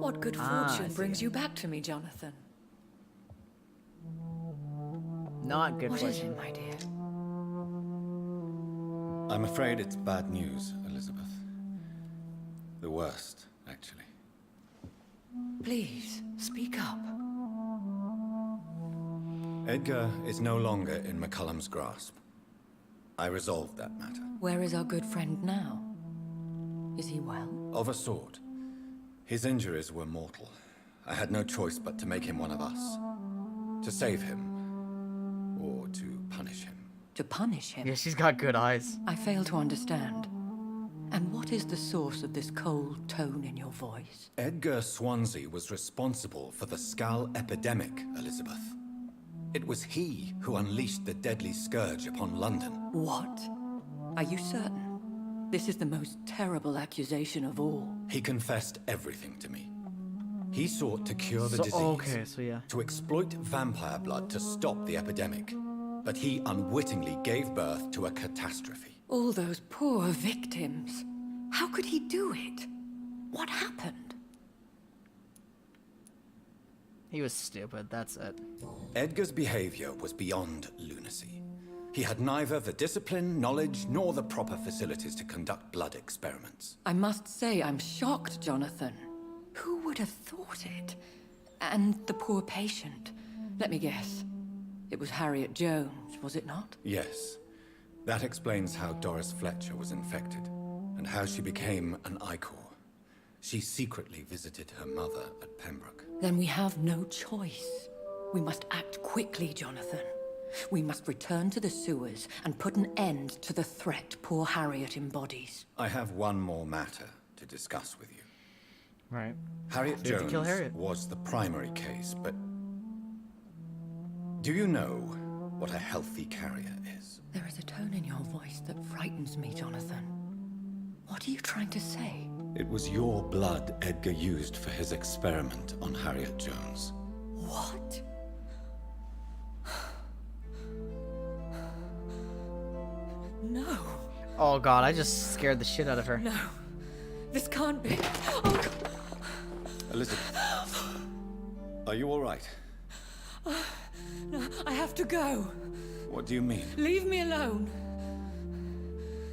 What good fortune brings you back to me, Jonathan? Not good fortune. What is it, fortune. my dear? I'm afraid it's bad news, Elizabeth. The worst, actually. Please, speak up. Edgar is no longer in McCullum's grasp. I resolved that matter. Where is our good friend now? Is he well? Of a sort. His injuries were mortal. I had no choice but to make him one of us. To save him. Or to punish him. To punish him? Yeah, she's got good eyes. I fail to understand. And what is the source of this cold tone in your voice? Edgar Swansea was responsible for the Skull epidemic, Elizabeth. It was he who unleashed the deadly scourge upon London. What? Are you certain? This is the most terrible accusation of all. He confessed everything to me. He sought to cure the disease. Okay, so yeah. To exploit vampire blood to stop the epidemic. But he unwittingly gave birth to a catastrophe. All those poor victims. How could he do it? What happened? He was stupid, that's it. Edgar's behavior was beyond lunacy. He had neither the discipline, knowledge, nor the proper facilities to conduct blood experiments. I must say I'm shocked, Jonathan. Who would have thought it? And the poor patient. Let me guess. It was Harriet Jones, was it not? Yes. That explains how Doris Fletcher was infected, and how she became an Icor. She secretly visited her mother at Pembroke. Then we have no choice. We must act quickly, Jonathan. We must return to the sewers and put an end to the threat poor Harriet embodies. I have one more matter to discuss with you. Right. Harriet We have to kill Jones Harriet. was the primary case, but... do you know what a healthy carrier is? There is a tone in your voice that frightens me, Jonathan. What are you trying to say? It was your blood Edgar used for his experiment on Harriet Jones. What? No. Oh god, I just scared the shit out of her. No. This can't be. Oh, God. Elizabeth, are you all right? No, I have to go. What do you mean? Leave me alone.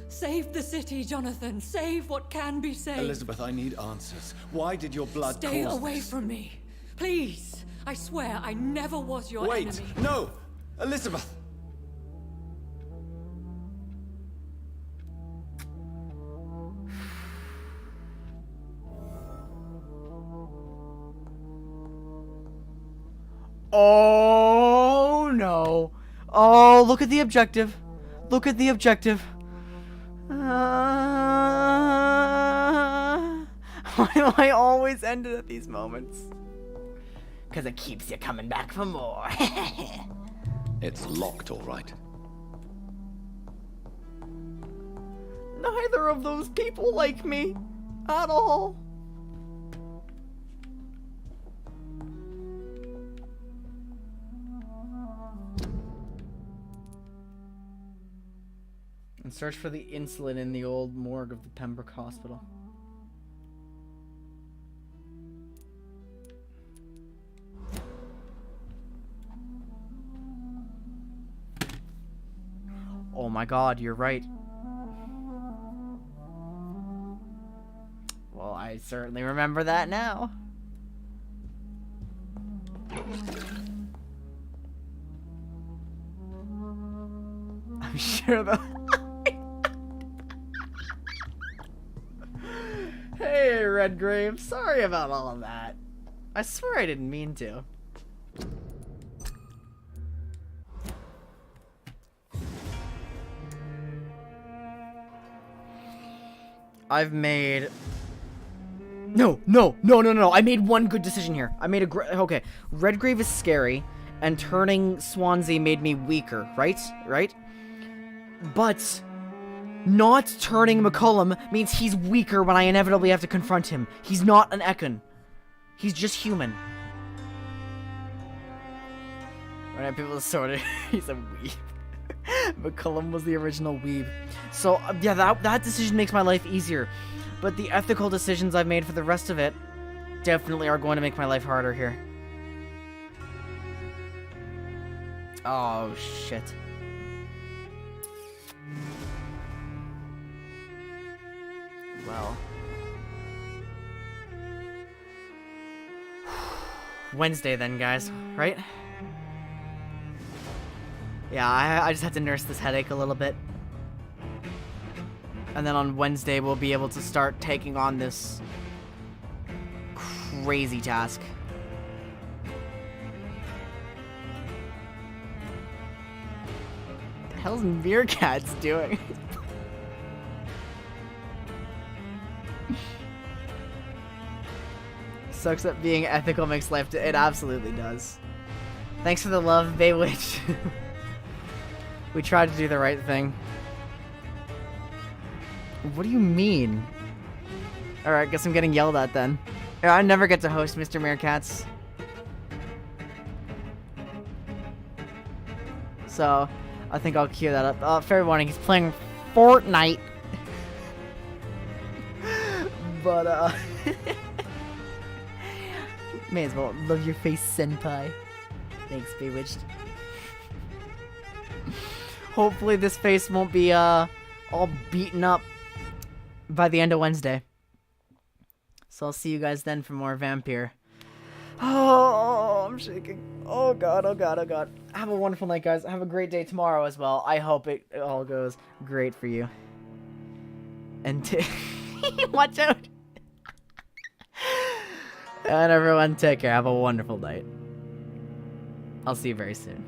Save the city, Jonathan. Save what can be saved. Elizabeth, I need answers. Why did your blood Stay cause away this? from me. Please. I swear I never was your Wait! enemy. No! Elizabeth! Oh no. Oh, look at the objective. Look at the objective. Why do I always end it at these moments? Because it keeps you coming back for more. It's locked, all right. Neither of those people like me at all. And search for the insulin in the old morgue of the Pembroke Hospital. Oh my god, you're right. Well, I certainly remember that now. I'm sure the... Hey, Redgrave. Sorry about all of that. I swear I didn't mean to. I've made... No. I made one good decision here. I made a okay. Redgrave is scary, and turning Swansea made me weaker, right? Right? But not turning McCullum means he's weaker when I inevitably have to confront him. He's not an Ekon. He's just human. When I people sort of, he's a weeb. McCullum was the original weeb. So yeah, that decision makes my life easier. But the ethical decisions I've made for the rest of it definitely are going to make my life harder here. Oh, shit. Well. Wednesday then, guys, right? Yeah, I just have to nurse this headache a little bit. And then on Wednesday, we'll be able to start taking on this crazy task. What the hell's Meerkat's doing? Sucks that being ethical makes life... It absolutely does. Thanks for the love, Baywitch. We tried to do the right thing. What do you mean? Alright, guess I'm getting yelled at then. Yeah, I never get to host Mr. Meerkats. So, I think I'll cue that up. Fair warning, he's playing Fortnite. But, may as well love your face, senpai. Thanks, Bewitched. Hopefully this face won't be, all beaten up by the end of Wednesday. So I'll see you guys then for more Vampyr. Oh, I'm shaking. Oh god, oh god, oh god. Have a wonderful night, guys. Have a great day tomorrow as well. I hope it all goes great for you. And watch out. And everyone, take care. Have a wonderful night. I'll see you very soon.